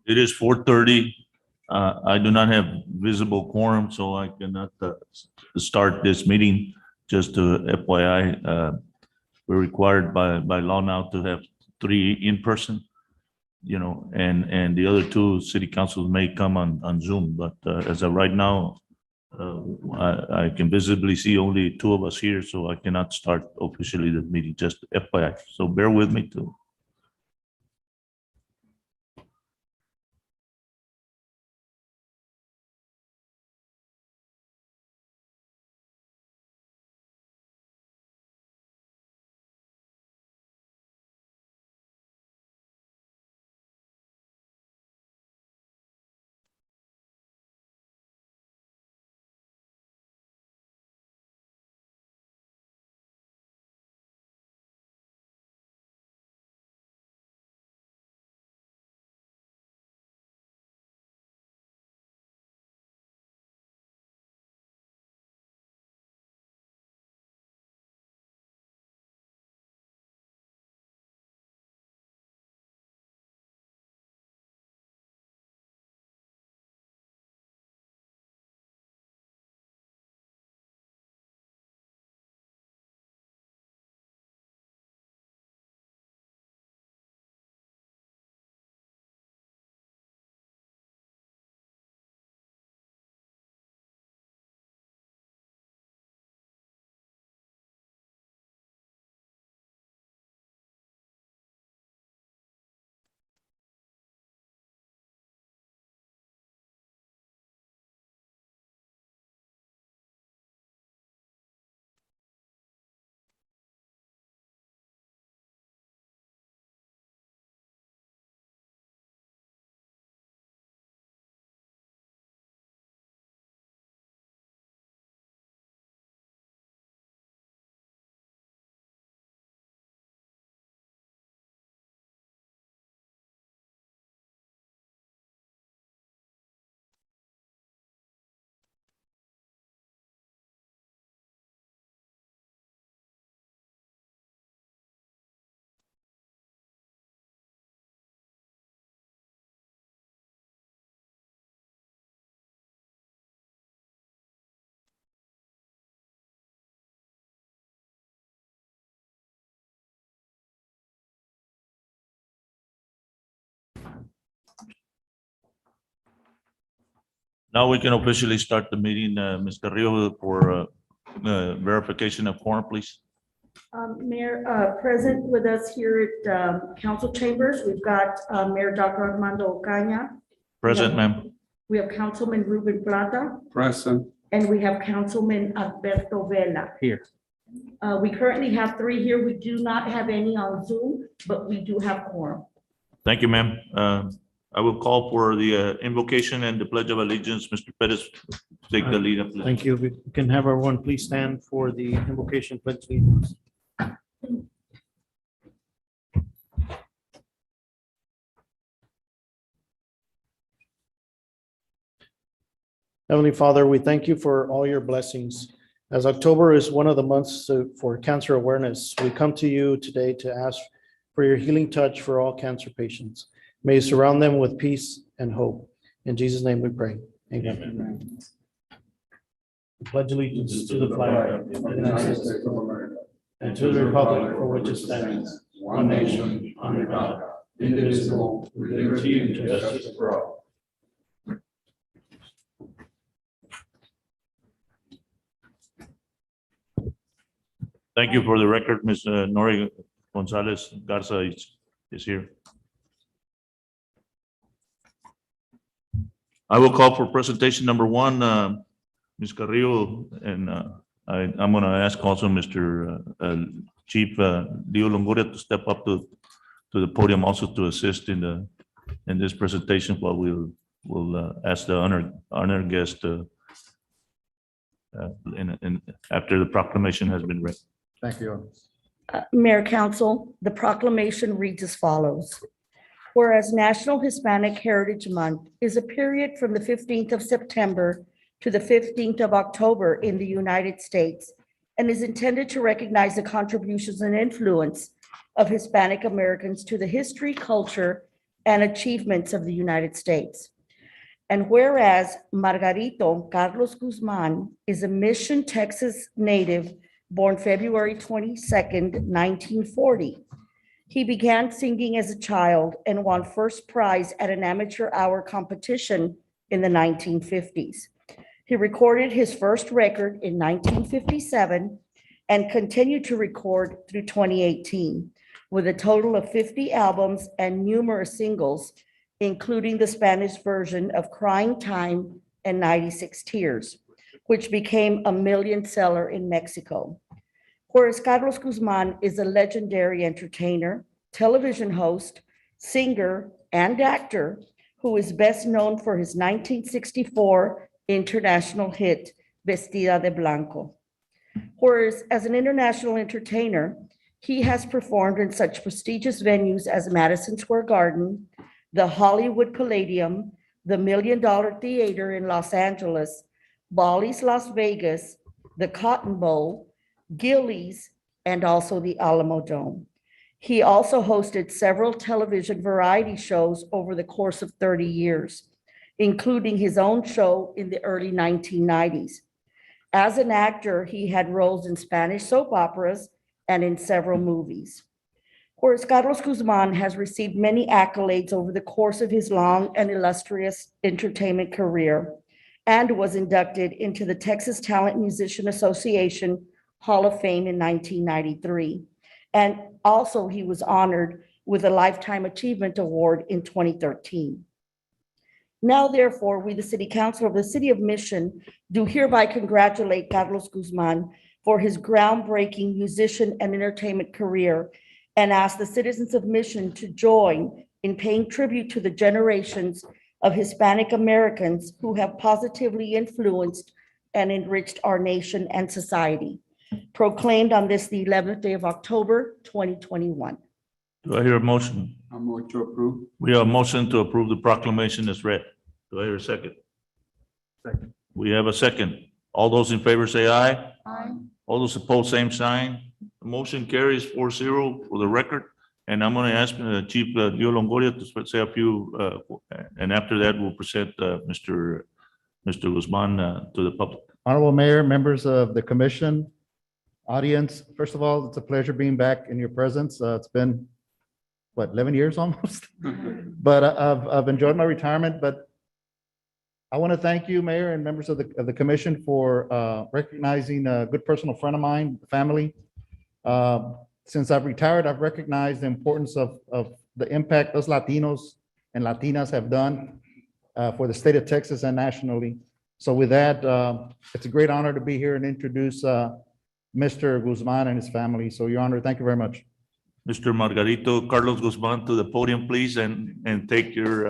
It is 4:30. I do not have visible quorum, so I cannot start this meeting. Just to FYI, we're required by law now to have 3 in person, and the other 2 city councils may come on Zoom, but as of right now, I can visibly see only 2 of us here, so I cannot start officially the meeting, just FYI. So bear with me too. Now we can officially start the meeting. Ms. Carrillo, for verification of quorum, please. Mayor, present with us here at council chambers, we've got Mayor Dr. Armando Ocaña. Present, ma'am. We have Councilman Ruben Plata, Present. and we have Councilman Alberto Vela. Here. We currently have 3 here. We do not have any on Zoom, but we do have quorum. Thank you, ma'am. I will call for the invocation and the pledge of allegiance. Mr. Pettis, take the lead. Please. Thank you. We can have everyone please stand for the invocation pledge. Allegiance. Heavenly Father, we thank you for all your blessings. As October is one of the months for cancer awareness, we come to you today to ask for your healing touch for all cancer patients. May you surround them with peace and hope. In Jesus' name we pray. Amen. Pledge allegiance to the flag of the United States of America and to the republic for which it stands, one nation, under God, indivisible, with liberty and justice for all. Thank you. For the record, Ms. Nori Gonzalez Garza is here. I will call for presentation number 1, Ms. Carrillo, and I'm going to ask also Mr. Chief Leo Longoria to step up to the podium also to assist in this presentation while we'll ask the honored guest after the proclamation has been read. Thank you. Mayor, Council, the proclamation reads as follows. Whereas National Hispanic Heritage Month is a period from the 15th of September to the 15th of October in the United States and is intended to recognize the contributions and influence of Hispanic Americans to the history, culture, and achievements of the United States. And whereas Margarito Carlos Guzman is a Mission, Texas native born February 22nd, 1940. He began singing as a child and won first prize at an amateur hour competition in the 1950s. He recorded his first record in 1957 and continued to record through 2018 with a total of 50 albums and numerous singles, including the Spanish version of Crying Time and 96 Tears, which became a million seller in Mexico. Whereas Carlos Guzman is a legendary entertainer, television host, singer, and actor who is best known for his 1964 international hit, Vestida de Blanco. Whereas as an international entertainer, he has performed in such prestigious venues as Madison Square Garden, the Hollywood Palladium, the $1 Million Theater in Los Angeles, Bally's Las Vegas, the Cotton Bowl, Gillies, and also the Alamo Dome. He also hosted several television variety shows over the course of 30 years, including his own show in the early 1990s. As an actor, he had roles in Spanish soap operas and in several movies. Whereas Carlos Guzman has received many accolades over the course of his long and illustrious entertainment career and was inducted into the Texas Talent Musician Association Hall of Fame in 1993. And also he was honored with a Lifetime Achievement Award in 2013. Now, therefore, we, the City Council of the City of Mission, do hereby congratulate Carlos Guzman for his groundbreaking musician and entertainment career and ask the citizens of Mission to join in paying tribute to the generations of Hispanic Americans who have positively influenced and enriched our nation and society. Proclaimed on this, the 11th day of October, 2021. Do I hear a motion? I move to approve. We have a motion to approve the proclamation as read. Do I hear a second? Second. We have a second. All those in favor say aye. Aye. All those opposed, same sign. The motion carries 4-0 for the record. And I'm going to ask Chief Leo Longoria to say a few, and after that, we'll present Mr. Guzman to the public. Honorable Mayor, members of the commission, audience, first of all, it's a pleasure being back in your presence. It's been, what, 11 years almost? But I've enjoyed my retirement, but I want to thank you, Mayor, and members of the commission for recognizing a good personal friend of mine, family. Since I've retired, I've recognized the importance of the impact those Latinos and Latinas have done for the state of Texas and nationally. So with that, it's a great honor to be here and introduce Mr. Guzman and his family. So, Your Honor, thank you very much. Mr. Margarito Carlos Guzman to the podium, please, and take your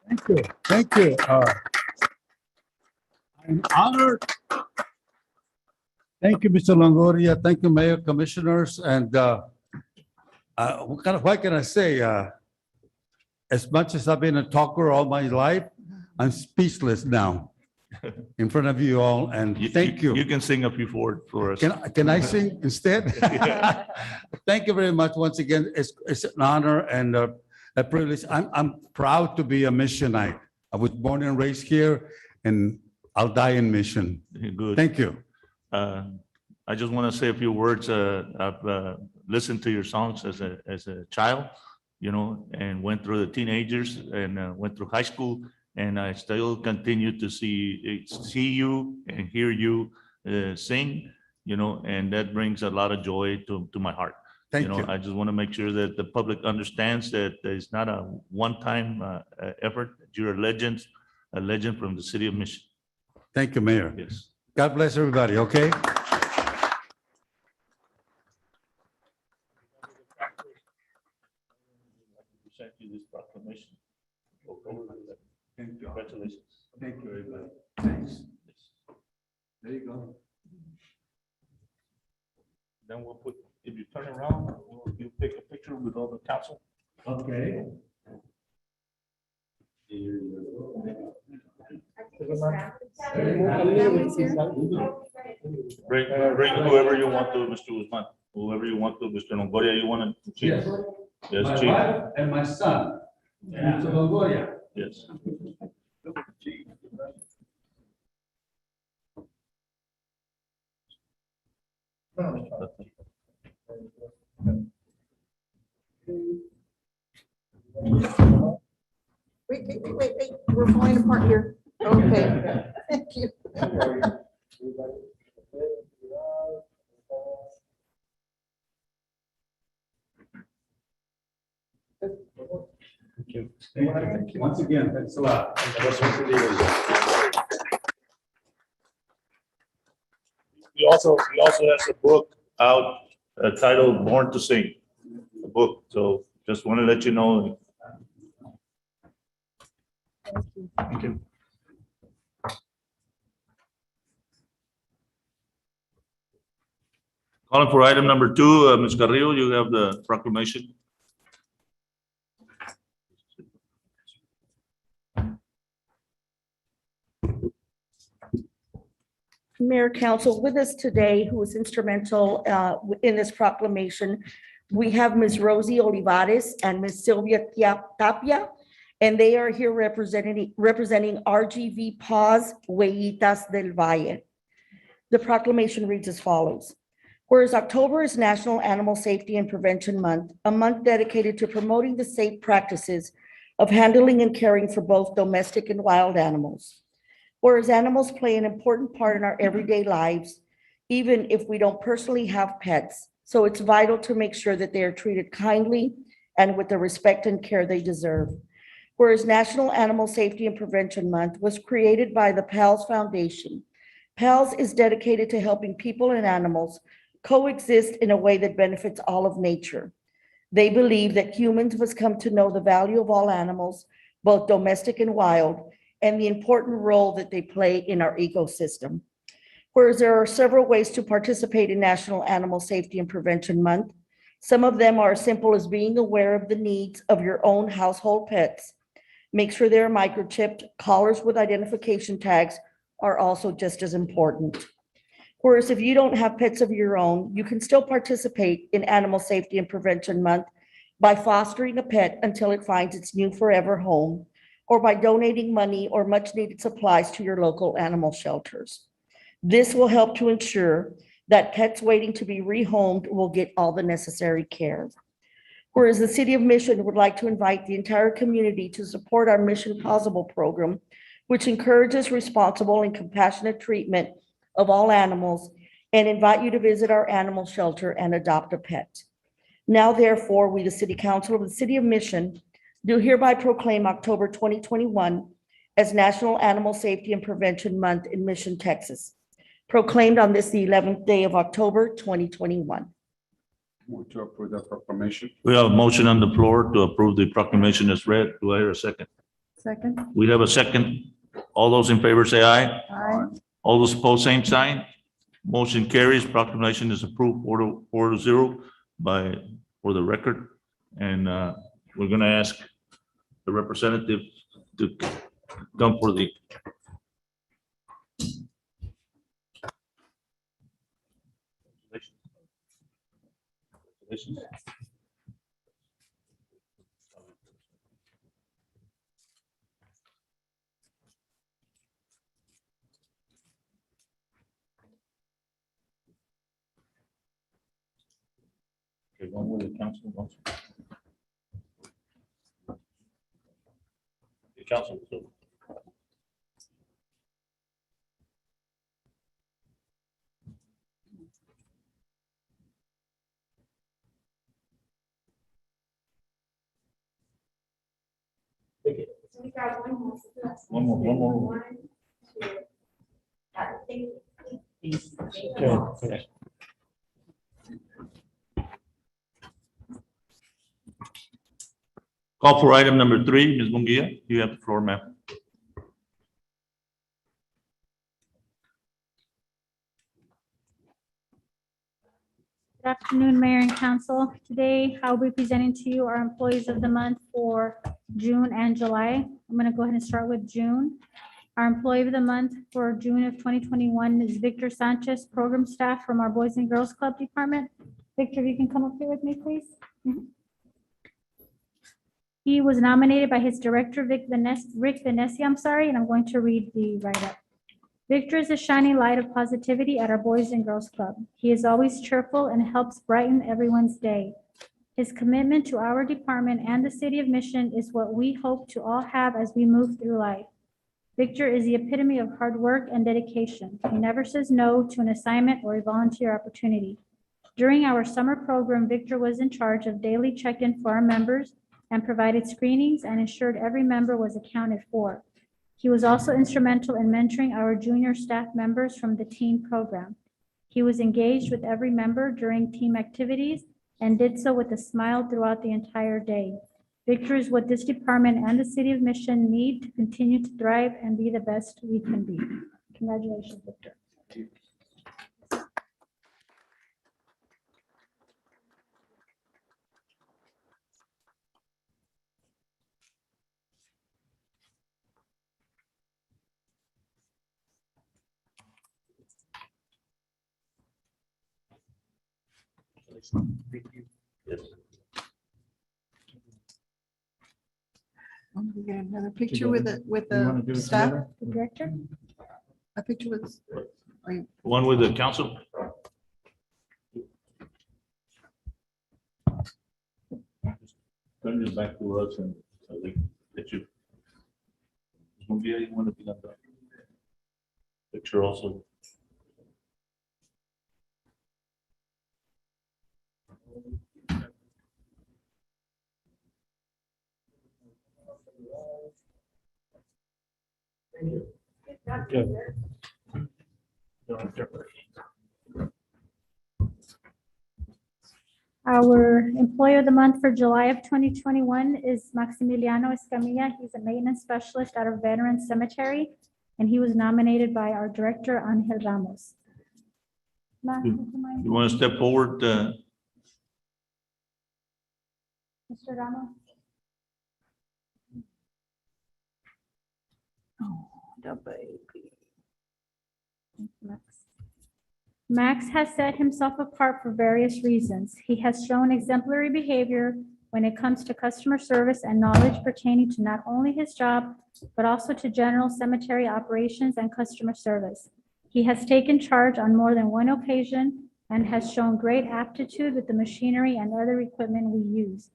Thank you. Thank you. I'm honored. Thank you, Mr. Longoria. Thank you, Mayor, Commissioners, and what can I say? As much as I've been a talker all my life, I'm speechless now in front of you all, and thank you. You can sing a few for us. Can I sing instead? Thank you very much once again. It's an honor and a privilege. I'm proud to be a Missionite. I was born and raised here, and I'll die in Mission. Good. Thank you. I just want to say a few words. I've listened to your songs as a child, you know, and went through the teenagers and went through high school, and I still continue to see you and hear you sing, you know, and that brings a lot of joy to my heart. Thank you. I just want to make sure that the public understands that it's not a one-time effort. You're a legend from the city of Mission. Thank you, Mayor. Yes. God bless everybody, okay? Present you this proclamation. Thank you. Congratulations. Thank you, everybody. Thanks. There you go. Then we'll put, if you turn around, you'll take a picture with all the council. Okay. Bring whoever you want to, Mr. Guzman, whoever you want to, Mr. Longoria, you want to? Yes. Yes, My chief. wife and my son, Mr. Longoria. Yes. Wait, we're falling apart here. Okay, thank you. Thank you. Once again, thanks a lot. He also has a book out titled Born to Sing, a book. So just want to let you know. Thank you. Calling for item number 2, Ms. Carrillo, you have the proclamation. Mayor, Council, with us today, who was instrumental in this proclamation, we have Ms. Rosie Olivares and Ms. Sylvia Tapia, and they are here representing RGV Paz Huellitas del Valle. The proclamation reads as follows. Whereas October is National Animal Safety and Prevention Month, a month dedicated to promoting the safe practices of handling and caring for both domestic and wild animals. Whereas animals play an important part in our everyday lives, even if we don't personally have pets. So it's vital to make sure that they are treated kindly and with the respect and care they deserve. Whereas National Animal Safety and Prevention Month was created by the PALS Foundation. PALS is dedicated to helping people and animals coexist in a way that benefits all of nature. They believe that humans must come to know the value of all animals, both domestic and wild, and the important role that they play in our ecosystem. Whereas there are several ways to participate in National Animal Safety and Prevention Month. Some of them are as simple as being aware of the needs of your own household pets. Make sure they're microchipped. Collars with identification tags are also just as important. Whereas if you don't have pets of your own, you can still participate in Animal Safety and Prevention Month by fostering a pet until it finds its new forever home, or by donating money or much needed supplies to your local animal shelters. This will help to ensure that pets waiting to be rehomed will get all the necessary care. Whereas the City of Mission would like to invite the entire community to support our Mission Possible program, which encourages responsible and compassionate treatment of all animals, and invite you to visit our animal shelter and adopt a pet. Now, therefore, we, the City Council of the City of Mission, do hereby proclaim October 2021 as National Animal Safety and Prevention Month in Mission, Texas, proclaimed on this, the 11th day of October, 2021. Move to approve the proclamation. We have a motion on the floor to approve the proclamation as read. Do I hear a second? Second. We have a second. All those in favor say aye. Aye. All those opposed, same sign. Motion carries. Proclamation is approved 4-0 for the record. And we're going to ask the representative to come for the Okay, one with the council. The council. One more. Okay. Call for item number 3, Ms. Munguia, you have the floor, ma'am. Good afternoon, Mayor and Council. Today, I'll be presenting to you our employees of the month for June and July. I'm going to go ahead and start with June. Our Employee of the Month for June of 2021 is Victor Sanchez, Program Staff from our Boys and Girls Club Department. Victor, if you can come up here with me, please. He was nominated by his director, Rick Vanessa, and I'm going to read the write-up. Victor is a shining light of positivity at our Boys and Girls Club. He is always cheerful and helps brighten everyone's day. His commitment to our department and the City of Mission is what we hope to all have as we move through life. Victor is the epitome of hard work and dedication. He never says no to an assignment or a volunteer opportunity. During our summer program, Victor was in charge of daily check-in for our members and provided screenings and ensured every member was accounted for. He was also instrumental in mentoring our junior staff members from the teen program. He was engaged with every member during team activities and did so with a smile throughout the entire day. Victor is what this department and the City of Mission need to continue to thrive and be the best we can be. Congratulations, Victor. Yes. We get another picture with You wanna do the it staff, together? The director? a picture with, One with the council? Turn this back to us and let you. Maybe you want to be on the picture also. Our Employee of the Month for July of 2021 is Maximiliano Escamilla. He's a maintenance specialist out of Veterans Cemetery, and he was nominated by our director, Angel Ramos. Ma, would you mind? You want to step forward? Mr. Ramos? oh, the baby. Max. Max has set himself apart for various reasons. He has shown exemplary behavior when it comes to customer service and knowledge pertaining to not only his job, but also to general cemetery operations and customer service. He has taken charge on more than one occasion and has shown great aptitude with the machinery and other equipment we use.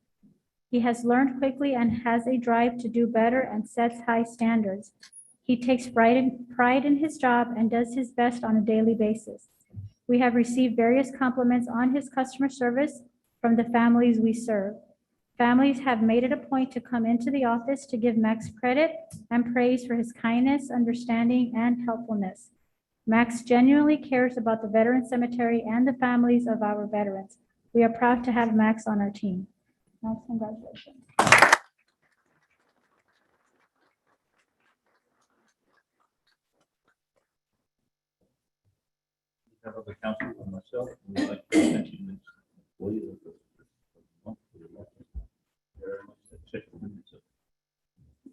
He has learned quickly and has a drive to do better and sets high standards. He takes pride in his job and does his best on a daily basis. We have received various compliments on his customer service from the families we serve. Families have made it a point to come into the office to give Max credit and praise for his kindness, understanding, and helpfulness. Max genuinely cares about the Veteran Cemetery and the families of our veterans. We are proud to have Max on our team. Max, congratulations. Have the council and myself. We would like to mention this employee of the month for the record. Very much check the minutes.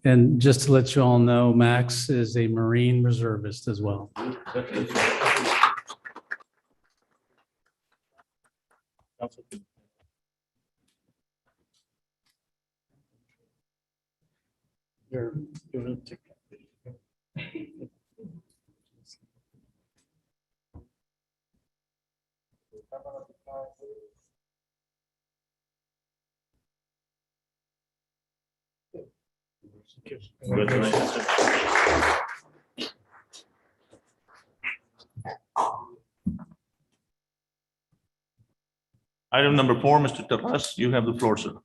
And just to let you all know, Max is a Marine reservist as well. Council can- You're gonna take- Congratulations. Item number 4, Mr. Terras, you have the floor, sir.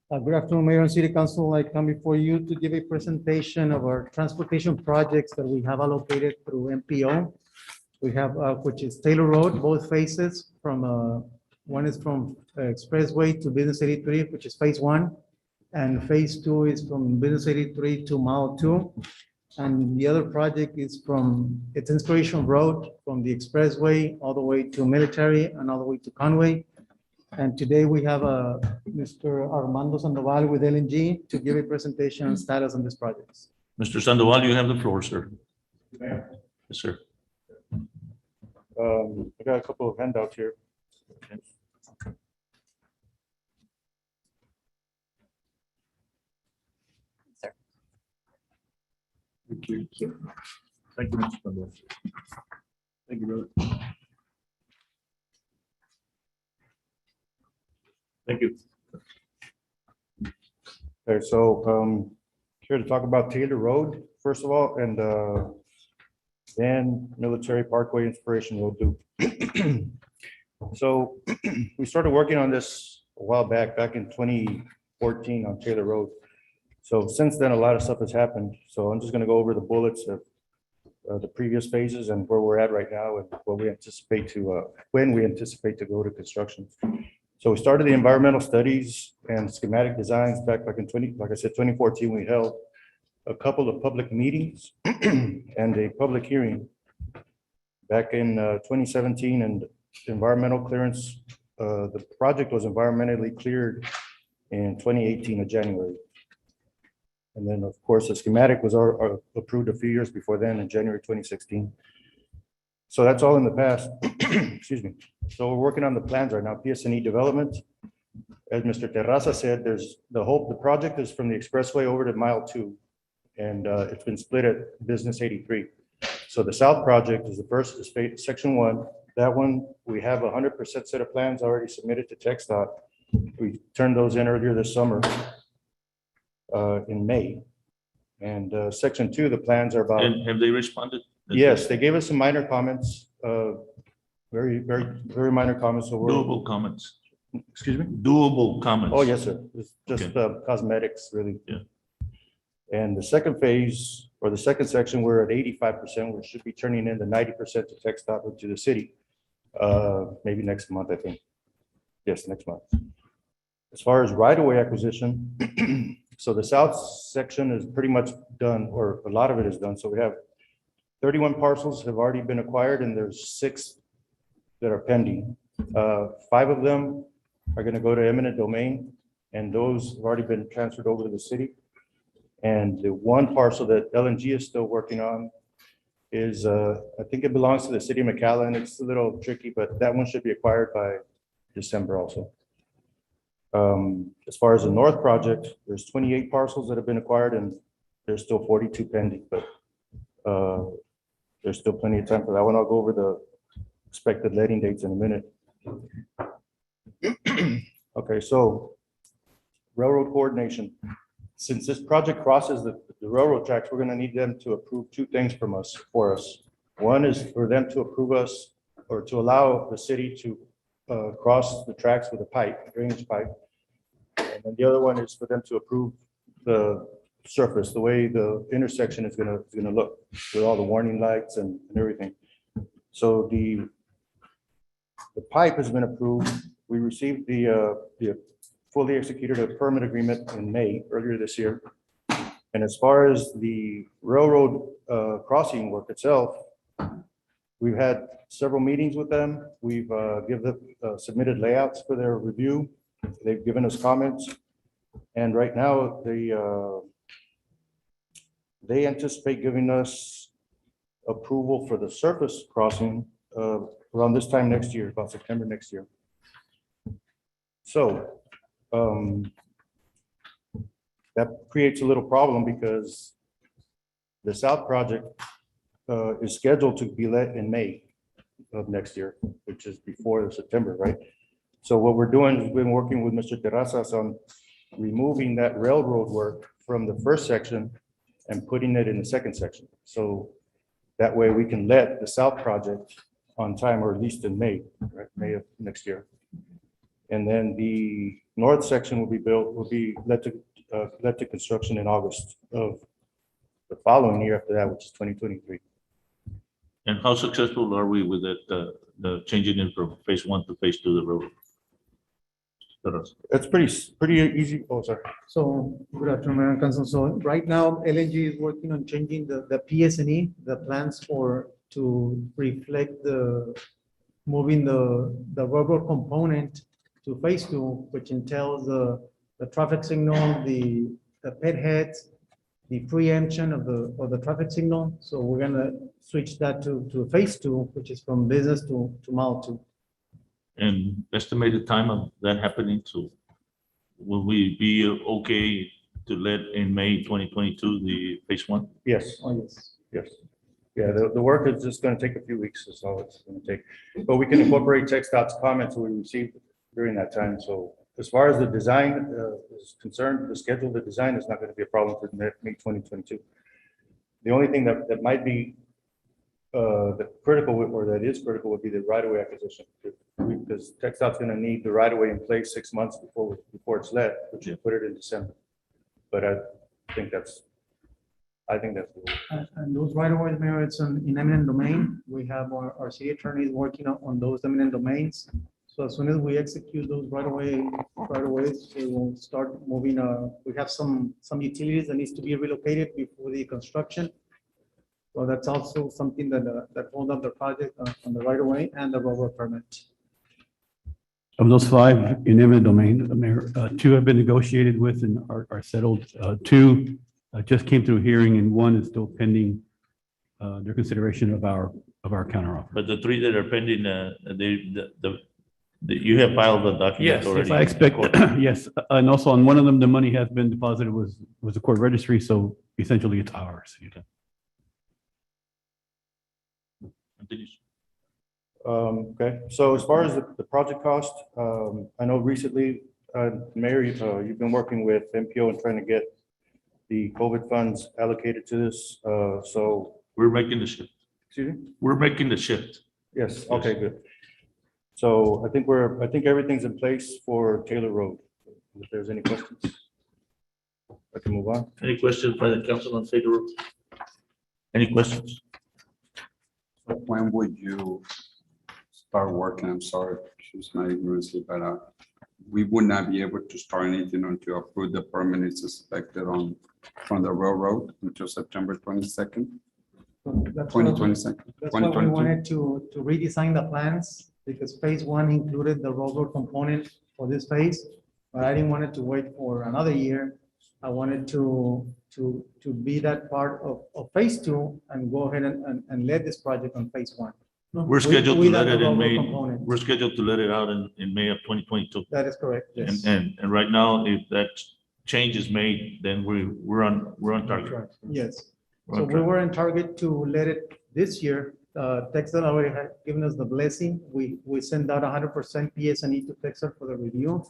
Good afternoon, Mayor and City Council. I come before you to give a presentation of our transportation projects that we have allocated through MPO. We have, which is Taylor Road, both phases from, one is from Expressway to Business 83, which is phase 1. And phase 2 is from Business 83 to Mile 2. And the other project is it's Inspiration Road from the Expressway all the way to Military and all the way to Conway. And today we have Mr. Armando Sandoval with LNG to give a presentation on status on this project. Mr. Sandoval, you have the floor, sir. Yes, sir. I got a couple of handouts here. Thank you. Thank you, Mr. Sandoval. Thank you, brother. Thank you. Okay, so here to talk about Taylor Road, first of all, and then Military Parkway Inspiration Road too. So we started working on this a while back in 2014 on Taylor Road. So since then, a lot of stuff has happened. So I'm just gonna go over the bullets of the previous phases and where we're at right now and what we anticipate to, when we anticipate to go to construction. So we started the environmental studies and schematic designs back in 2014, we held a couple of public meetings and a public hearing back in 2017, and environmental clearance. The project was environmentally cleared in 2018 of January. And then, of course, the schematic was approved a few years before then in January 2016. So that's all in the past. Excuse me. So we're working on the plans right now, PS&E development. As Mr. Terraza said, the project is from the expressway over to mile 2, and it's been split at Business 83. So the south project is the first, is section 1. That one, we have 100% set of plans already submitted to TxDOT. We turned those in earlier this summer in May. And section 2, the plans are about. And have they responded? Yes, they gave us some minor comments, very minor comments. So Doable comments. excuse me? Doable comments. Oh, yes, sir. It's just cosmetics, really. Yeah. And the second phase, or the second section, we're at 85%. We should be turning in the 90% to TxDOT to the city. Maybe next month, I think. Yes, next month. As far as right-of-way acquisition, so the south section is pretty much done, or a lot of it is done. So we have 31 parcels have already been acquired, and there's 6 that are pending. 5 of them are going to go to eminent domain, and those have already been transferred over to the city. And the one parcel that LNG is still working on is, I think it belongs to the city of McAllen. It's a little tricky, but that one should be acquired by December also. As far as the north project, there's 28 parcels that have been acquired, and there's still 42 pending, but there's still plenty of time for that one. I'll go over the expected letting dates in a minute. Okay, so railroad coordination. Since this project crosses the railroad tracks, we're going to need them to approve 2 things for us. One is for them to approve us, or to allow the city to cross the tracks with a pipe, drainage pipe. And then the other one is for them to approve the surface, the way the intersection is gonna look, with all the warning lights and everything. So the pipe has been approved. We received the fully executed permit agreement in May, earlier this year. And as far as the railroad crossing work itself, we've had several meetings with them. We've submitted layouts for their review. They've given us comments. And right now, they anticipate giving us approval for the surface crossing around this time next year, about September next year. So that creates a little problem, because the south project is scheduled to be let in May of next year, which is before September, right? So what we're doing is we've been working with Mr. Terrazas on removing that railroad work from the first section and putting it in the second section. So that way we can let the south project on time, or at least in May, right? May of next year. And then the north section will be let to construction in August of the following year after that, which is 2023. And how successful are we with it, the changing it from phase 1 to phase 2 of the road? It's pretty easy. Oh, sorry. So, good afternoon, Mayor and Council. So right now, LNG is working on changing the PS&E, the plans to reflect moving the rubber component to phase two, which entails the traffic signal, the ped heads, the preemption of the traffic signal. So we're gonna switch that to phase two, which is from business to mile two. And estimated time of that happening, so will we be okay to let in May 2022, the phase one? Yes, Oh, yes. yes. Yeah, the work is just gonna take a few weeks, is all it's gonna take. But we can incorporate TechStop's comments we received during that time. So as far as the design is concerned, the schedule, the design is not gonna be a problem for May 2022. The only thing that might be the critical, or that is critical, would be the right-of-way acquisition. Because TechStop's gonna need the right-of-way in place 6 months before it's let, which will put it in December. But I think that's doable. And those right of ways, Mayor, it's in eminent domain. We have our city attorneys working on those eminent domains. So as soon as we execute those right of ways, we will start moving. We have some utilities that needs to be relocated before the construction. So that's also something that hold up the project on the right of way and the road permit. Of those 5 in eminent domain, Mayor, 2 have been negotiated with and are settled. 2 just came through hearing, and 1 is still pending their consideration of our counteroffer. But the 3 that are pending, you have filed the document already? Yes, I expect, yes. And also on one of them, the money has been deposited was the court registry, so essentially it's ours. Continue. Okay, so as far as the project cost, I know recently, Mayor, you've been working with MPO and trying to get the COVID funds allocated to this, so. We're making the shift. Excuse me? We're making the shift. Yes, okay, good. So I think everything's in place for Taylor Road. If there's any questions, I can move on. Any questions by the council on Taylor Road? Any questions? When would you start working? I'm sorry, choose my ignorance, but we would not be able to start anything until approve the permit is expected from the railroad until September 22nd, That's why 2022. That's why we wanted to redesign the plans, because phase one included the roadway component for this phase. But I didn't want it to wait for another year. I wanted to be that part of phase two and go ahead and let this project on phase one. We're scheduled to let it in May. Component. We're scheduled to let it out in May of 2022. That is correct, yes. And right now, if that change is made, then we're on target. Yes. We're So on we track. were in target to let it this year. Texas already had given us the blessing. We sent out 100% PS&E to Texas for the review.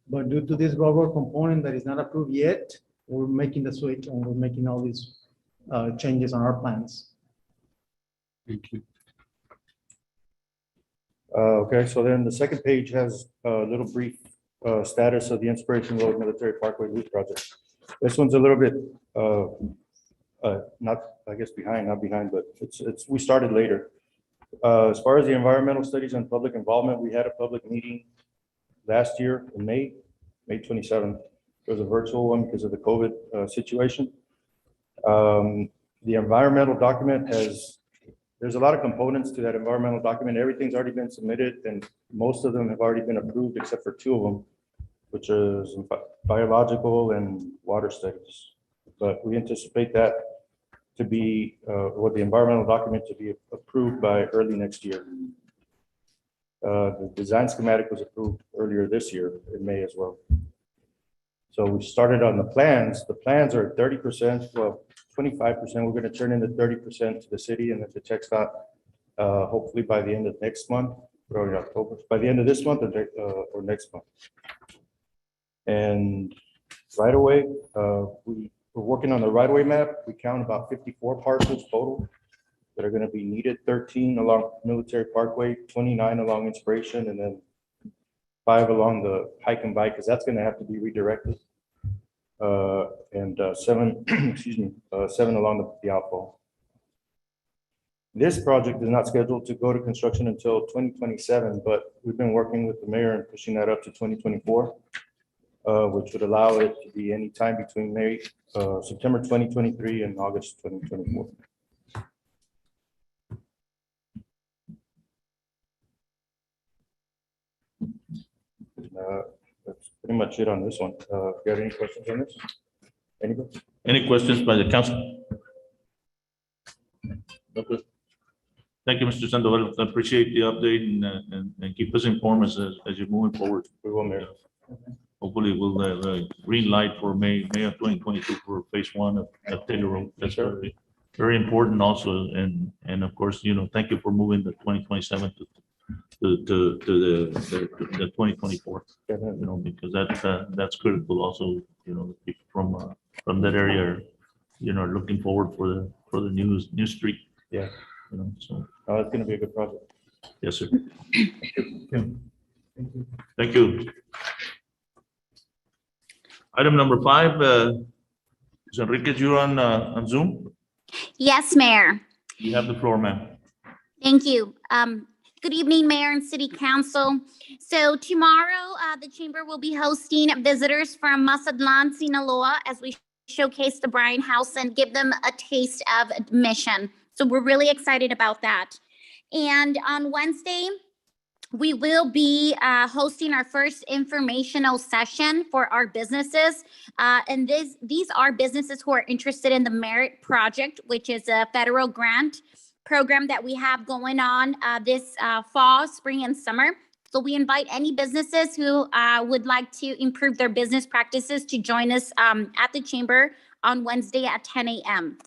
But due to this railroad component that is not approved yet, we're making the switch and we're making all these changes on our plans. Thank you. Okay, so then the second page has a little brief status of the Inspiration Road Military Parkway Loop project. This one's a little bit not, I guess, not behind, but we started later. As far as the environmental studies and public involvement, we had a public meeting last year in May 27th. It was a virtual one because of the COVID situation. The environmental document there's a lot of components to that environmental document. Everything's already been submitted and most of them have already been approved except for 2 of them, which is biological and water studies. But we anticipate that to be, the environmental document to be approved by early next year. The design schematic was approved earlier this year in May as well. So we started on the plans. The plans are 30%, well, 25%. We're going to turn into 30% to the city and then to TxDOT, hopefully by the end of next month, or October, by the end of this month or next month. And right away, we're working on the right of way map. We count about 54 parcels total that are going to be needed, 13 along Military Parkway, 29 along Inspiration, and then 5 along the hike and bike, because that's going to have to be redirected. And 7, excuse me, 7 along the outfall. This project is not scheduled to go to construction until 2027, but we've been working with the mayor and pushing that up to 2024, which would allow it to be any time between September 2023 and August 2024. That's pretty much it on this one. You got any questions on this? Anybody? Any questions by the council? Okay. Thank you, Mr. Sandoval. I appreciate the update and keep us informed as you're moving forward. We will, Mayor. Hopefully we'll green light for May of 2022 for phase one of Taylor Road. That's very, very important also. And of course, thank you for moving the 2027 to the 2024, because that's critical also, people from that area are, looking forward for the new street. Yeah. So. It's going to be a good project. Yes, sir. Thank you. Item number 5, Ms. Enriquez, you're on Zoom. Yes, Mayor. You have the floor, ma'am. Thank you. Good evening, Mayor and City Council. So tomorrow, the Chamber will be hosting visitors from Mazatlan, Sinaloa, as we showcase the Bryan House and give them a taste of admission. So we're really excited about that. And on Wednesday, we will be hosting our first informational session for our businesses. And these are businesses who are interested in the Merit Project, which is a federal grant program that we have going on this fall, spring, and summer. So we invite any businesses who would like to improve their business practices to join us at the Chamber on Wednesday at 10 a.m.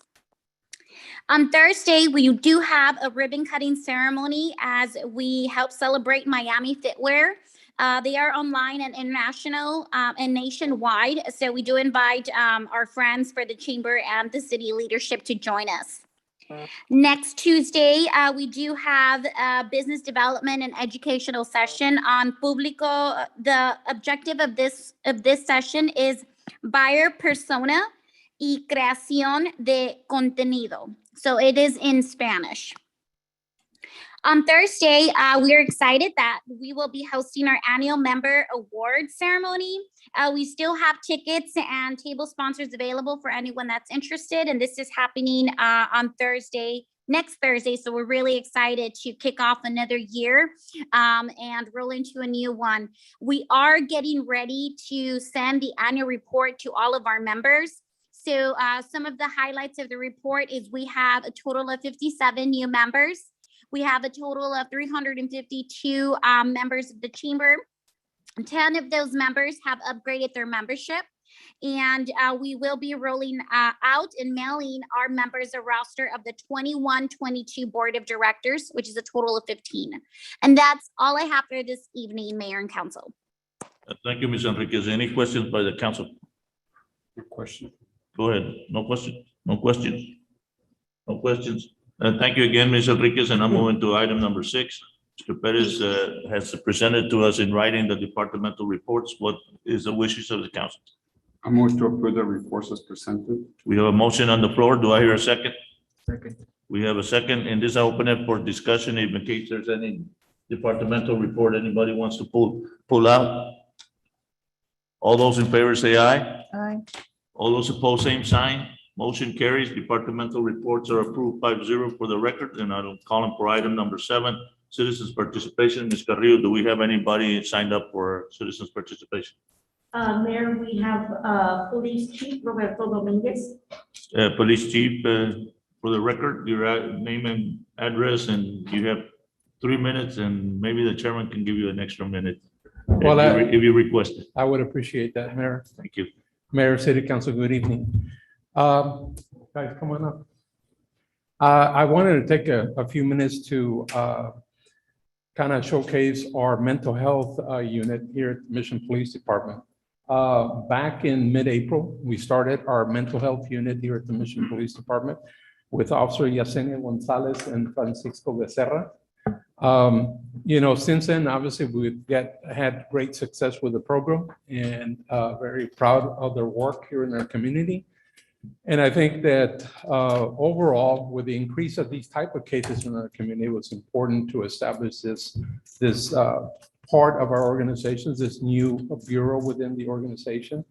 On Thursday, we do have a ribbon cutting ceremony as we help celebrate Miami Fitwear. They are online and international and nationwide. So we do invite our friends for the Chamber and the city leadership to join us. Next Tuesday, we do have a business development and educational session on Publico. The objective of this session is buyer persona y creación de contenido. So it is in Spanish. On Thursday, we are excited that we will be hosting our annual member award ceremony. We still have tickets and table sponsors available for anyone that's interested. And this is happening on next Thursday. So we're really excited to kick off another year and roll into a new one. We are getting ready to send the annual report to all of our members. So some of the highlights of the report is we have a total of 57 new members. We have a total of 352 members of the Chamber. 10 of those members have upgraded their membership. And we will be rolling out and mailing our members a roster of the 21-22 Board of Directors, which is a total of 15. And that's all I have for this evening, Mayor and Council. Thank you, Ms. Enriquez. Any questions by the council? No question. Go ahead. No question? No questions? No questions? Thank you again, Ms. Enriquez, and I'm moving to item number 6. Mr. Perez has presented to us in writing the departmental reports. What is the wishes of the council? I move to approve the reports as presented. We have a motion on the floor. Do I hear a second? Second. We have a second, and this I open it for discussion if in case there's any departmental report anybody wants to pull out. All those in favor say aye. Aye. All those opposed, same sign. Motion carries. Departmental reports are approved 5-0 for the record, and I'll call them for item number 7, citizens participation. Ms. Carrillo, do we have anybody signed up for citizens participation? Mayor, we have Police Chief Roberto Dominguez. Police Chief, for the record, your name and address, and you have 3 minutes, and maybe the chairman can give you an extra minute. Well, if you request it. I would appreciate that, Mayor. Thank you. Mayor, City Council, good evening. Guys, come on up. I wanted to take a few minutes to kind of showcase our mental health unit here at Mission Police Department. Back in mid-April, we started our mental health unit here at the Mission Police Department with Officer Yesenia Gonzalez and Francisco Becerra. Since then, obviously, we've had great success with the program and very proud of their work here in our community. And I think that overall, with the increase of these type of cases in our community, it was important to establish this part of our organizations, this new bureau within the organization.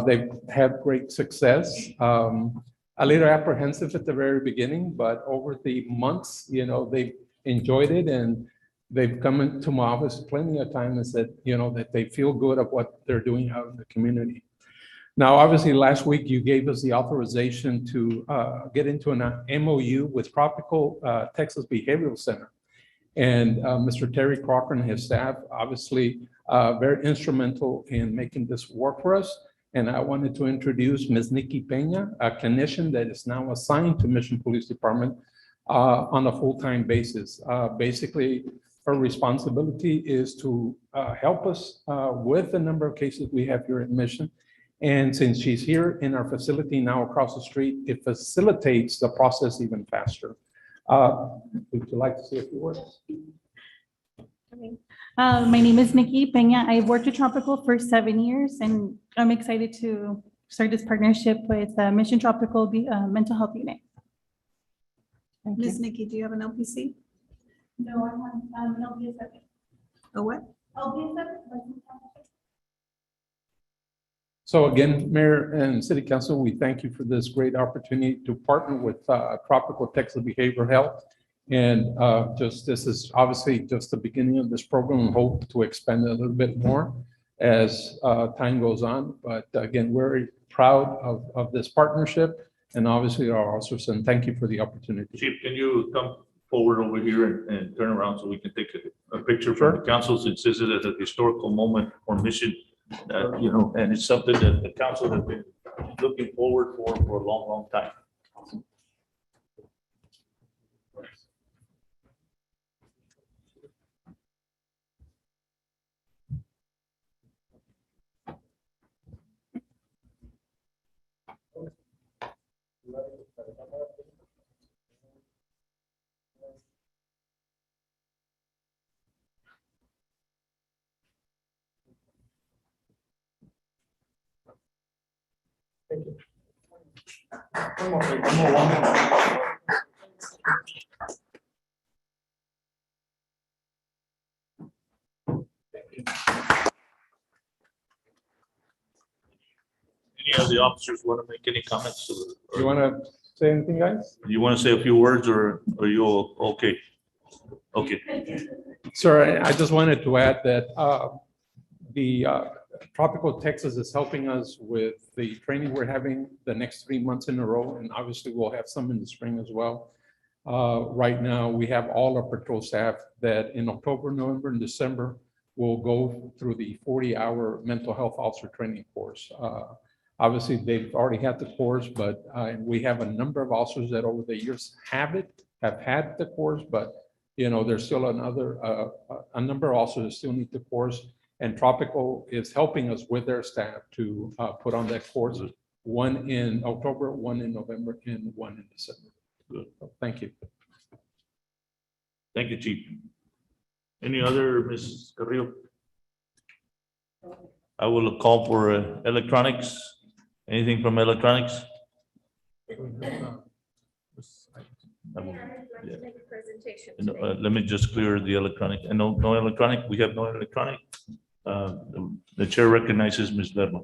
They've had great success. A little apprehensive at the very beginning, but over the months, they've enjoyed it, and they've come into my office plenty of times and said, that they feel good of what they're doing out in the community. Now, obviously, last week you gave us the authorization to get into an MOU with Tropical Texas Behavioral Center. And Mr. Terry Crocker and his staff, obviously, very instrumental in making this work for us. And I wanted to introduce Ms. Nikki Peña, a clinician that is now assigned to Mission Police Department on a full-time basis. Basically, her responsibility is to help us with the number of cases we have here at Mission. And since she's here in our facility now across the street, it facilitates the process even faster. Would you like to say a few words? My name is Nikki Peña. I've worked at Tropical for 7 years, and I'm excited to start this partnership with Mission Tropical Mental Health Unit. Thank you. Ms. Nikki, do you have an LPC? No, I have an LPS. A what? So again, Mayor and City Council, we thank you for this great opportunity to partner with Tropical Texas Behavioral Health. And this is obviously just the beginning of this program. We hope to expand it a little bit more as time goes on. But again, we're very proud of this partnership and obviously our officers, and thank you for the opportunity. Chief, can you come forward over here and turn around so we can take a picture from the council, since this is a historical moment for Mission, and it's something that the council has been looking forward for a long, long time. Thank you. One more, please. One more. Any of the officers want to make any comments? You want to say anything, guys? You want to say a few words, or are you all okay? Okay. Sir, I just wanted to add that the Tropical Texas is helping us with the training we're having the next 3 months in a row, and obviously we'll have some in the spring as well. Right now, we have all our patrol staff that in October, November, and December will go through the 40-hour mental health officer training course. Obviously, they've already had the course, but we have a number of officers that over the years have had the course, but there's still a number of officers that still need the course. And Tropical is helping us with their staff to put on that course, one in October, one in November, and one in December. Good. So, thank you. Thank you, Chief. Any other, Ms. Carrillo? I will call for electronics. Anything from electronics? Let me just clear the electronic. And no electronic. We have no electronic. The chair recognizes Ms. Lerma.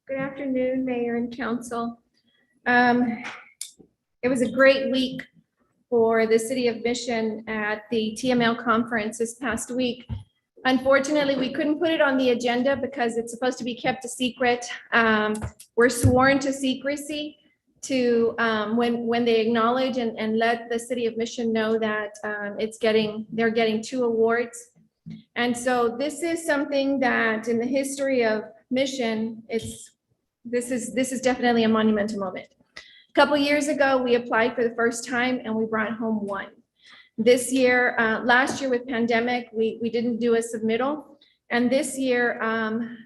Good afternoon, Mayor and Council. It was a great week for the City of Mission at the TML conference this past week. Unfortunately, we couldn't put it on the agenda because it's supposed to be kept a secret. We're sworn to secrecy to when they acknowledge and let the City of Mission know that they're getting 2 awards. And so this is something that in the history of Mission, this is definitely a monumental moment. A couple years ago, we applied for the first time and we brought home 1. This year, last year with pandemic, we didn't do a submittal. And this year,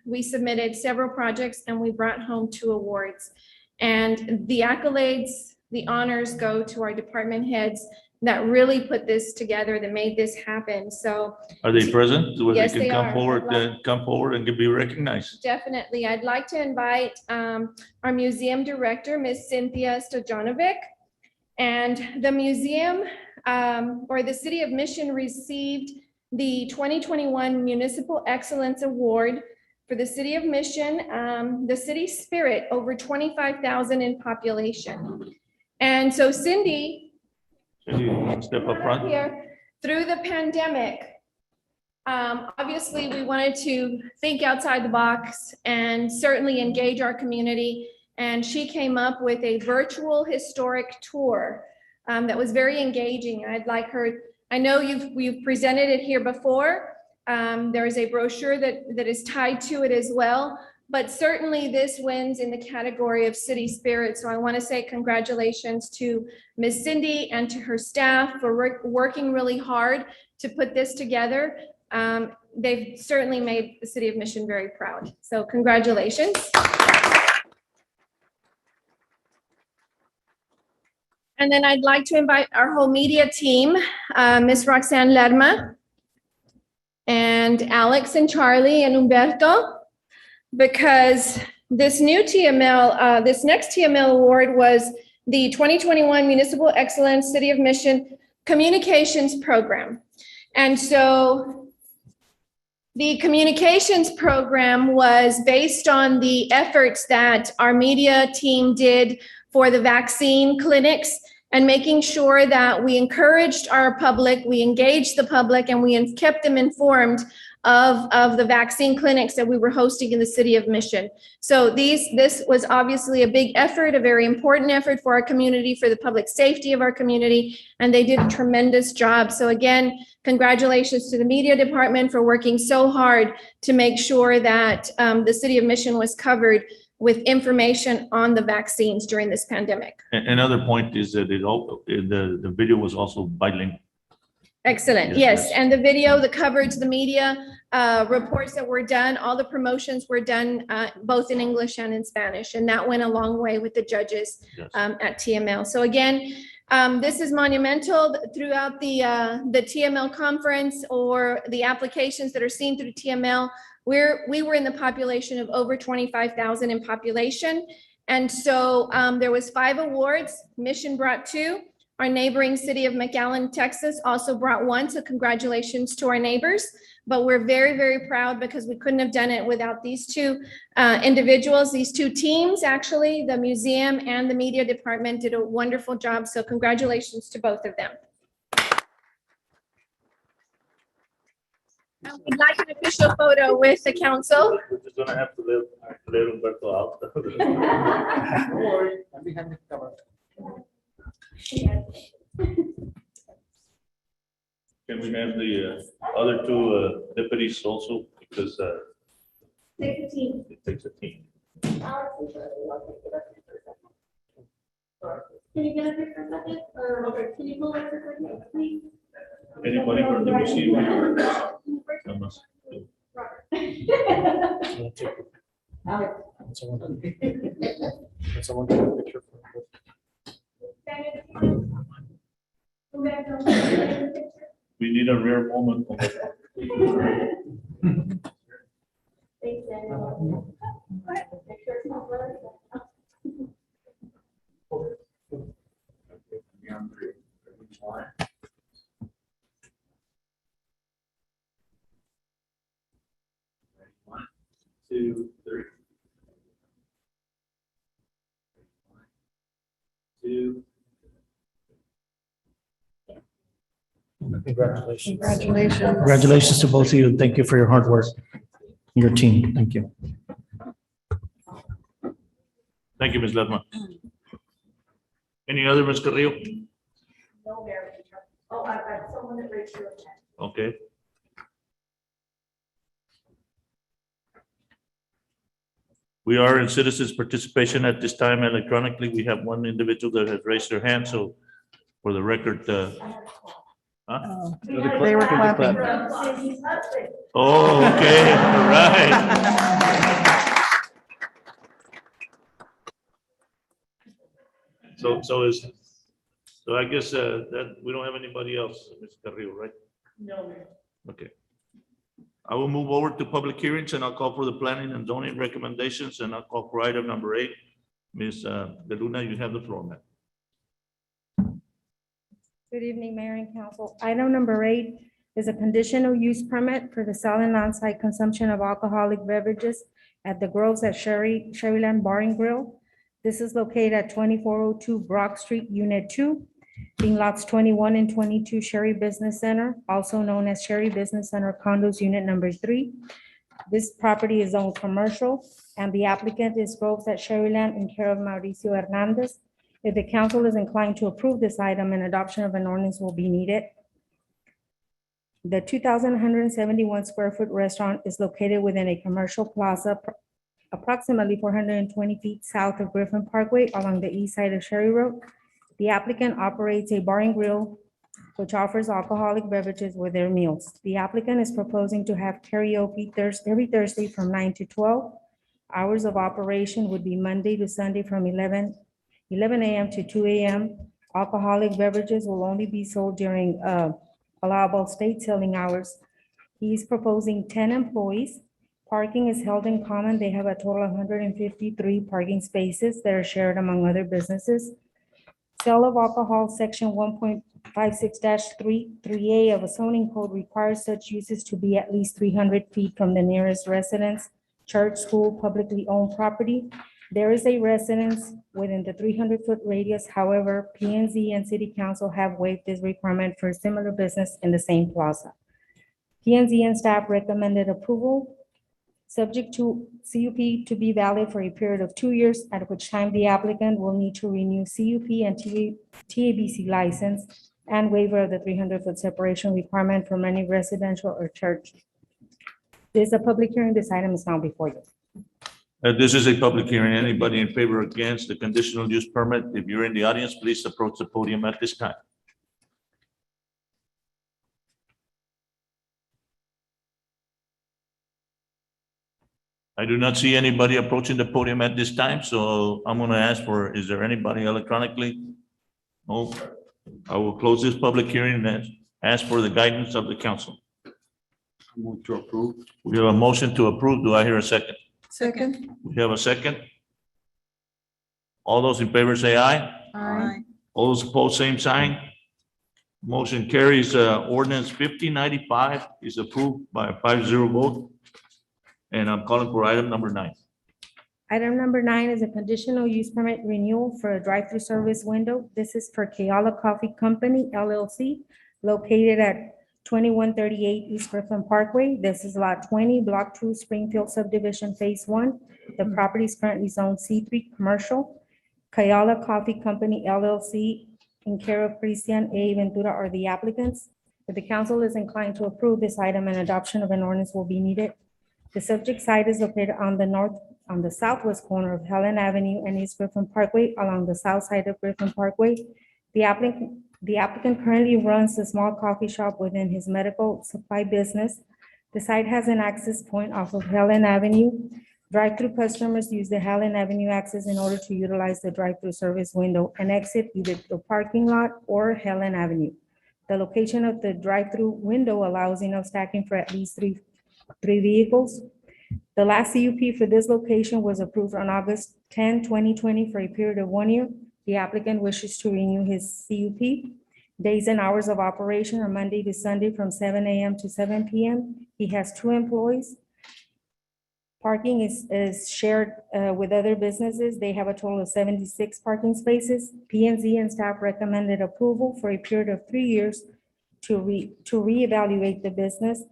we submitted several projects and we brought home 2 awards. And the accolades, the honors go to our department heads, that really put this together, that made this happen. So Are they present? Where Yes, they they can are. come forward and be recognized? definitely, I'd like to invite our museum director, Ms. Cynthia Stojanovic. And the museum or the City of Mission received the 2021 Municipal Excellence Award for the City of Mission, the city spirit, over 25,000 in population. And so Cindy, Can you step up front? here, through the pandemic, obviously, we wanted to think outside the box and certainly engage our community. And she came up with a virtual historic tour that was very engaging. I'd like her, I know we've presented it here before. There is a brochure that is tied to it as well. But certainly this wins in the category of city spirit. So I want to say congratulations to Ms. Cindy and to her staff for working really hard to put this together. They've certainly made the City of Mission very proud. So congratulations. And then I'd like to invite our whole media team, Ms. Roxanne Lerma, and Alex and Charlie and Humberto, because this new TML, this next TML award was the 2021 Municipal Excellence City of Mission Communications Program. And so the communications program was based on the efforts that our media team did for the vaccine clinics and making sure that we encouraged our public, we engaged the public, and we kept them informed of the vaccine clinics that we were hosting in the City of Mission. So this was obviously a big effort, a very important effort for our community, for the public safety of our community, and they did a tremendous job. So again, congratulations to the media department for working so hard to make sure that the City of Mission was covered with information on the vaccines during this pandemic. Another point is that the video was also bilingual. Excellent. Yes. And the video, the coverage, the media reports that were done, all the promotions were done both in English and in Spanish. And that went a long way with the judges at TML. So again, this is monumental throughout the TML conference or the applications that are seen through TML. We were in the population of over 25,000 in population. And so there was 5 awards. Mission brought 2. Our neighboring city of McAllen, Texas also brought 1. So congratulations to our neighbors. But we're very, very proud because we couldn't have done it without these 2 individuals, these 2 teams, actually. The museum and the media department did a wonderful job. So congratulations to both of them. Now we'd like an official photo with the council. We're just gonna have to let Humberto out. I'd be happy to cover. Can we have the other 2 deputies also, because it takes a team. Can you get a picture of it? Or can you pull it for me, please? Anybody from the museum? Someone take a picture. We need a rare moment. One, 2, 3. 2. Congratulations. Congratulations. Congratulations to both of you. Thank you for your hard work. Your team. Thank you. Thank you, Ms. Ledma. Any other, Ms. Carrillo? No, Mayor. Oh, I got someone that raised their hand. Okay. We are in citizens' participation at this time electronically. We have 1 individual that has raised their hand, so for the record, They were clapping. Oh, okay, all right. So So I guess that we don't have anybody else, Ms. Carrillo, right? No, Mayor. Okay. I will move over to public hearings and I'll call for the planning and zoning recommendations and I'll call for item number 8. Ms. De Luna, you have the floor, ma'am. Good evening, Mayor and Council. Item number 8 is a conditional use permit for the sale and on-site consumption of alcoholic beverages at the Groves at Sherryland Bar and Grill. This is located at 2402 Brock Street, Unit 2, being lots 21 and 22 Sherry Business Center, also known as Sherry Business Center Condos Unit Number 3. This property is zoned commercial, and the applicant is Groves at Sherryland in care of Mauricio Hernandez. If the council is inclined to approve this item, an adoption of an ordinance will be needed. The 2,171 square foot restaurant is located within a commercial plaza approximately 420 feet south of Griffin Parkway along the east side of Sherry Road. The applicant operates a bar and grill which offers alcoholic beverages with their meals. The applicant is proposing to have karaoke every Thursday from 9 to 12. Hours of operation would be Monday to Sunday from 11 a.m. to 2 a.m. Alcoholic beverages will only be sold during allowable state selling hours. He's proposing 10 employees. Parking is held in common. They have a total of 153 parking spaces that are shared among other businesses. Sale of alcohol, section 1.56-3A of a zoning code requires such uses to be at least 300 feet from the nearest residence, church, school, publicly owned property. There is a residence within the 300-foot radius. However, P&Z and City Council have waived this requirement for a similar business in the same plaza. P&Z and staff recommended approval, subject to CUP to be valid for a period of 2 years, at which time the applicant will need to renew CUP and TABC license and waiver of the 300-foot separation requirement from any residential or church. This is a public hearing. This item is now before you. This is a public hearing. Anybody in favor or against the conditional use permit? If you're in the audience, please approach the podium at this time. I do not see anybody approaching the podium at this time, so I'm going to ask for, is there anybody electronically? No. I will close this public hearing and ask for the guidance of the council. Move to approve. We have a motion to approve. Do I hear a second? Second. We have a second. All those in favor say aye. Aye. All those opposed, same sign. Motion carries. Ordinance 5095 is approved by a 5-0 vote. And I'm calling for item number 9. Item number 9 is a conditional use permit renewal for a drive-through service window. This is for Kayala Coffee Company LLC, located at 2138 East Griffin Parkway. This is lot 20, block 2, Springfield subdivision, phase 1. The property is currently zoned C3 commercial. Kayala Coffee Company LLC in care of Christian A. Ventura are the applicants. If the council is inclined to approve this item, an adoption of an ordinance will be needed. The subject site is located on the southwest corner of Helen Avenue and East Griffin Parkway along the south side of Griffin Parkway. The applicant currently runs a small coffee shop within his medical supply business. The site has an access point off of Helen Avenue. Drive-through customers use the Helen Avenue access in order to utilize the drive-through service window and exit either the parking lot or Helen Avenue. The location of the drive-through window allows enough stacking for at least three vehicles. The last CUP for this location was approved on August 10, 2020 for a period of 1 year. The applicant wishes to renew his CUP. Days and hours of operation are Monday to Sunday from 7 a.m. to 7 p.m. He has 2 employees. Parking is shared with other businesses. They have a total of 76 parking spaces. P&Z and staff recommended approval for a period of 3 years to reevaluate the business,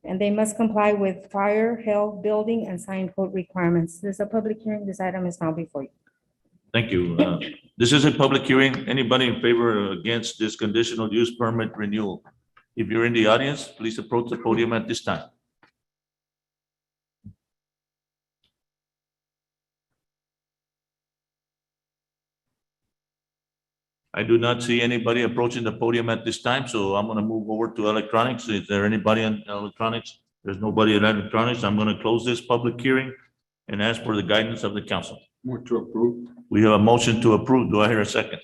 and they must comply with fire, health, building, and sign code requirements. There's a public hearing. This item is now before you. Thank you. This is a public hearing. Anybody in favor or against this conditional use permit renewal? If you're in the audience, please approach the podium at this time. I do not see anybody approaching the podium at this time, so I'm going to move over to electronics. Is there anybody on electronics? There's nobody in electronics. I'm going to close this public hearing and ask for the guidance of the council. Move to approve. We have a motion to approve. Do I hear a second?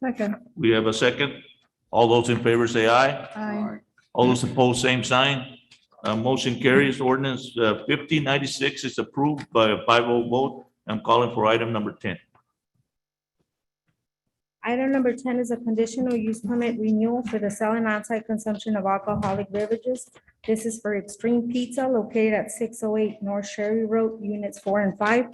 Second. We have a second. All those in favor say aye. Aye. All those opposed, same sign. Motion carries. Ordinance 5096 is approved by a 5-0 vote. I'm calling for item number 10. Item number 10 is a conditional use permit renewal for the sale and on-site consumption of alcoholic beverages. This is for Extreme Pizza located at 608 North Sherry Road, Units 4 and 5.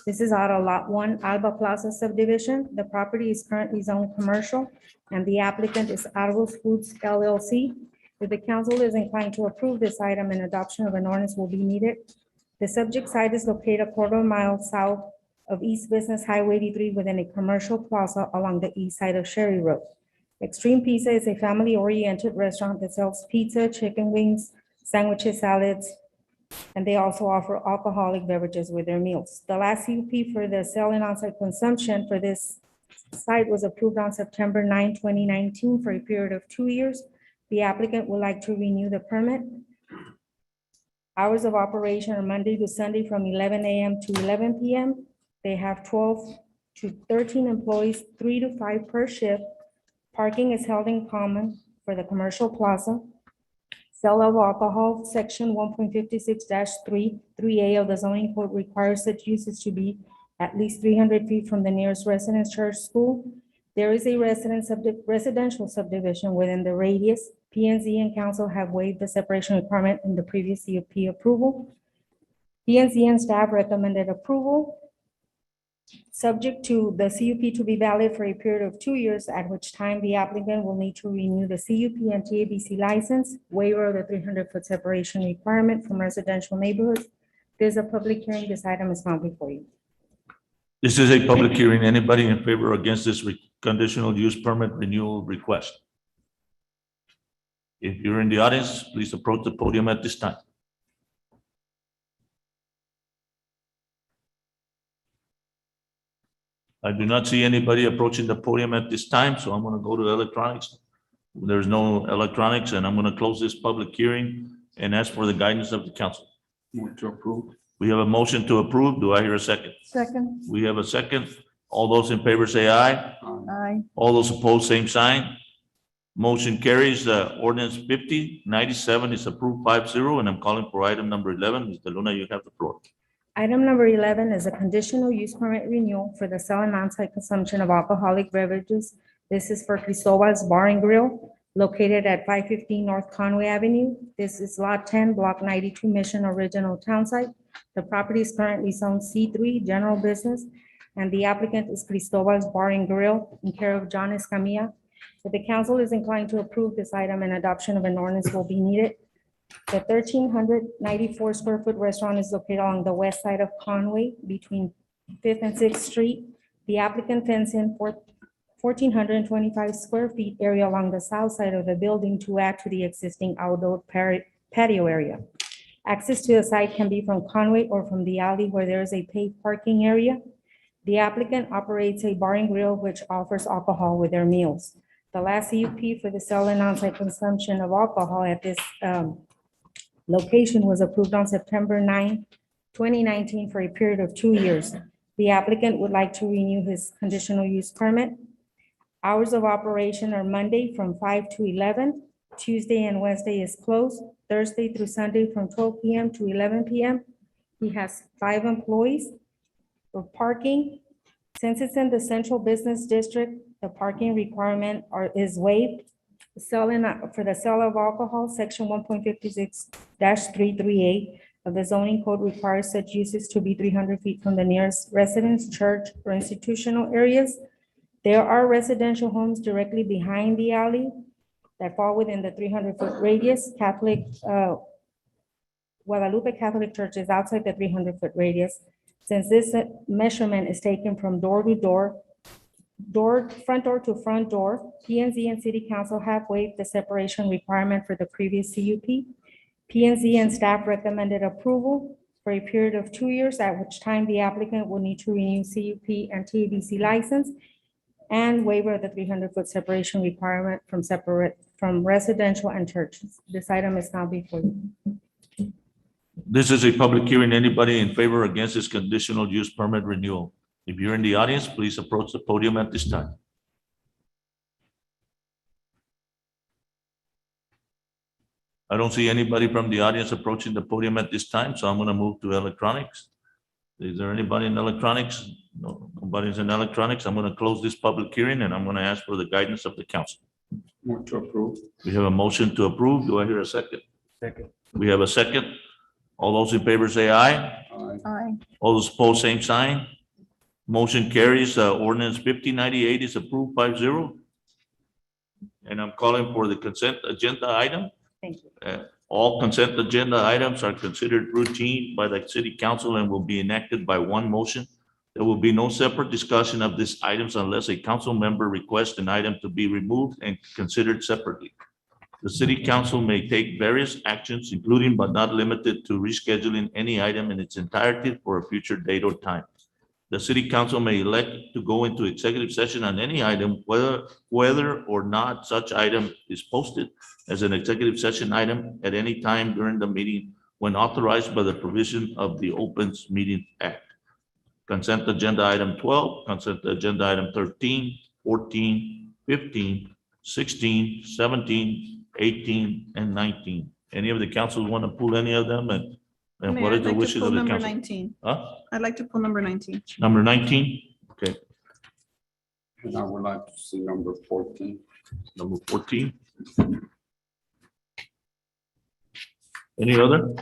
This is out of Lot 1, Alba Plaza subdivision. The property is currently zoned commercial, and the applicant is Arbos Foods LLC. If the council is inclined to approve this item, an adoption of an ordinance will be needed. The subject site is located a quarter of a mile south of East Business Highway 83 within a commercial plaza along the east side of Sherry Road. Extreme Pizza is a family-oriented restaurant that sells pizza, chicken wings, sandwiches, salads, and they also offer alcoholic beverages with their meals. The last CUP for the sale and on-site consumption for this site was approved on September 9, 2019 for a period of 2 years. The applicant would like to renew the permit. Hours of operation are Monday to Sunday from 11 a.m. to 11 p.m. They have 12 to 13 employees, 3 to 5 per shift. Parking is held in common for the commercial plaza. Sale of alcohol, section 1.56-3, 3A of the zoning code requires such uses to be at least 300 feet from the nearest residence, church, school. There is a residential subdivision within the radius. P&Z and council have waived the separation requirement in the previous CUP approval. P&Z and staff recommended approval, subject to the CUP to be valid for a period of 2 years, at which time the applicant will need to renew the CUP and TABC license, waiver of the 300-foot separation requirement from residential neighborhoods. There's a public hearing. This item is now before you. This is a public hearing. Anybody in favor or against this conditional use permit renewal request? If you're in the audience, please approach the podium at this time. I do not see anybody approaching the podium at this time, so I'm going to go to electronics. There's no electronics, and I'm going to close this public hearing and ask for the guidance of the council. Move to approve. We have a motion to approve. Do I hear a second? Second. We have a second. All those in favor say aye. Aye. All those opposed, same sign. Motion carries. Ordinance 5097 is approved 5-0, and I'm calling for item number 11. Mr. Luna, you have the floor. Item number 11 is a conditional use permit renewal for the sale and on-site consumption of alcoholic beverages. This is for Cristobal's Bar and Grill located at 515 North Conway Avenue. This is Lot 10, Block 92, Mission Original Townsite. The property is currently zoned C3, General Business, and the applicant is Cristobal's Bar and Grill in care of John Escamilla. If the council is inclined to approve this item, an adoption of an ordinance will be needed. The 1,394 square foot restaurant is located along the west side of Conway between 5th and 6th Street. The applicant fenced in 1,425 square feet area along the south side of the building to add to the existing outdoor patio area. Access to the site can be from Conway or from the alley where there is a paid parking area. The applicant operates a bar and grill which offers alcohol with their meals. The last CUP for the sale and on-site consumption of alcohol at this location was approved on September 9, 2019 for a period of 2 years. The applicant would like to renew his conditional use permit. Hours of operation are Monday from 5 to 11. Tuesday and Wednesday is closed. Thursday through Sunday from 12 p.m. to 11 p.m. He has 5 employees. For parking, since it's in the central business district, the parking requirement is waived. For the sale of alcohol, section 1.56-338 of the zoning code requires such uses to be 300 feet from the nearest residence, church, or institutional areas. There are residential homes directly behind the alley that fall within the 300-foot radius. Guadalupe Catholic Church is outside the 300-foot radius. Since this measurement is taken from door to door, front door to front door, P&Z and City Council have waived the separation requirement for the previous CUP. P&Z and staff recommended approval for a period of 2 years, at which time the applicant will need to renew CUP and TABC license and waiver of the 300-foot separation requirement from residential and churches. This item is now before you. This is a public hearing. Anybody in favor or against this conditional use permit renewal? If you're in the audience, please approach the podium at this time. I don't see anybody from the audience approaching the podium at this time, so I'm going to move to electronics. Is there anybody in electronics? No, nobody's in electronics. I'm going to close this public hearing and I'm going to ask for the guidance of the council. Move to approve. We have a motion to approve. Do I hear a second? Second. We have a second. All those in favor say aye. Aye. Aye. All those opposed, same sign. Motion carries. Ordinance 5098 is approved 5-0. And I'm calling for the consent agenda item. Thank you. All consent agenda items are considered routine by the city council and will be enacted by one motion. There will be no separate discussion of these items unless a council member requests an item to be removed and considered separately. The city council may take various actions, including but not limited to rescheduling any item in its entirety for a future date or time. The city council may elect to go into executive session on any item, whether or not such item is posted as an executive session item at any time during the meeting when authorized by the provision of the Opens Meeting Act. Consent agenda item 12, consent agenda item 13, 14, 15, 16, 17, 18, and 19. Any of the councils want to pull any of them? And what is the wishes of the Number council? 19. Huh? I'd like to pull number 19. Number 19? Okay, And I would like to see number 14. number 14. Any other?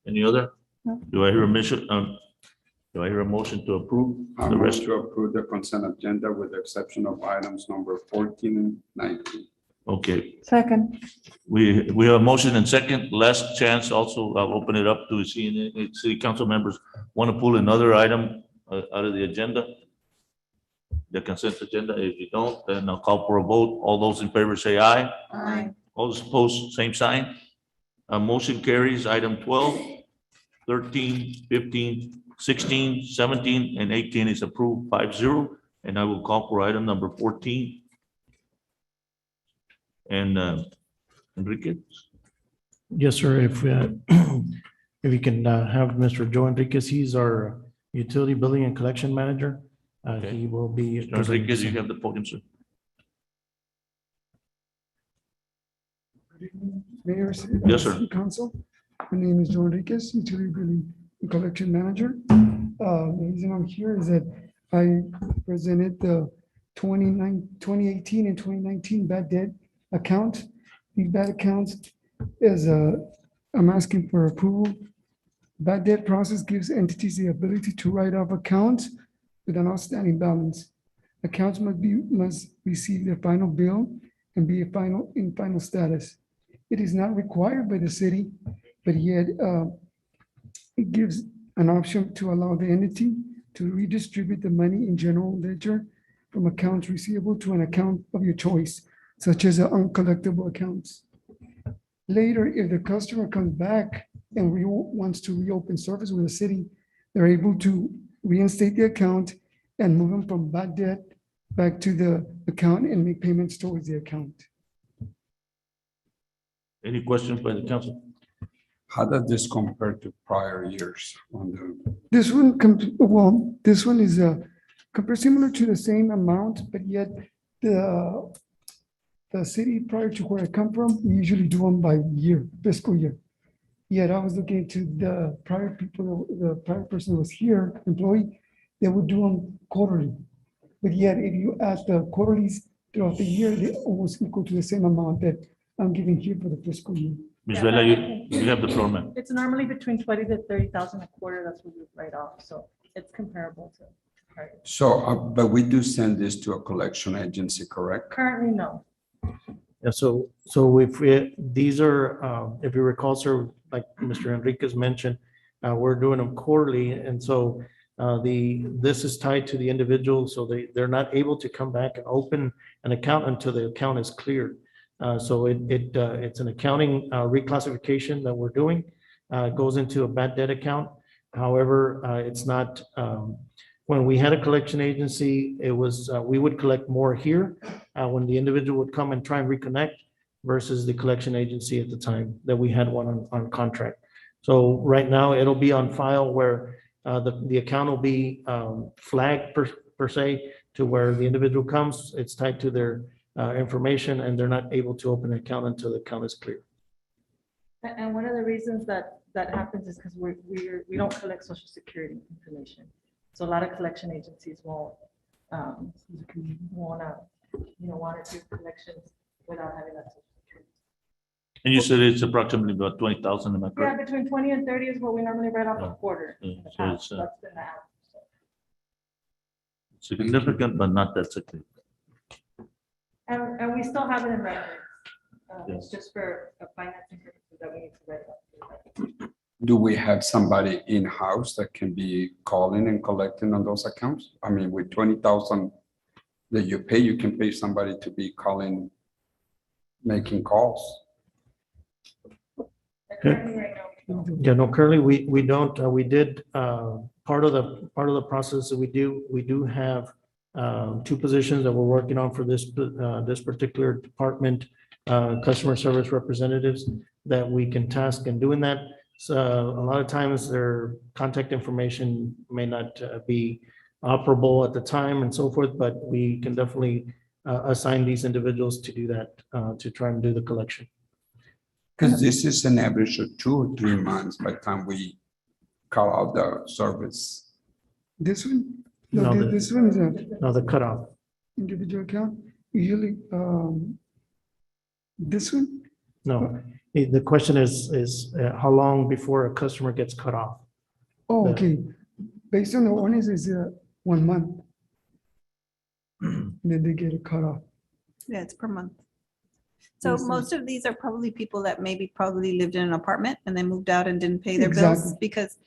Any other? No. Do I hear a mission? Do I hear a motion to approve I the move rest? to approve the consent agenda with the exception of items number 14 and 19. Okay, Second. we have a motion and second. Last chance also, I'll open it up to see any city council members want to pull another item out of the agenda. The consent agenda. If you don't, then I'll call for a vote. All those in favor say aye. Aye. All those opposed, same sign. Motion carries. Item 12, 13, 15, 16, 17, and 18 is approved 5-0. And I will call for item number 14. And Enrique? Yes, sir. If you can have Mr. Joe Enriquez, he's our utility billing and collection manager. Okay. He will be. Mr. Enriquez, you have the podium, sir. Mayor, Yes, sir. City Council. My name is Joe Enriquez, utility billing and collection manager. The reason I'm here is that I presented the 2018 and 2019 bad debt account. These bad accounts is I'm asking for approval. Bad debt process gives entities the ability to write off accounts with an outstanding balance. Accounts must receive their final bill and be in final status. It is not required by the city, but yet it gives an option to allow the entity to redistribute the money in general ledger from accounts receivable to an account of your choice, such as uncollectible accounts. Later, if the customer comes back and wants to reopen service with the city, they're able to reinstate the account and move them from bad debt back to the account and make payments towards the account. Any questions by the council? How does this compare to prior years on the? This one this one is similar to the same amount, but yet the city prior to where I come from, we usually do them by year, fiscal year. Yet I was looking to the prior people, the prior person who was here, employee, they would do them quarterly. But yet if you add the quarterlies throughout the year, they almost equal to the same amount that I'm giving here for the fiscal year. Ms. Vela, you have the floor, ma'am. It's normally between 20 to 30,000 a quarter. That's what we write off. So it's comparable to. prior. So, but we do send this to a collection agency, correct? Currently, no. Yeah, so if these are, if you recall, sir, like Mr. Enriquez mentioned, we're doing them quarterly, and so this is tied to the individual, so they're not able to come back and open an account until the account is cleared. So it's an accounting reclassification that we're doing. It goes into a bad debt account. However, it's not, when we had a collection agency, it was, we would collect more here when the individual would come and try and reconnect versus the collection agency at the time that we had one on contract. So right now it'll be on file where the account will be flagged per se to where the individual comes, it's tied to their information, and they're not able to open an account until the account is clear. And one of the reasons that happens is because we don't collect social security information. So a lot of collection agencies won't want to do collections without having that social security. And you said it's approximately about 20,000, am I Yeah, correct? between 20 and 30 is what we normally write off a Yeah. quarter. Yeah, in the so past. it's, That's been the average, so. Significant, but not that significant. And we still have it in records. Yeah. It's just for financing purposes that we need to write it up. Do we have somebody in-house that can be calling and collecting on those accounts? I mean, with 20,000 that you pay, you can pay somebody to be calling, making calls. Yeah, no, currently, we don't, we did, part of the process that we do have two positions that we're working on for this particular department, customer service representatives that we can task in doing that. So a lot of times their contact information may not be operable at the time and so forth, but we can definitely assign these individuals to do that, to try and do the collection. Because this is an average of 2 or 3 months by the time we call out the service. This one? No, No, the- this one is a No, the cutoff. individual account. Usually, this one? No, the question is how long before a customer gets cut off? Oh, The- okay. Based on the ordinance is 1 month. Then they get a cutoff. Yeah, it's per month. So Yes, sir. most of these are probably people that probably lived in an apartment and then moved out and didn't pay their bills. Exactly. Because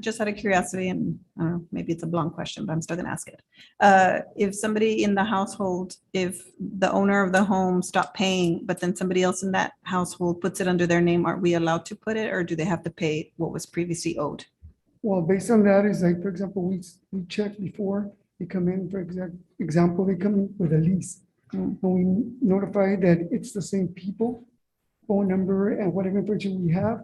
just out of curiosity, and I don't know, maybe it's a blunt question, but I'm still gonna ask it. If somebody in the household, if the owner of the home stopped paying, but then somebody else in that household puts it under their name, are we allowed to put it, or do they have to pay what was previously owed? Well, based on that is like, for example, we checked before they come in, for example, they come in with a lease. And we notify that it's the same people, phone number and whatever information we have.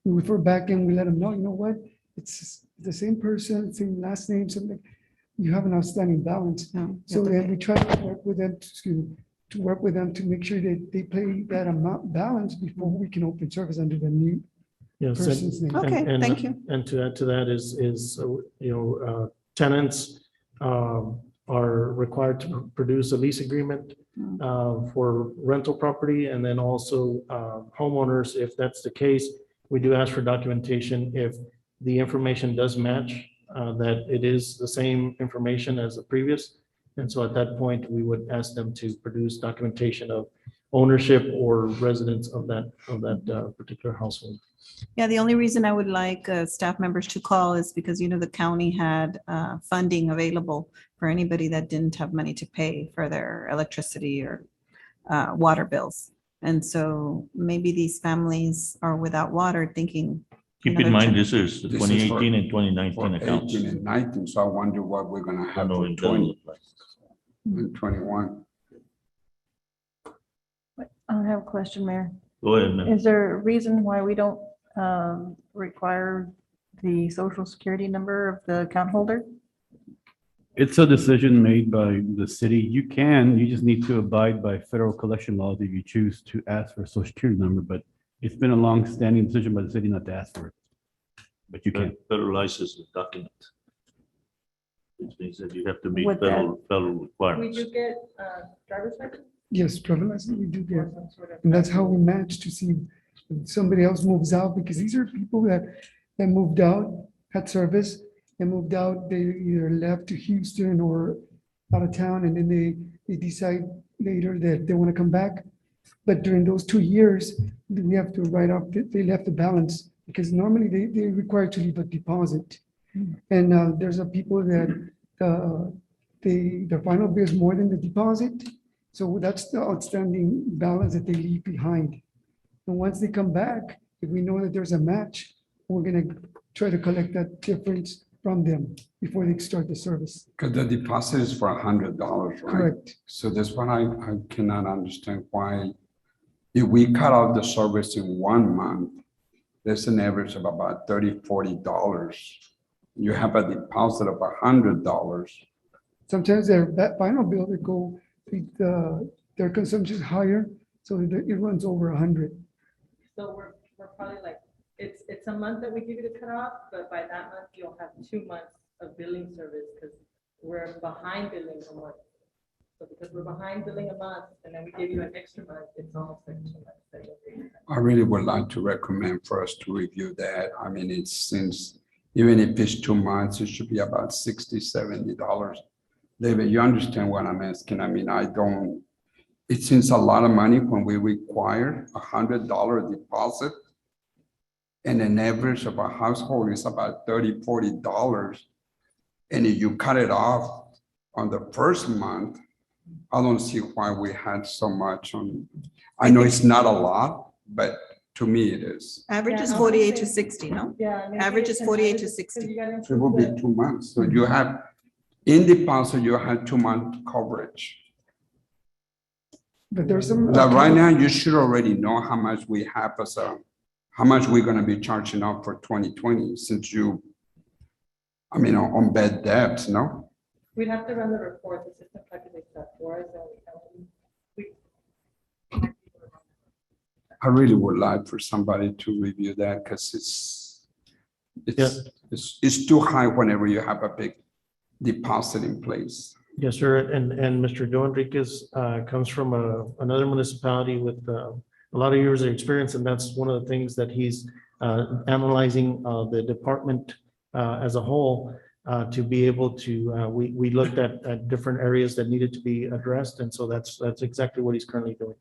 We refer back and we let them know, you know what? It's the same person, same last name, something. You have an outstanding balance. So then we try to work with them, to make sure that they pay that amount balance before we can open service under the new Yes, and- person's name. Okay, and- thank you. And to add to that is, tenants are required to produce a lease agreement for rental property, and then also homeowners, if that's the case, we do ask for documentation if the information does match, that it is the same information as the previous. And so at that point, we would ask them to produce documentation of ownership or residence of that particular household. Yeah, the only reason I would like staff members to call is because, the county had funding available for anybody that didn't have money to pay for their electricity or water bills. And so maybe these families are without water thinking. Keep in mind, this is the This is for- 2018 and 2019 For accounts. 18 and 19, so I wonder what we're gonna I have don't know for if that'll 20 look like. and 21. I have a question, Mayor. Go ahead, ma'am. Is there a reason why we don't require the social security number of the account holder? It's a decision made by the city. You just need to abide by federal collection laws if you choose to ask for a social security number, but it's been a long-standing decision by the city not to ask for it. But you can. Federalizes the document. Which means that you have to meet With federal We requirements. do get driver's license? Yes, driver license, we do get. And that's how we match to see if somebody else moves out, because these are people that moved out, had service, and moved out, they either left to Houston or out of town, and then they decide later that they want to come back. But during those 2 years, we have to write off, they left the balance, because normally they're required to leave a deposit. And there's a people that the final bill is more than the deposit. So that's the outstanding balance that they leave behind. And once they come back, if we know that there's a match, we're gonna try to collect that difference from them before they start the service. Because the deposit is for $100, right? Correct. So that's what I cannot understand why, if we cut out the service in 1 month, there's an average of about $30, $40. You have a deposit of $100. Sometimes their final bill, they their consumption is higher, so it runs over 100. So we're probably like, it's a month that we give you to cut off, but by that month, you'll have 2 months of billing service because we're behind billing a month. So because we're behind billing a month and then we give you an extra month, it's almost like 2 months that you'll pay. I really would like to recommend for us to review that. I mean, it's since, even if it's 2 months, it should be about $60, $70. David, you understand what I'm asking? I mean, it seems a lot of money when we require $100 deposit. And an average of a household is about $30, $40. And if you cut it off on the first month, I don't see why we had so much on. I know it's not a lot, but to me it is. Average is 48 to 60, no? Yeah. maybe Average is it's an 48 to average, 60. 'cause you gotta It include will be the- 2 months. So you have, in deposit, you have 2-month coverage. But there's some. Now, right now, you should already know how much we have how much we're gonna be charging up for 2020 since on bad debts, no? We'd have to run the report, the system calculates that for us. And we- I really would like for somebody to review that because it's too high whenever you have a big deposit in place. Yes, sir. And Mr. Joe Enriquez comes from another municipality with a lot of years of experience, and that's one of the things that he's analyzing the department as a whole to be able to, we looked at different areas that needed to be addressed, and so that's exactly what he's currently doing.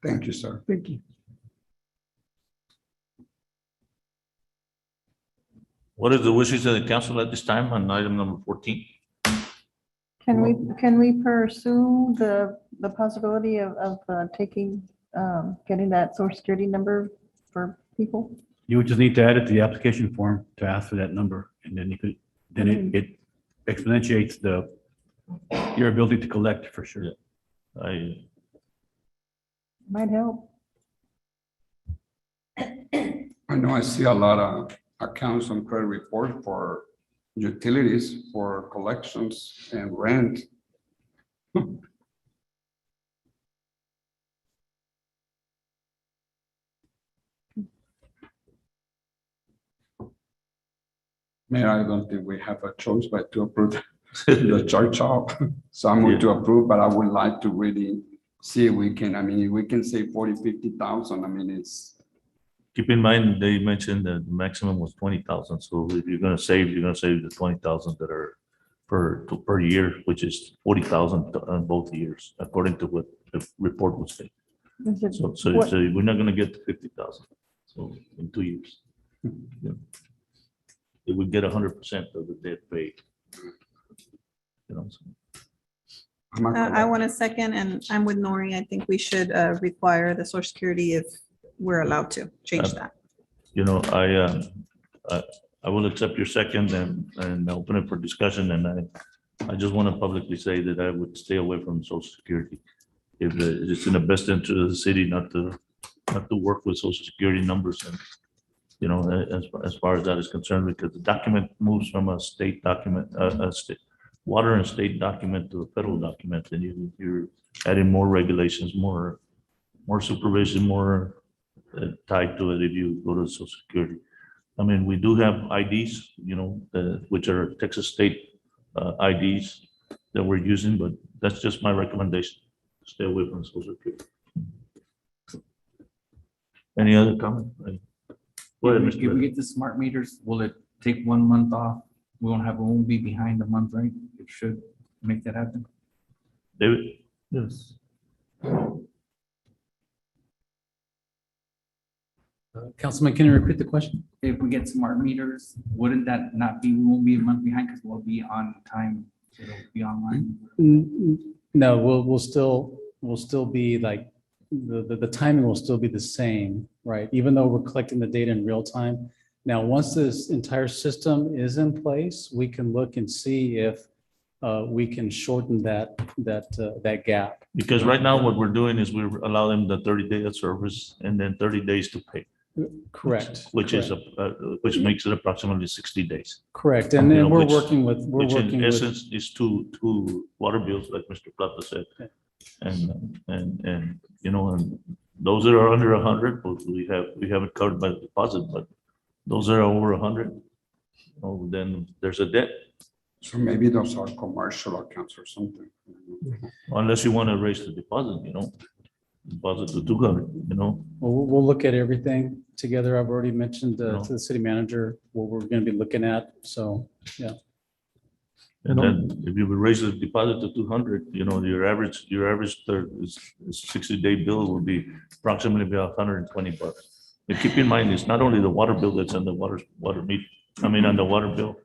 Thank you, sir. Thank you. What is the wishes of the council at this time on item number 14? Can we pursue the possibility of taking, getting that social security number for people? You would just need to add it to the application form to ask for that number, and then it exponentiates your ability to collect for sure. Might help. I know I see a lot of accounts on credit report for utilities, for collections and rent. Man, I don't think we have a choice but to approve the charge off. So I'm going to approve, but I would like to really see if we can, if we can say 40, 50,000, it's. Keep in mind, they mentioned that the maximum was 20,000. So if you're gonna save the 20,000 that are per year, which is 40,000 on both years, according to what the report would say. So we're not gonna get to 50,000. So in 2 years. Yeah. It would get 100% of the debt paid. I want a second, and I'm with Nori. I think we should require the social security if we're allowed to change that. I will accept your second and open it for discussion, and I just want to publicly say that I would stay away from social security. If it's in the best interest of the city not to work with social security numbers, and as far as that is concerned, because the document moves from a state document, water and state document to a federal document, and you're adding more regulations, more supervision, more tied to it if you go to social security. We do have IDs, which are Texas state IDs that we're using, but that's just my recommendation. Stay away from social security. Any other comment? Go ahead, Mr. If we get the smart meters, will it take 1 month off? We won't be behind a month, right? It should make that happen. David? Yes. Councilman, can you repeat the question? If we get smart meters, wouldn't that not be, we won't be a month behind because we'll be on time. It'll be online. No, we'll still be like, the timing will still be the same, right? Even though we're collecting the data in real time. Now, once this entire system is in place, we can look and see if we can shorten that gap. Because right now what we're doing is we allow them the 30-day of service and then 30 days to pay. Correct. Which makes it approximately 60 days. Correct. And then we're working with. Which in essence is two water bills, like Mr. Plata said. And, you know, and those that are under 100, but we have it covered by the deposit, but those that are over 100, oh, then there's a debt, So maybe those are commercial accounts or something. unless you want to raise the deposit, you know, deposit to 200, you know. Well, we'll look at everything together. I've already mentioned No. to the city manager what we're going to be looking at. So, yeah. And then if you would raise the deposit to 200, you know, your average third is 60-day bill will be approximately about $120. And keep in mind, it's not only the water bill that's on the water meter, on the water bill.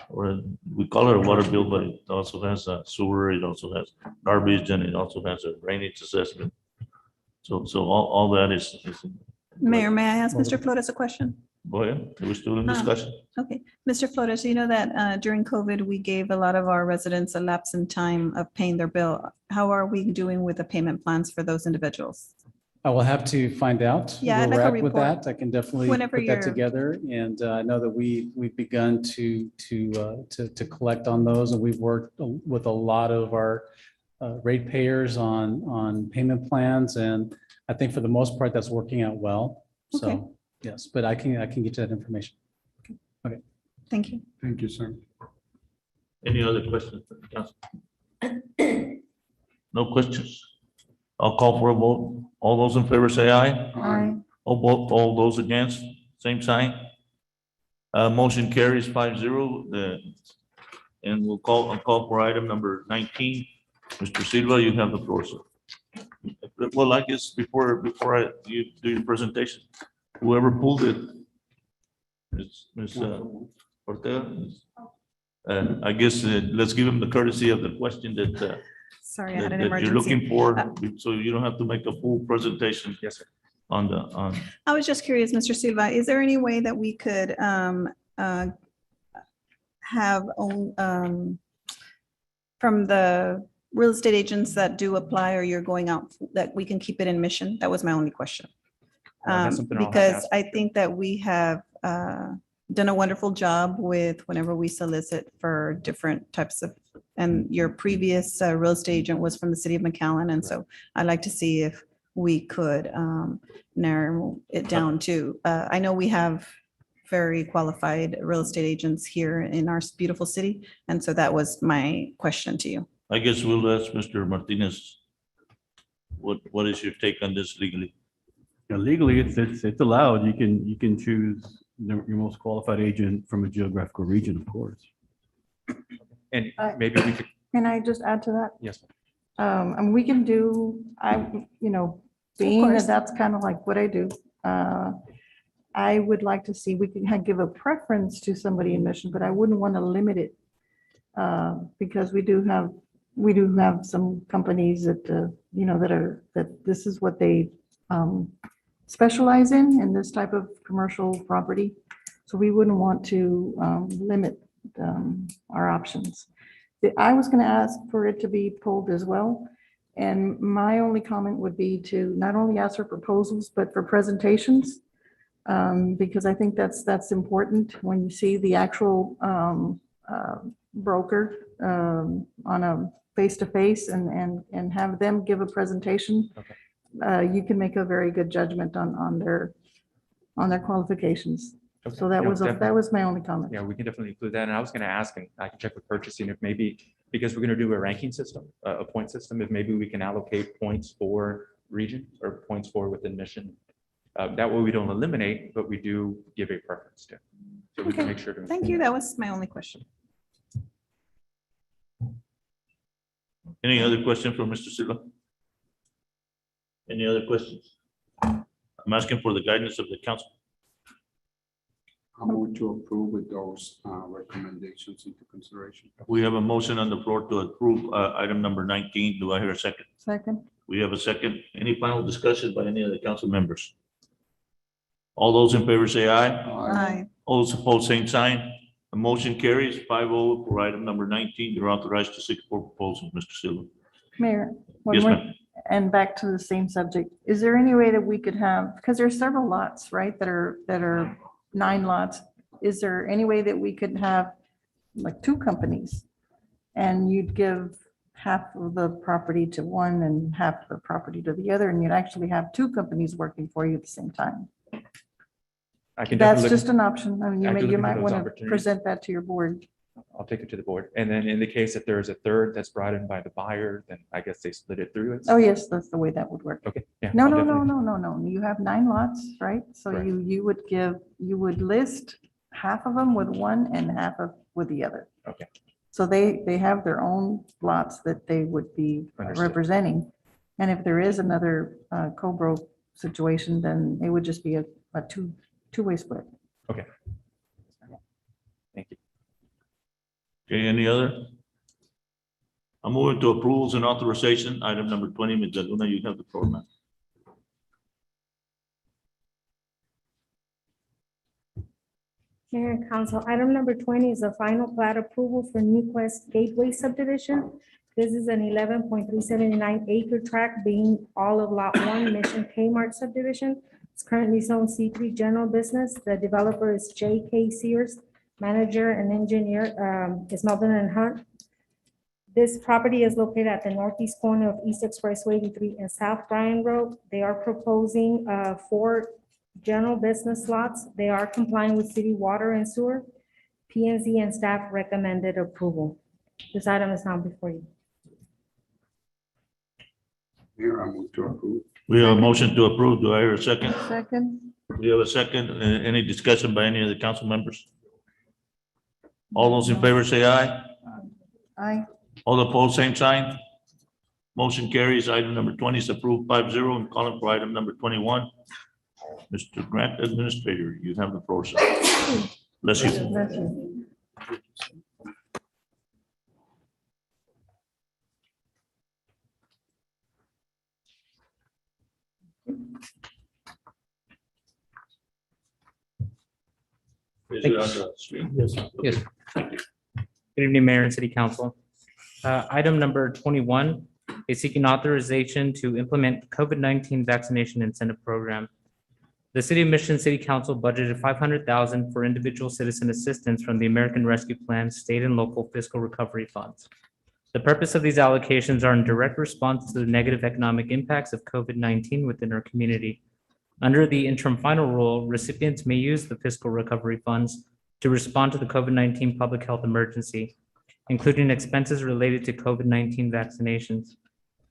Or we call it a water bill, but it also has a sewer, it also has garbage, and it also has a drainage assessment. So all that is. Mayor, may I ask Mr. Flores a question? Go ahead, we're still in discussion. Okay, Mr. Flores, you know that during COVID, we gave a lot of our residents a lapse in time of paying their bill. How are we doing with the payment plans for those individuals? I will have to find out Yeah, where I'd we're like a at with report. that. I can definitely Whenever put that you're- together. And I know that we've begun to collect on those, and we've worked with a lot of our ratepayers on payment plans. And I think for the most part, that's working out well. Okay. So, yes, but I can get you that information. Okay. Thank you. Thank you, sir. Any other questions? Council? No questions? I'll call for a vote. All those in favor say aye. Aye. All those against, same sign. Motion carries 5-0. And I'll call for item number 19. Mr. Silva, you have the floor, sir. Well, I guess before you do your presentation, whoever pulled it, Ms. Ortega, I guess let's give him the courtesy of the question that Sorry, I had an that emergency. you're looking for, so you don't have to make a full presentation. Yes, sir. On. I was just curious, Mr. Silva, is there any way that we could have from the real estate agents that do apply, or you're going out, that we can keep it in Mission? That was my only question. That's something I'll have to Because ask. I think that we have done a wonderful job with whenever we solicit for different types of, and your previous real estate agent was from the city of McAllen. And so I'd like to see if we could narrow it down to, I know we have very qualified real estate agents here in our beautiful city. And so that was my question to you. I guess we'll ask Mr. Martinez, what is your take on this legally? Yeah, legally, it's allowed. You can choose your most qualified agent from a geographical region, of course. And maybe we could, Can I just add to that? yes. And we can do, being course. that that's kind of like what I do. I would like to see, we can give a preference to somebody in Mission, but I wouldn't want to limit it. Because we do have some companies that, that this is what they specialize in this type of commercial property. So we wouldn't want to limit our options. I was going to ask for it to be pulled as well. And my only comment would be to not only ask for proposals, but for presentations. Because I think that's important when you see the actual broker on a face-to-face and have them give a presentation. Okay. You can make a very good judgment on their qualifications. Okay. So that No, was definitely. my only comment. Yeah, we can definitely include that. And I was going to ask, and I can check with purchasing if maybe, because we're going to do a ranking system, a point system, if maybe we can allocate points for region or points for within Mission. That way we don't eliminate, but we do give a preference to. So we can Okay. make sure to. Thank you. That was my only question. Any other question for Mr. Silva? Any other questions? I'm asking for the guidance of the council. I move to approve with those recommendations into consideration. We have a motion on the floor to approve item number 19. Do I hear a second? Second. We have a second. Any final discussion by any of the council members? All those in favor say aye. Aye. All those opposed, same sign. The motion carries 5-0 for item number 19. You're authorized to seek for proposal, Mr. Silva. Mayor, one Yes, more, ma'am. and back to the same subject. Is there any way that we could have, because there's several lots, right, that are 9 lots. Is there any way that we could have like 2 companies? And you'd give half of the property to one and half of the property to the other, and you'd actually have two companies working for you at the same time. I can That's definitely just look- an option. I mean, I can you look might into want those to opportunities. present that to your board. I'll take it to the board. And then in the case that there is a third that's brought in by the buyer, then I guess they split it through it. Oh, yes, that's the way that would work. Okay. Yeah, No, I'll no, no, definitely- no, no, no. You have 9 lots, right? So Correct. you would list half of them with one and half of with the other. Okay. So they have their own lots that they would be Understood. representing. And if there is another co-bro situation, then it would just be a two-way split. Okay. Thank you. Okay, any other? I'm moving to approvals and authorization, item number 20, Ms. Luna, you have the floor, ma'am. Mayor and Council, item number 20 is a final plat approval for Newquest Gateway subdivision. This is an 11.379 acre tract being all of Lot 1 Mission Kmart subdivision. It's currently zone C3 general business. The developer is J.K. Sears, manager and engineer is Melvin and Hunt. This property is located at the northeast corner of East Expressway 83 and South Bryan Road. They are proposing 4 general business lots. They are complying with city water and sewer. P and Z and staff recommended approval. This item is now before you. Mayor, I move to approve. We have a motion to approve. Do I hear a second? Second, We have a second. Any discussion by any of the council members? All those in favor say aye. aye. All opposed, same sign. Motion carries. Item number 20 is approved 5-0 and calling for item number 21. Mr. Grant, Administrator, you have the floor, sir. Bless you. Bless you. Is it on the screen? Yes. Yes. Good evening, Mayor and City Council. Item number 21 is seeking authorization to implement COVID-19 vaccination incentive program. The City of Mission City Council budgeted $500,000 for individual citizen assistance from the American Rescue Plan state and local fiscal recovery funds. The purpose of these allocations are in direct response to the negative economic impacts of COVID-19 within our community. Under the interim final rule, recipients may use the fiscal recovery funds to respond to the COVID-19 public health emergency, including expenses related to COVID-19 vaccinations.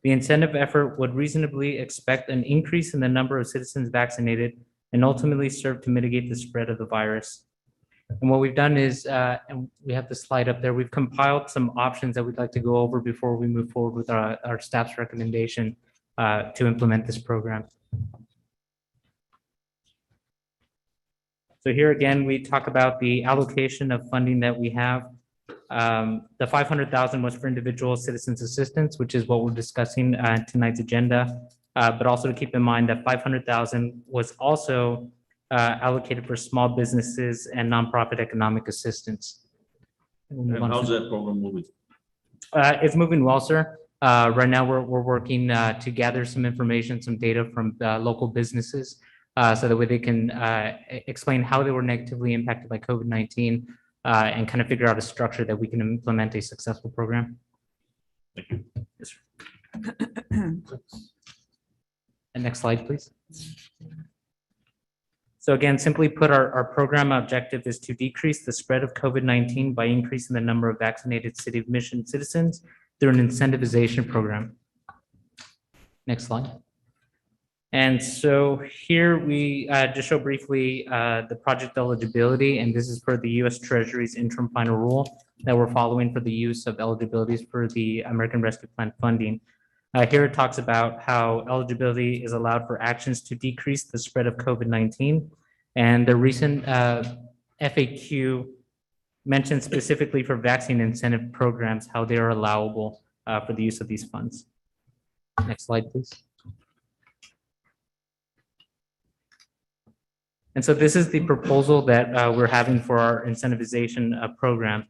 The incentive effort would reasonably expect an increase in the number of citizens vaccinated and ultimately serve to mitigate the spread of the virus. And what we've done is, and we have the slide up there, we've compiled some options that we'd like to go over before we move forward with our staff's recommendation to implement this program. So here again, we talk about the allocation of funding that we have. The 500,000 was for individual citizens assistance, which is what we're discussing tonight's agenda. But also to keep in mind that 500,000 was also allocated for small businesses and nonprofit economic assistance. And how's that program moving? It's moving well, sir. Right now, we're working to gather some information, some data from local businesses, so that way they can explain how they were negatively impacted by COVID-19 and kind of figure out a structure that we can implement a successful program. Thank you. Yes, sir. And next slide, please. So again, simply put, our program objective is to decrease the spread of COVID-19 by increasing the number of vaccinated City of Mission citizens through an incentivization program. Next slide. And so here we just show briefly the project eligibility, and this is for the U.S. Treasury's interim final rule that we're following for the use of eligibilities for the American Rescue Plan funding. Here it talks about how eligibility is allowed for actions to decrease the spread of COVID-19. And the recent FAQ mentioned specifically for vaccine incentive programs, how they are allowable for the use of these funds. Next slide, please. And so this is the proposal that we're having for our incentivization program.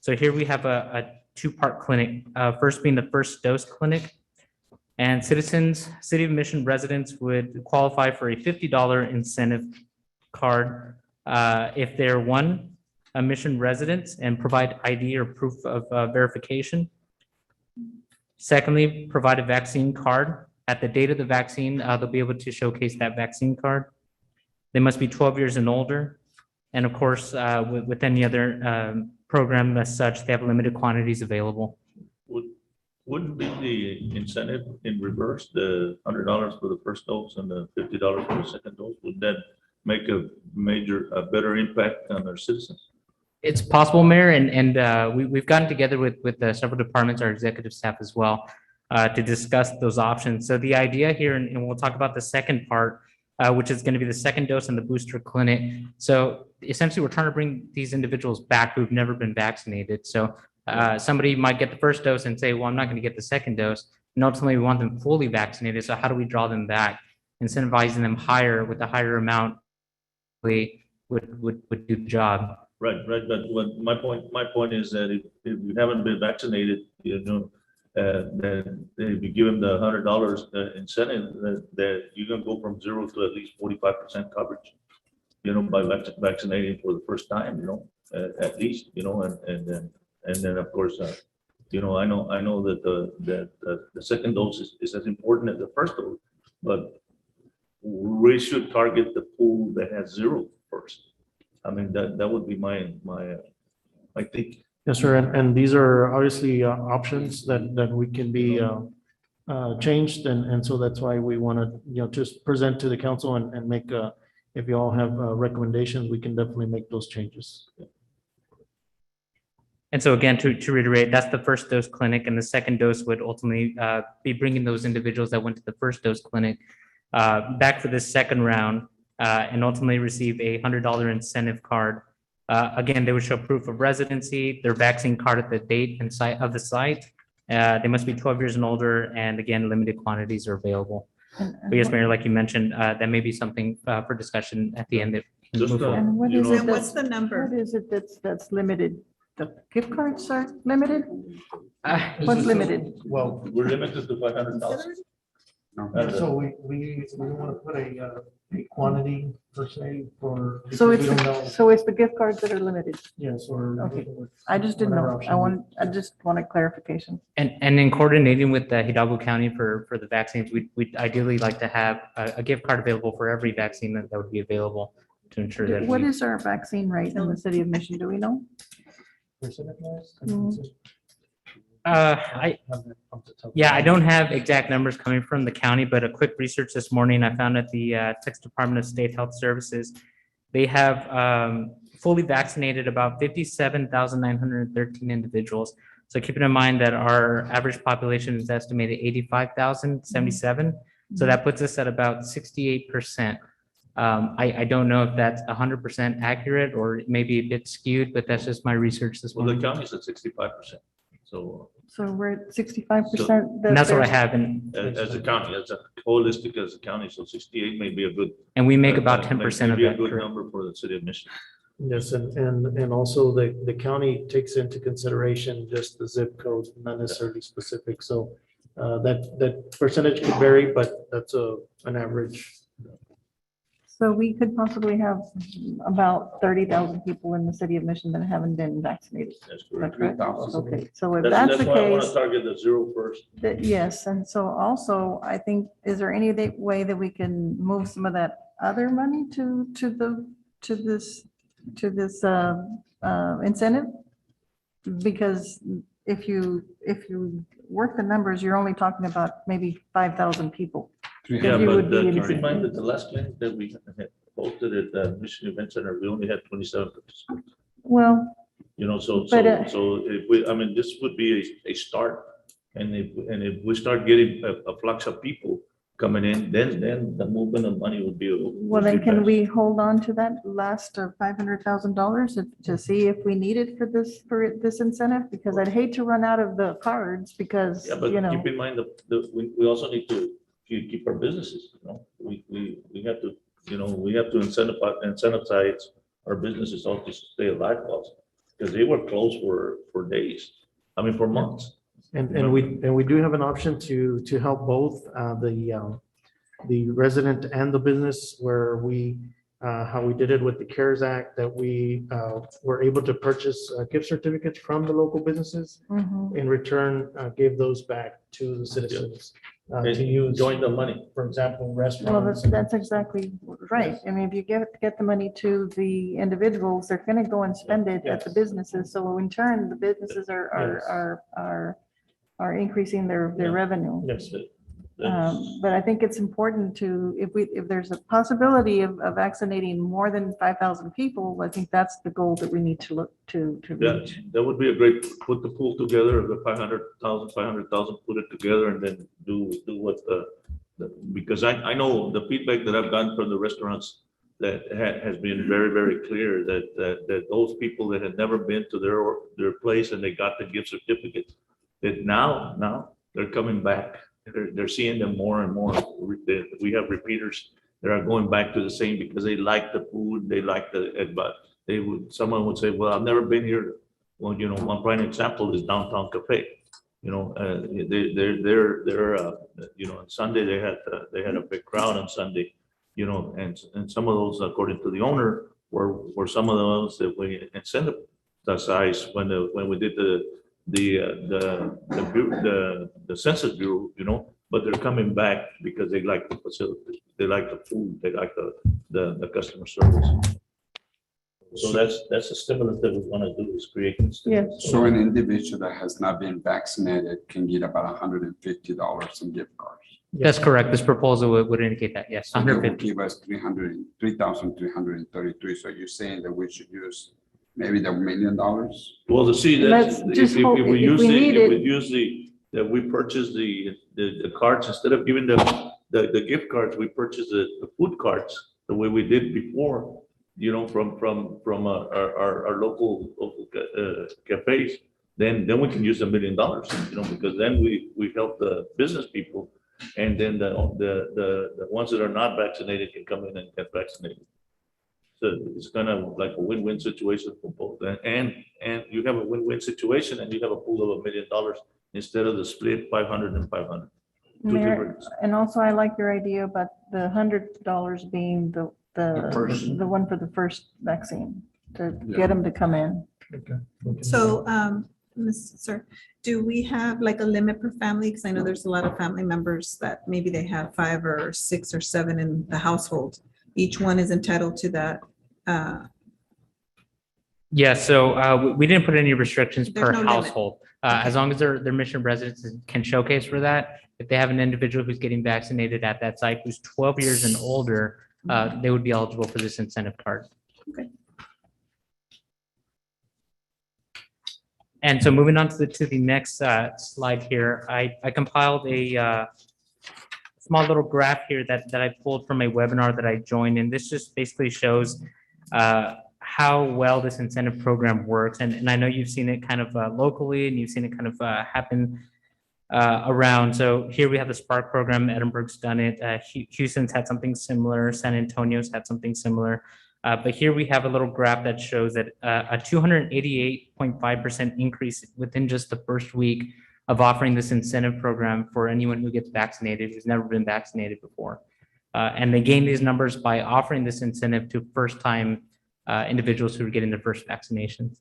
So here we have a two-part clinic, first being the first dose clinic. And citizens, City of Mission residents would qualify for a $50 incentive card if they're one, a Mission resident and provide ID or proof of verification. Secondly, provide a vaccine card. At the date of the vaccine, they'll be able to showcase that vaccine card. They must be 12 years and older. And of course, with any other program as such, they have limited quantities available. Wouldn't be the incentive in reverse, the $100 for the first dose and the $50 for the second dose? Would that make a better impact on our citizens? It's possible, Mayor, and we've gotten together with several departments, our executive staff as well, to discuss those options. So the idea here, and we'll talk about the second part, which is going to be the second dose in the booster clinic. So essentially, we're trying to bring these individuals back who've never been vaccinated. So somebody might get the first dose and say, well, I'm not going to get the second dose. And ultimately, we want them fully vaccinated. So how do we draw them back? Incentivizing them higher with a higher amount would do the job. Right. But what my point is that if you haven't been vaccinated, then if you give them the $100 incentive, that you're gonna go from 0 to at least 45% coverage, by vaccinating for the first time, at least, and then of course, I know that the second dose is as important as the first dose, but we should target the pool that has 0 first. I mean, that would be my I think. Yes, sir. And these are obviously options that we can be changed. And so that's why we want to, just present to the council and make, if you all have recommendations, we can definitely make those changes. And so again, to reiterate, that's the first dose clinic, and the second dose would ultimately be bringing those individuals that went to the first dose clinic back for this second round and ultimately receive a $100 incentive card. Again, they would show proof of residency, their vaccine card at the date and site of the site. They must be 12 years and older, and again, limited quantities are available. But yes, Mayor, like you mentioned, that may be something for discussion at the end. And what is it? What's the number? What is it that's limited? The gift cards are limited? What's limited? Well, we're limited to $500. So we don't want to put a quantity per se for. So because we don't know. it's the gift cards that are limited? Yes, or. Okay. I just didn't know. I just wanted clarification. And in coordinating with the Hidalgo County for the vaccines, we'd ideally like to have a gift card available for every vaccine that would be available to ensure that. What is our vaccine rate in the city of Mission? Do we know? I don't have exact numbers coming from the county, but a quick research this morning, I found at the Texas Department of State Health Services, they have fully vaccinated about 57,913 individuals. So keeping in mind that our average population is estimated 85,077. So that puts us at about 68%. I don't know if that's 100% accurate or maybe a bit skewed, but that's just my research this Well, the morning. county's at 65%. So we're at 65%. And that's what I have in. as a county, as a holistic as a county, so 68 may be a good. And we make about 10% of maybe that. a good correct? number for the city of Mission. Yes, and also the county takes into consideration just the zip code, not necessarily specific. So that percentage could vary, but that's an average. So we could possibly have about 30,000 people in the city of Mission that haven't been vaccinated. That's Is that correct. correct? Okay, so if That's that's the why I want to case, target the 0 first. yes, and so also, I think, is there any way that we can move some of that other money to this incentive? Because if you work the numbers, you're only talking about maybe 5,000 people. Yeah, You but would be keep able in to- mind that the last clinic that we had posted at the Mission Event Center, we only had 27 participants. Well, So if we, this would be a start. And if we start getting a flux of people coming in, then the movement of money would be. well, then can we hold on to that last $500,000 to see if we need it for this incentive? Because I'd hate to run out of the cards because, Yeah, but keep in mind we also need to keep our businesses, we have to, we have to incentivize our businesses also to stay alive also, because they were closed for days, for months. And we do have an option to help both the resident and the business, where we how we did it with the CARES Act, that we were able to purchase gift certificates from the local businesses. Mhm. In return, give those back to the citizens And to use. join the money. For example, Well, restaurants. that's exactly right. I mean, if you get the money to the individuals, they're gonna go and spend it at the Yes. businesses. So in turn, the businesses are increasing their revenue. Yes. But I think it's important to, if there's a possibility of vaccinating more than 5,000 people, I think that's the goal that we need to look to reach. That would be a great, put the pool together, the 500,000, put it together and then do what because I know the feedback that I've gotten from the restaurants that has been very, very clear that those people that had never been to their place and they got the gift certificates, that now they're coming back. They're seeing them more and more. We have repeaters that are going back to the same because they like the food, they like but someone would say, well, I've never been here. Well, one prime example is Downtown Cafe. They're on Sunday, they had a big crowd on Sunday, and some of those, according to the owner, were some of those that we incentivized when we did the Census Bureau, but they're coming back because they like the facility, they like the food, they like the customer service. So that's a stimulus that we want to do, is create. So an individual that has not been vaccinated can get about $150 in gift cards. That's correct. This proposal would indicate that, yes, So they will 150. give us 3,333. So you're saying that we should use maybe the $1 million? Well, to see that, Let's just hope if we if use we need it. that we purchase the cards, instead of giving the gift cards, we purchase the food cards, the way we did before, from our local cafes, then we can use $1 million, because then we help the business people, and then the ones that are not vaccinated can come in and get vaccinated. So it's kind of like a win-win situation for both, and you have a win-win situation, and you have a pool of $1 million instead of the split 500 and 500. Mayor, and also I like your idea about the $100 being the one for the first vaccine, to get them to come in. So, Sir, do we have like a limit per family? Because I know there's a lot of family members that maybe they have 5 or 6 or 7 in the household. Each one is entitled to that. Yeah, so we didn't put any restrictions There's per no limit. household. As long as their mission residents can showcase for that, if they have an individual who's getting vaccinated at that site who's 12 years and older, they would be eligible for this incentive card. Okay. And so moving on to the next slide here, I compiled a small little graph here that I pulled from a webinar that I joined, and this just basically shows how well this incentive program works. And I know you've seen it kind of locally, and you've seen it kind of happen around. So here we have the Spark program. Edinburgh's done it. Houston's had something similar. San Antonio's had something similar. But here we have a little graph that shows that a 288.5% increase within just the first week of offering this incentive program for anyone who gets vaccinated, who's never been vaccinated before. And they gain these numbers by offering this incentive to first-time individuals who are getting their first vaccinations.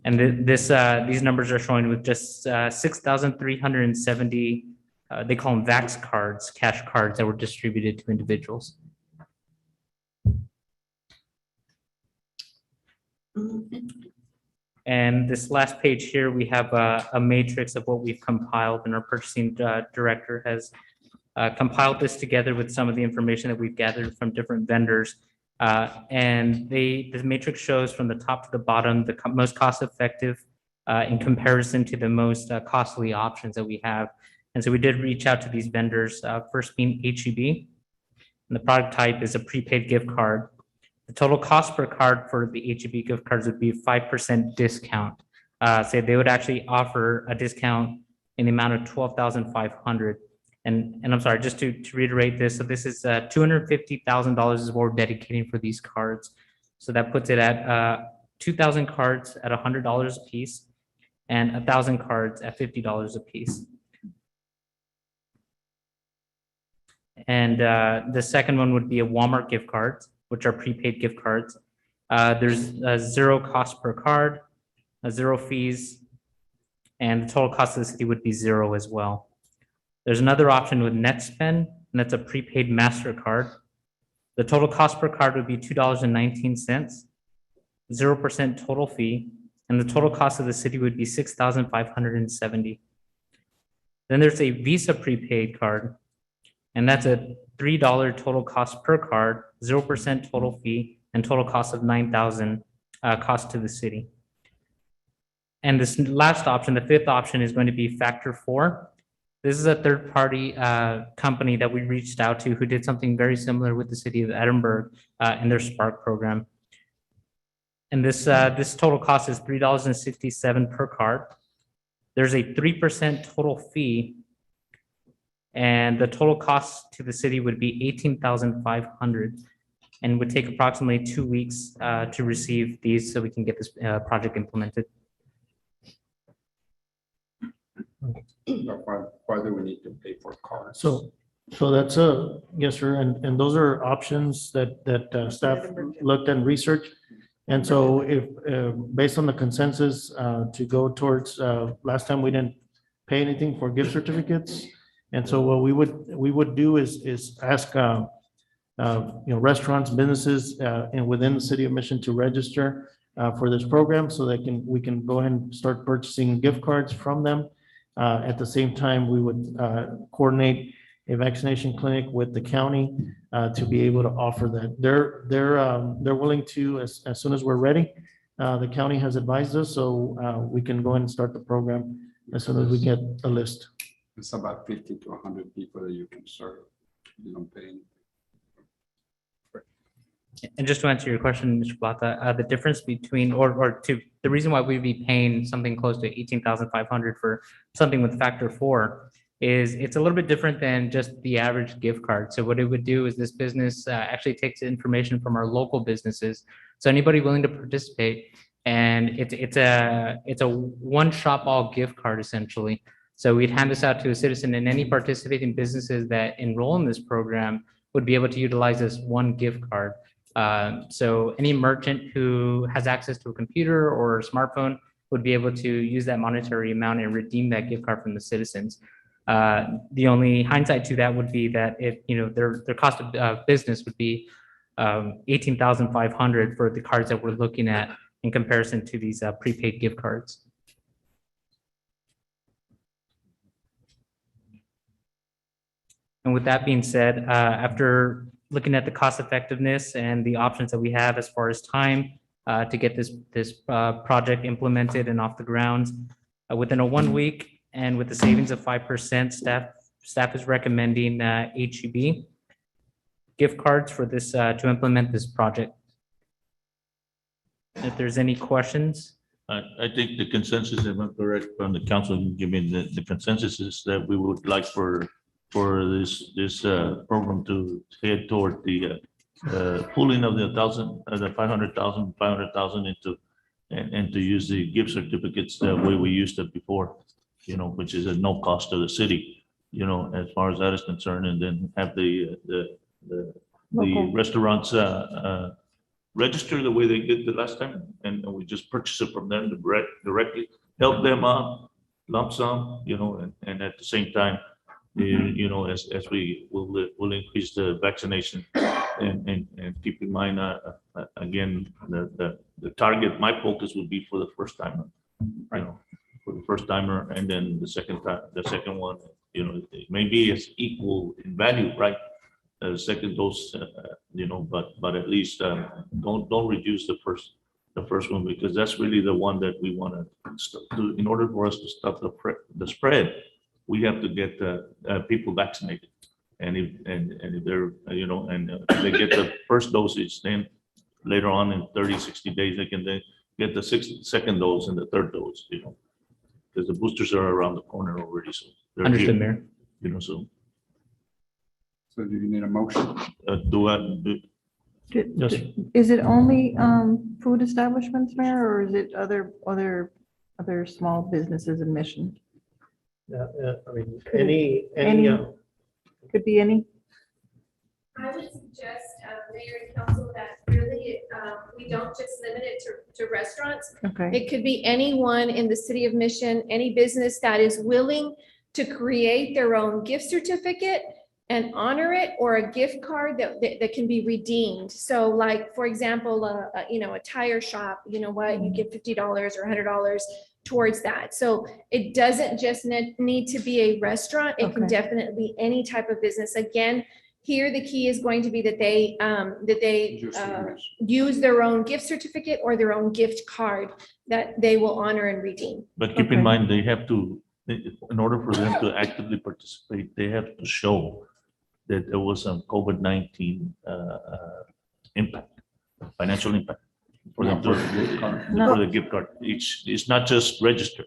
And these numbers are showing with just 6,370, they call them Vax cards, cash cards that were distributed to individuals. And this last page here, we have a matrix of what we've compiled, and our purchasing director has compiled this together with some of the information that we've gathered from different vendors. And this matrix shows from the top to the bottom the most cost effective in comparison to the most costly options that we have. And so we did reach out to these vendors, first being HEB, and the product type is a prepaid gift card. The total cost per card for the HEB gift cards would be 5% discount. So they would actually offer a discount in the amount of $12,500. And I'm sorry, just to reiterate this, so this is $250,000 is what we're dedicating for these cards. So that puts it at 2,000 cards at $100 a piece and 1,000 cards at $50 a piece. And the second one would be a Walmart gift card. which are prepaid gift cards. There's a zero cost per card, zero fees, and the total cost of the city would be zero as well. There's another option with NetSpend, and that's a prepaid MasterCard. The total cost per card would be $2.19, 0% total fee, and the total cost of the city would be $6,570. Then there's a Visa prepaid card, and that's a $3 total cost per card, 0% total fee, and total cost of $9,000 cost to the city. And this last option, the fifth option, is going to be Factor 4. This is a third-party company that we reached out to who did something very similar with the city of Edinburgh in their Spark program. And this total cost is $3.67 per card. There's a 3% total fee, and the total cost to the city would be $18,500, and would take approximately 2 weeks to receive these so we can get this project implemented. Why do we need to pay for cars? So that's yes, sir. And those are options that staff looked and researched. And so if, based on the consensus, to go towards, last time we didn't pay anything for gift certificates. And so what we would do is ask, restaurants, businesses, and within the city of Mission to register for this program so we can go ahead and start purchasing gift cards from them. At the same time, we would coordinate a vaccination clinic with the county to be able to offer that. They're willing to, as soon as we're ready. The county has advised us, so we can go ahead and start the program as soon as we get a list. It's about 50 to 100 people that you can serve. You don't pay anything. And just to answer your question, Mr. Plata, the difference between, the reason why we'd be paying something close to $18,500 for something with Factor 4 is it's a little bit different than just the average gift card. So what it would do is this business actually takes information from our local businesses. So anybody willing to participate, and it's a one shop all gift card essentially. So we'd hand this out to a citizen, and any participating businesses that enroll in this program would be able to utilize this one gift card. So any merchant who has access to a computer or a smartphone would be able to use that monetary amount and redeem that gift card from the citizens. The only hindsight to that would be that their cost of business would be $18,500 for the cards that we're looking at in comparison to these prepaid gift cards. And with that being said, after looking at the cost effectiveness and the options that we have as far as time to get this project implemented and off the ground within a 1 week, and with the savings of 5%, staff is recommending HEB gift cards for this to implement this project. If there's any questions. I think the consensus, if I'm correct, from the council, giving the consensus is that we would like for this program to head toward the pooling of the 500,000 into and to use the gift certificates the way we used it before, which is at no cost to the city, as far as that is concerned, and then have the restaurants register the way they did the last time, and we just purchase it from them directly, help them out, lump sum, and at the same time, as we will increase the vaccination and keep in mind, again, the target, my focus would be for the first timer, for the first timer, and then the second one, it may be as equal in value, right? Second dose, but at least don't reduce the first one, because that's really the one that we want to do. In order for us to stop the spread, we have to get people vaccinated, and if they're if they get the first dosage, then later on in 30-60 days they can then get the second dose and the third dose, because the boosters are around the corner already. So they're Understood, here, Mayor. So do you need a motion? Yes. Is it only food establishments, Mayor, or is it other small businesses in Mission? I mean, any Could be any. I would suggest Mayor and Council, that really, we don't just limit it to restaurants. Okay. It could be anyone in the city of Mission, any business that is willing to create their own gift certificate and honor it, or a gift card that can be redeemed. So like, for example, a tire shop, you know what, you give $50 or $100 towards that. So it doesn't just need to be a restaurant. It can Okay. definitely be any type of business. Again, here, the key is going to be that they use their own gift certificate or their own gift card that they will honor and redeem. But keep in mind, they have to, in order for them to actively participate, they have to show that there was some COVID-19 impact, financial impact for them to, for the gift card. It's not just register.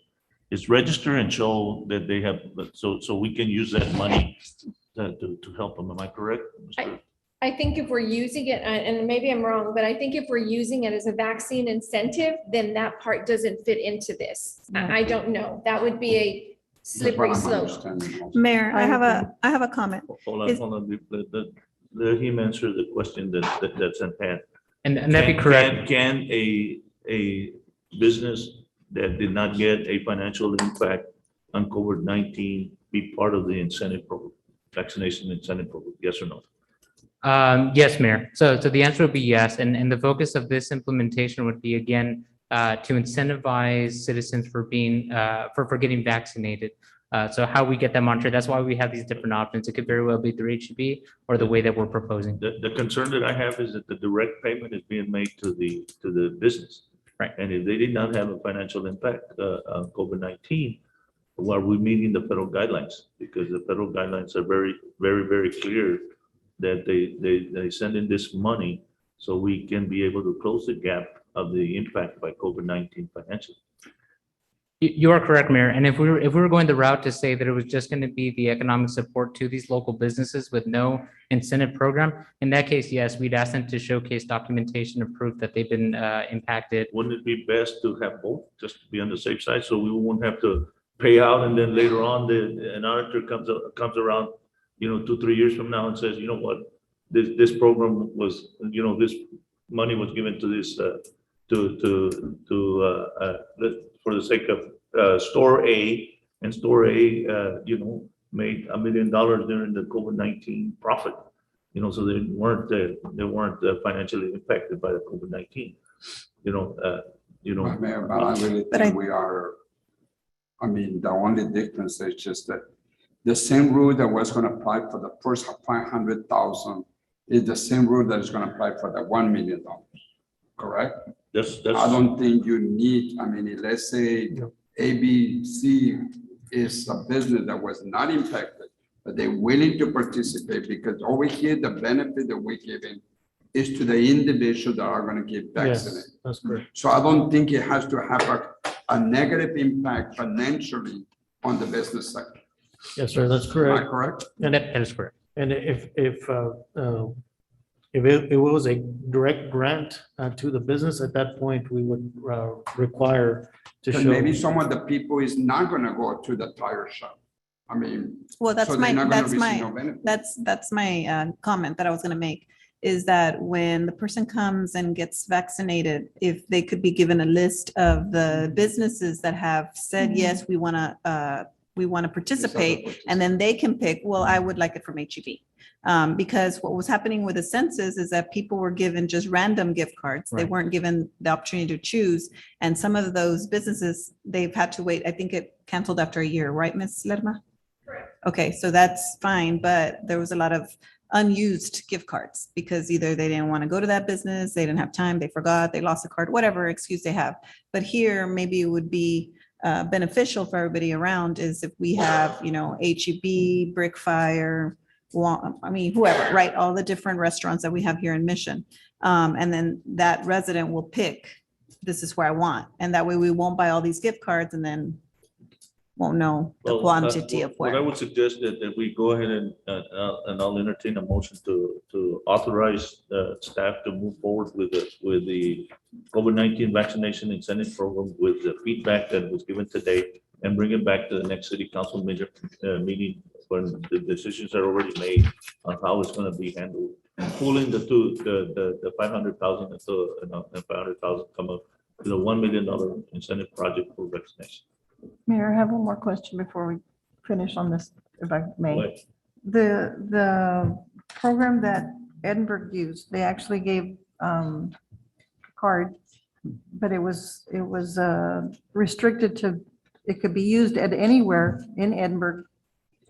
It's register and show that they have, so we can use that money to help them. Am I correct? I think if we're using it, and maybe I'm wrong, but I think if we're using it as a vaccine incentive, then that part doesn't fit into this. I don't know. That would be a slippery slope. Mayor, I have a comment. Hold on. Let him answer the question that's at hand. And that'd be correct. Can a business that did not get a financial impact on COVID-19 be part of the incentive program, vaccination incentive program? Yes or no? Yes, Mayor. So the answer would be yes. And the focus of this implementation would be, again, to incentivize citizens for being, for getting vaccinated. So how we get them monitored, that's why we have these different options. It could very well be through HEB or the way that we're proposing. The concern that I have is that the direct payment is being made to the business. Right. And if they did not have a financial impact on COVID-19, well, we're meeting the federal guidelines, because the federal guidelines are very, very, very clear that they send in this money so we can be able to close the gap of the impact by COVID-19 financially. You are correct, Mayor. And if we were going the route to say that it was just going to be the economic support to these local businesses with no incentive program, in that case, yes, we'd ask them to showcase documentation of proof that they've been impacted. Wouldn't it be best to have both, just to be on the safe side, so we won't have to pay out and then later on an auditor comes around, 2-3 years from now and says, you know what, this program was, this money was given to this for the sake of store A, and store A, made $1 million during the COVID-19 profit, so they weren't financially affected by the COVID-19, Mayor, but I really think we are, the only difference is just that the same rule that was going to apply for the first 500,000 is the same rule that is going to apply for the $1 million, correct? I don't think you need, let's say ABC is a business that was not impacted, but they're willing to participate, because over here, the benefit that we're giving is to the individuals that are going to get vaccinated. Yes, that's correct. So I don't think it has to have a negative impact financially on the business sector. Yes, sir, that's correct. Am I correct? And that is correct. And if it was a direct grant to the business, at that point, we would require to But show. maybe some of the people is not going to go to the tire shop. Well, that's so they're not gonna receive my, no benefit. that's my comment that I was gonna make, is that when the person comes and gets vaccinated, if they could be given a list of the businesses that have said, yes, we wanna participate, and then they can pick, well, I would like it from HEB. Because what was happening with the census is that people were given just random gift cards. They Right. weren't given the opportunity to choose. And some of those businesses, they've had to wait, I think it canceled after a year, right, Ms. Lerma? Correct. Okay, so that's fine, but there was a lot of unused gift cards because either they didn't want to go to that business, they didn't have time, they forgot, they lost a card, whatever excuse they have. But here, maybe it would be beneficial for everybody around is if we have, HEB, Brickfire, whoever, right? All the different restaurants that we have here in Mission. And then that resident will pick, this is where I want. And that way we won't buy all these gift cards and then won't know the quantity of What I where. would suggest that we go ahead and I'll entertain a motion to authorize staff to move forward with the COVID-19 vaccination incentive program with the feedback that was given today, and bring it back to the next city council meeting when the decisions are already made on how it's going to be handled pooling the two, the 500,000 and so, and 500,000 come up with a $1 million incentive project for vaccination. Mayor, I have one more question before we finish on this, if I may. Right. The program that Edinburgh used, they actually gave cards, but it was restricted to, it could be used at anywhere in Edinburgh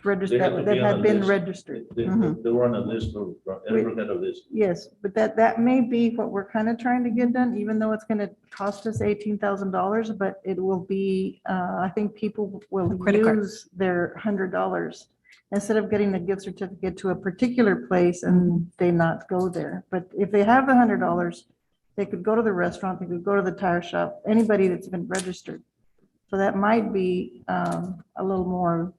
registered, They have to that be on had a been list. registered. They were on a list, or Edinburgh had a list. Yes, but that may be what we're kind of trying to get done, even though it's going to cost us $18,000, but it will be, I think people will Credit card. use their $100 instead of getting a gift certificate to a particular place and they not go there. But if they have the $100, they could go to the restaurant, they could go to the tire shop, anybody that's been registered. So that might be a little more.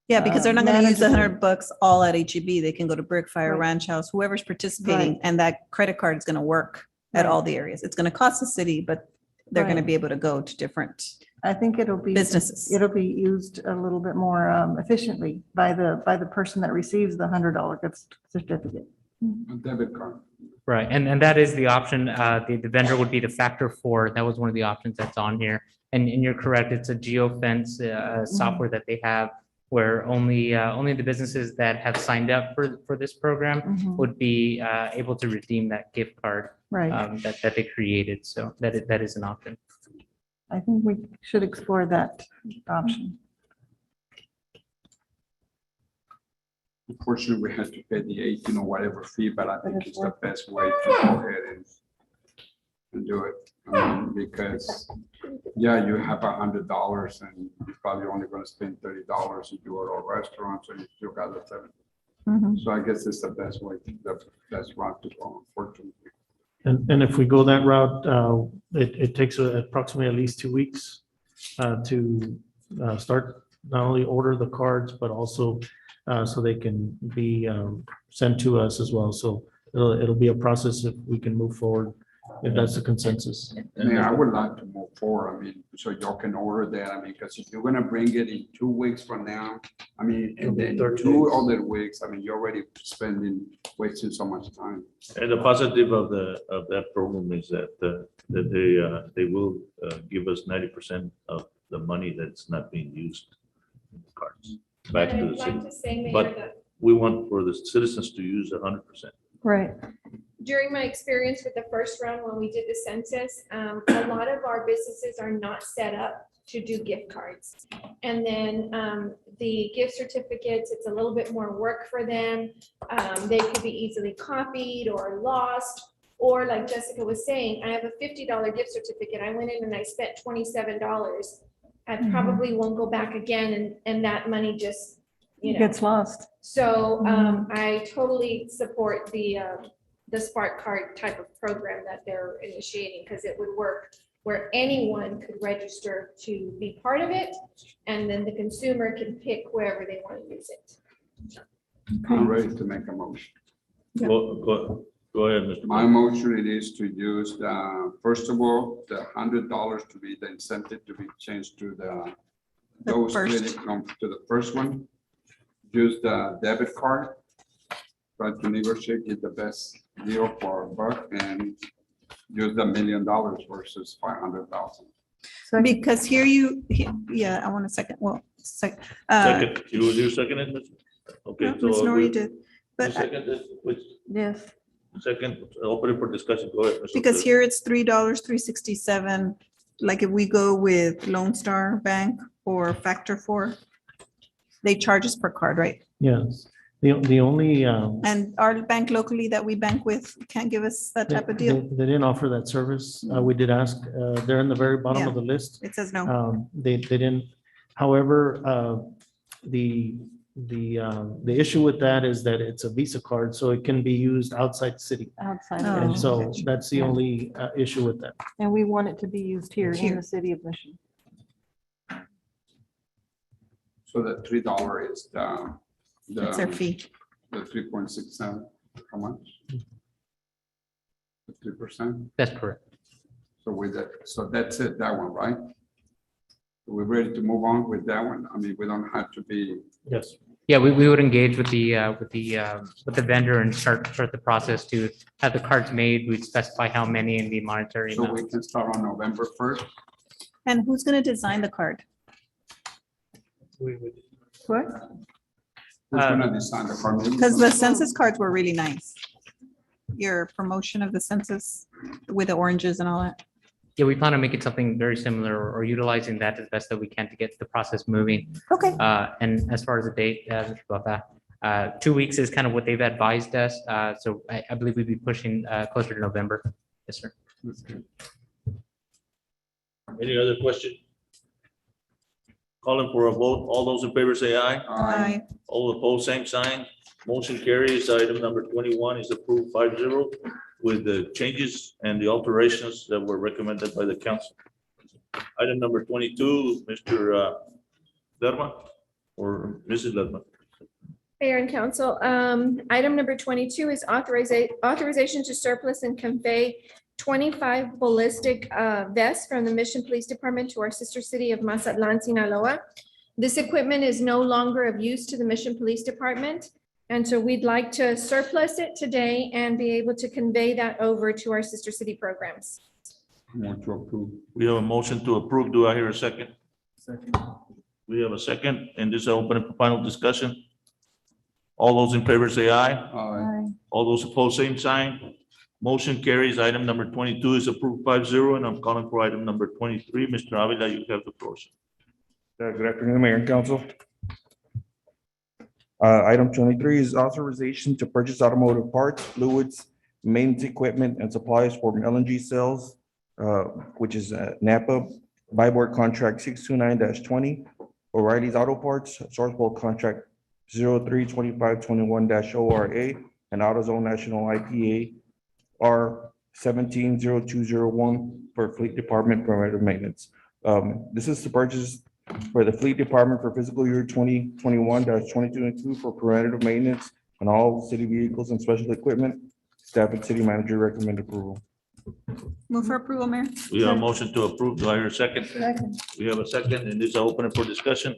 Yeah, because they're not going to use the manageable. $100 all at HEB. They can go to Brick Fire, Right. Ranch House, whoever's participating, Right. and that credit card is going to work at Right. all the areas. It's going to cost the city, but they're going to Right. be able to go to different I think it'll be. businesses. It'll be used a little bit more efficiently by the person that receives the $100 gift certificate. A debit card. Right, and that is the option. The vendor would be the Factor 4. That was one of the options that's on here. And you're correct, it's a geofence software that they have where only the businesses that have signed up for this program Mhm. would be able to redeem that gift card Right. that they created. So that is an option. I think we should explore that option. Unfortunately, we had to pay the 18 or whatever fee, but I think it's the best way to go ahead and do it. Because, yeah, you have $100 and you're probably only going to spend $30 if you are at a restaurant, so you still got the 70. Mhm. So I guess it's the best way, the best route to go, unfortunately. And if we go that route, it takes approximately at least 2 weeks to start, not only order the cards, but also so they can be sent to us as well. So it'll be a process if we can move forward, if that's the consensus. Yeah, I would like to move forward. I mean, so y'all can order that. I mean, because if you're gonna bring it in 2 weeks from now, I mean, It'll and be then 30 2 days. other weeks, I mean, you're already wasting so much time. And the positive of that program is that they will give us 90% of the money that's not being used in the cards back And to I'd the like city. to say, Mayor, But that we want for the citizens to use 100%. Right. during my experience with the first round, when we did the census, a lot of our businesses are not set up to do gift cards. And then the gift certificates, it's a little bit more work for them. They could be easily copied or lost. Or like Jessica was saying, I have a $50 gift certificate. I went in and I spent $27. I Mhm. probably won't go back again and that money just, you know. Gets lost. So Mhm. I totally support the Spark Card type of program that they're initiating, because it would work where anyone could register to be part of it, and then the consumer can pick wherever they want to use it. I'm ready to make a motion. Go ahead, Mr. My Mayor. motion it is to use first of all, the $100 to be the incentive to be changed to those first. credit come to the first one. Use the debit card. Try to negotiate, get the best deal for our buck and use the $1 million versus 500,000. Because here yeah, I want a second, well, Second, you second it? Ms.? Okay. Ms. so Nori we- did, you but second it? Which, Yes. second, open it for discussion, go ahead. Mr. because Cruz. here it's $3, $3.67. Like if we go with Lone Star Bank or Factor 4, they charge us per card, right? Yes, the only. And our bank locally that we bank with can't give us that type of They deal. they didn't offer that service. We did ask, they're in the very bottom of Yeah. the list. It says no. They didn't, however, the issue with that is that it's a Visa card, so it can be used outside the city. Outside. Oh. And so of it. that's the only issue with that. And we want it to be used here in Here. the city of Mission. So the $3 is That's their fee. The 3.67, how much? The 3%? That's correct. So with that, so that's it, that one, right? We're ready to move on with that one. I mean, we don't have to be, Yes. Yeah, we would engage with the vendor and start the process to have the cards made. We'd specify how many and the monetary So amount. we can start on November 1st. And who's going to design the card? What? Who's gonna design the card? Because the census cards were really nice. Your promotion of the census with the oranges and all that. Yeah, we plan to make it something very similar or utilizing that as best that we can to get the process moving. Okay. And as far as the date, Mr. Baca, 2 weeks is kind of what they've advised us. So I believe we'd be pushing closer to November. Yes, sir. Any other question? Calling for a vote. All those in favor say aye. Aye. All opposed, same sign. Motion carries. Item number 21 is approved 5-0 with the changes and the alterations that were recommended by the council. Item number 22, Mr. Lerma or Mrs. Lerma. Mayor and council, item number 22 is authorization to surplus and convey 25 ballistic vests from the Mission Police Department to our sister city of Mazatlan, Sinaloa. This equipment is no longer of use to the Mission Police Department. And so we'd like to surplus it today and be able to convey that over to our sister city programs. Want to approve. We have a motion to approve. Do I hear a second? Second. We have a second, and this is open for final discussion. All those in favor say aye. Aye. All those opposed, same sign. Motion carries. Item number 22 is approved 5-0, and I'm calling for item number 23. Mr. Avila, you have the floor, sir. Good afternoon, Mayor and Council. Item 23 is authorization to purchase automotive parts, fluids, maintenance equipment, and supplies for LNG cells, which is Napa buy board contract 629-20, O'Reilly's Auto Parts, source bulk contract 032521-ORA, and AutoZone National IPA R 170201 for Fleet Department preventative maintenance. This is to purchase for the Fleet Department for fiscal year 2021-2022 for preventative maintenance on all city vehicles and special equipment. Staff and city manager recommend approval. Move for approval, Mayor. We have a motion to approve. Do I hear a second? Second. We have a second, and this is open for discussion.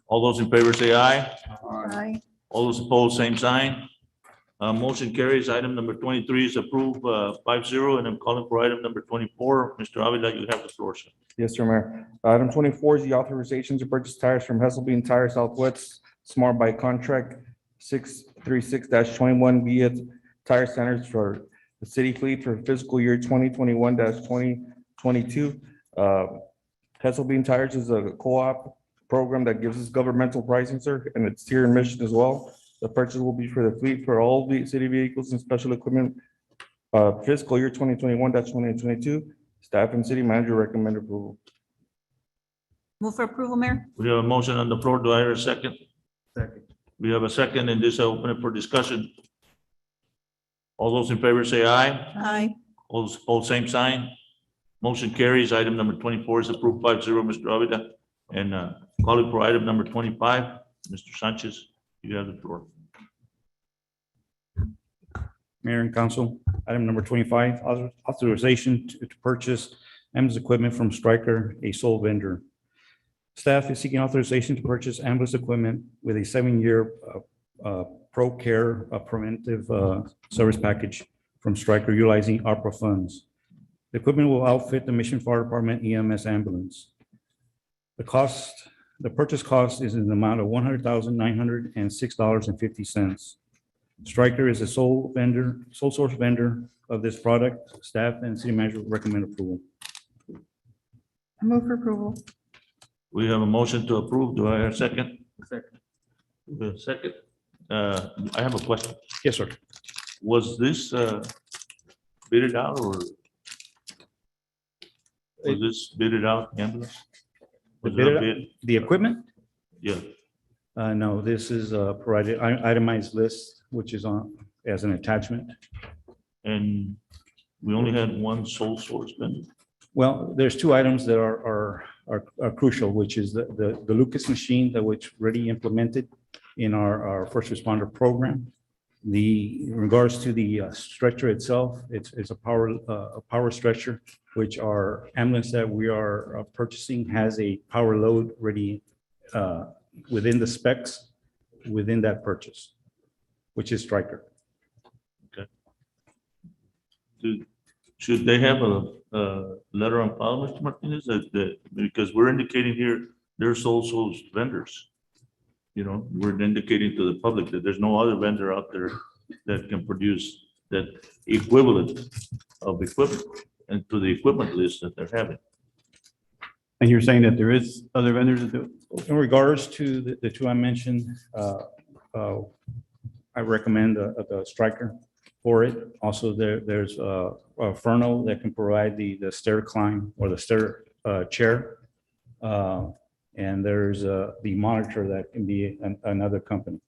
All those in favor say aye. Aye. All those opposed, same sign. Motion carries. Item number 23 is approved 5-0, and I'm calling for item number 24. Mr. Avila, you have the floor, sir. Yes, sir, Mayor. Item 24 is the authorization to purchase tires from Hesselbein Tire Southwest Smart by contract 636-21 via tire centers for the city fleet for fiscal year 2021-2022. Hesselbein Tires is a co-op program that gives us governmental pricing, sir, and it's here in Mission as well. The purchase will be for the fleet for all the city vehicles and special equipment fiscal year 2021-2022. Staff and city manager recommend approval. Move for approval, Mayor. We have a motion on the floor. Do I hear a second? Second. We have a second, and this is open for discussion. All those in favor say aye. Aye. All those opposed, same sign. Motion carries. Item number 24 is approved 5-0, Mr. Avila. And calling for item number 25, Mr. Sanchez, you have the floor. Mayor and Council, item number 25, authorization to purchase ambulance equipment from Stryker, a sole vendor. Staff is seeking authorization to purchase ambulance equipment with a 7-year Pro Care preventive service package from Stryker utilizing ARPA funds. The equipment will outfit the Mission Fire Department EMS ambulance. The purchase cost is in the amount of $100,906.50. Stryker is a sole source vendor of this product. Staff and city manager recommend approval. I move for approval. We have a motion to approve. Do I hear a second? Second. We have a second. I have a question. Yes, sir. Was this bidded out or? Was this bidded out, ambulance? Was it a bid? The equipment? Yeah. No, this is provided itemized list, which is on as an attachment. And we only had one sole source vendor. Well, there's two items that are crucial, which is the Lucas machine that which already implemented in our first responder program. In regards to the stretcher itself, it's a power stretcher, which our ambulance that we are purchasing has a power load already within the specs, within that purchase, which is Stryker. Should they have a letter on file, Mr. Martinez, because we're indicating here, they're sole source vendors. You know, we're indicating to the public that there's no other vendor out there that can produce that equivalent of equipment and to the equipment list that they're having. And you're saying that there is other vendors that do it? In regards to the two I mentioned, I recommend the Stryker for it. Also, there's a Furno that can provide the stair climb or the stair chair. And there's the monitor that can be another company.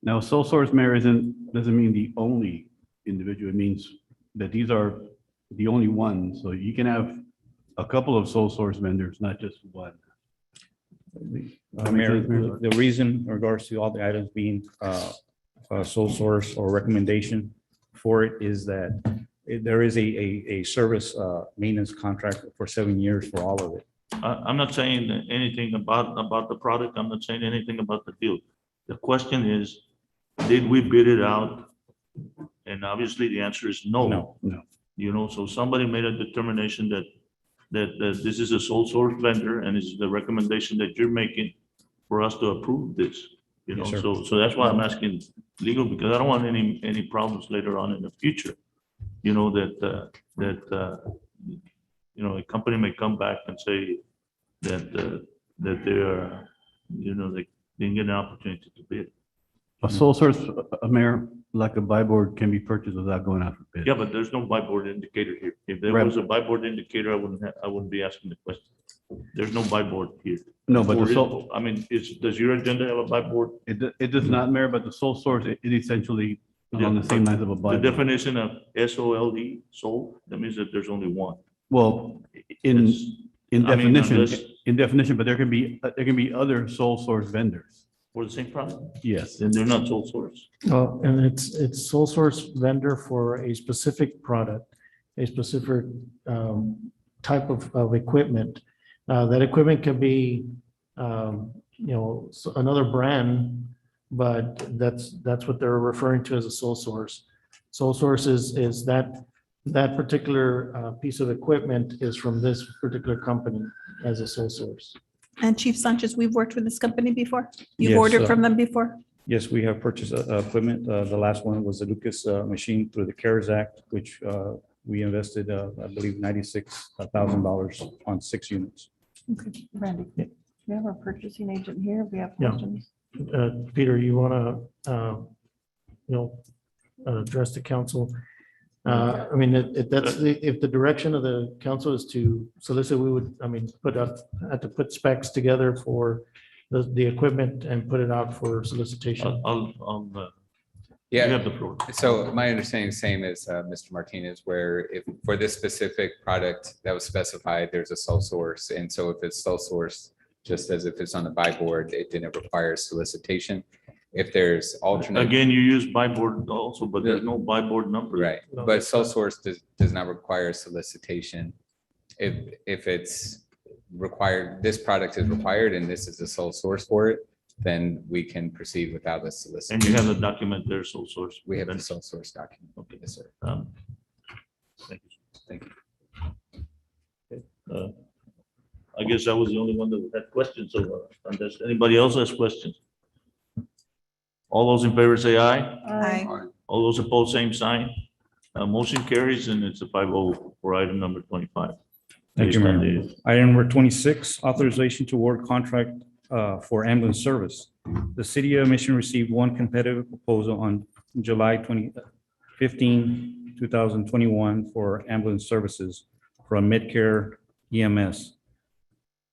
Now, sole source, Mayor, doesn't mean the only individual. It means that these are the only ones. So you can have a couple of sole source vendors, not just one. Mayor, the reason in regards to all the items being sole source or recommendation for it is that there is a service maintenance contract for 7 years for all of it. I'm not saying anything about the product. I'm not saying anything about the field. The question is, did we bid it out? And obviously the answer is no. No. You know, so somebody made a determination that this is a sole source vendor and is the recommendation that you're making for us to approve this. You know, Yes, sir. so that's why I'm asking legal, because I don't want any problems later on in the future. You know, you know, a company may come back and say that they are, you know, they didn't get an opportunity to bid. A sole source, Mayor, like a buy board can be purchased without going out for bid. Yeah, but there's no buy board indicator here. If there Right. was a buy board indicator, I wouldn't be asking the question. There's no buy board here. No, but Or the sole, I mean, does your agenda have a buy board? it does not, Mayor, but the sole source, it essentially along the same lines of a buy The board. definition of SOLD, sole, that means that there's only one. Well, in I mean, definition, but there can be other sole source vendors. For the same product? Yes. Then they're not sole source. And it's sole source vendor for a specific product, a specific type of equipment. That equipment can be, another brand, but that's what they're referring to as a sole source. Sole source is that particular piece of equipment is from this particular company as a sole source. And Chief Sanchez, we've worked with this company before? You've Yes, ordered from them before? Yes, we have purchased equipment. The last one was the Lucas machine through the CARES Act, which we invested, I believe, $96,000 on 6 units. Okay, Randy, we have our purchasing agent here. We have Yeah. questions. Peter, you want to, address the council? I mean, if the direction of the council is to solicit, we would, have to put specs together for the equipment and put it out for solicitation. You have the floor. So my understanding is same as Mr. Martinez, where if for this specific product that was specified, there's a sole source. And so if it's sole source, just as if it's on the buy board, it didn't require solicitation. If there's alternate. Again, you use buy board also, but there's no buy board number. Right, but sole source does not require solicitation. If it's required, this product is required and this is the sole source for it, then we can proceed without a solicitation. And you have the document there, sole source. We have the sole source document. Okay. Yes, sir. Thank you. Thank you. I guess I was the only one that had questions, so unless anybody else has questions. All those in favor say aye. Aye. All those opposed, same sign. Motion carries and it's a 5-0 for item number 25. Thank you, Based on Mayor. the- Item number 26, authorization to award contract for ambulance service. The city of Mission received one competitive proposal on July 15, 2021 for ambulance services from Medcare EMS.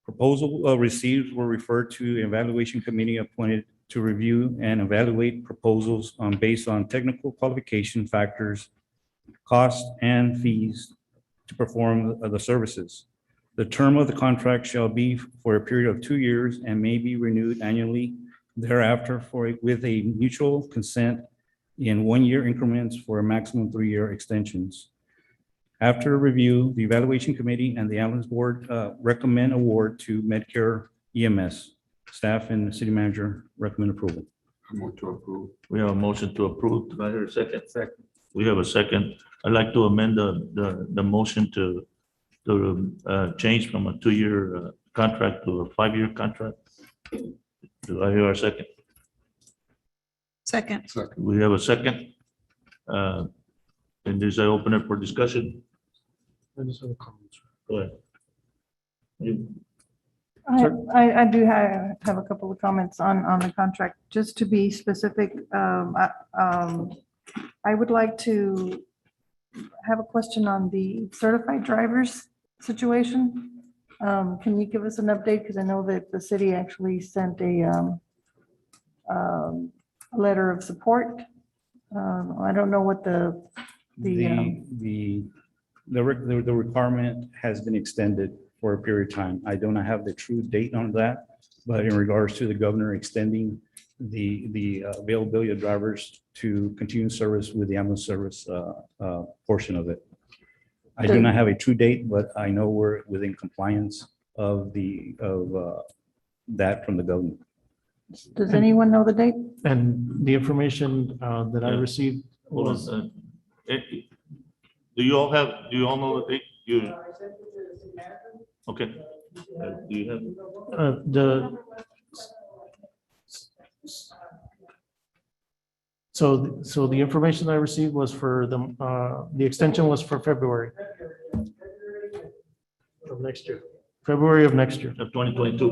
Proposal received were referred to evaluation committee appointed to review and evaluate proposals based on technical qualification factors, cost and fees to perform the services. The term of the contract shall be for a period of 2 years and may be renewed annually thereafter with a mutual consent in 1-year increments for a maximum 3-year extensions. After review, the evaluation committee and the ambulance board recommend award to Medcare EMS. Staff and the city manager recommend approval. I move to approve. We have a motion to approve. Do I hear a second? Second. We have a second. I'd like to amend the motion to change from a 2-year contract to a 5-year contract. Do I hear a second? Second. We have a second. And this I open it for discussion. Go ahead. You- I do have a couple of comments on the contract. Just to be specific, I would like to have a question on the certified drivers situation. Can you give us an update? Because I know that the city actually sent a letter of support. I don't know what the requirement has been extended for a period of time. I do not have the true date on that, but in regards to the governor extending the availability of drivers to continue service with the ambulance service portion of it. I do not have a true date, but I know we're within compliance of that from the government. Does anyone know the date? And the information that I received Hold was, on. Do you all know the date? Okay. Do you have? So the information I received was for the extension was for February of next year, February of next year. Of 2022.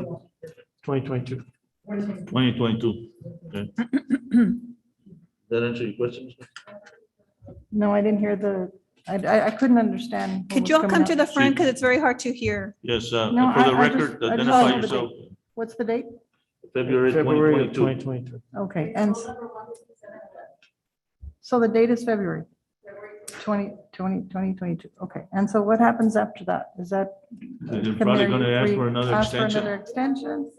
2022. 2022. Okay. That answer your question? No, I didn't hear I couldn't understand. what Could was you all coming come to up. the front because it's very hard to hear? Yes, No, for the I just- record, I just identify don't know the yourself. date. What's the date? February February of 2022. 2022. Okay, and so the date is February 2022. Okay, and so what happens after that? Is that? They're can probably they gonna ask for another ask for extension. another extension?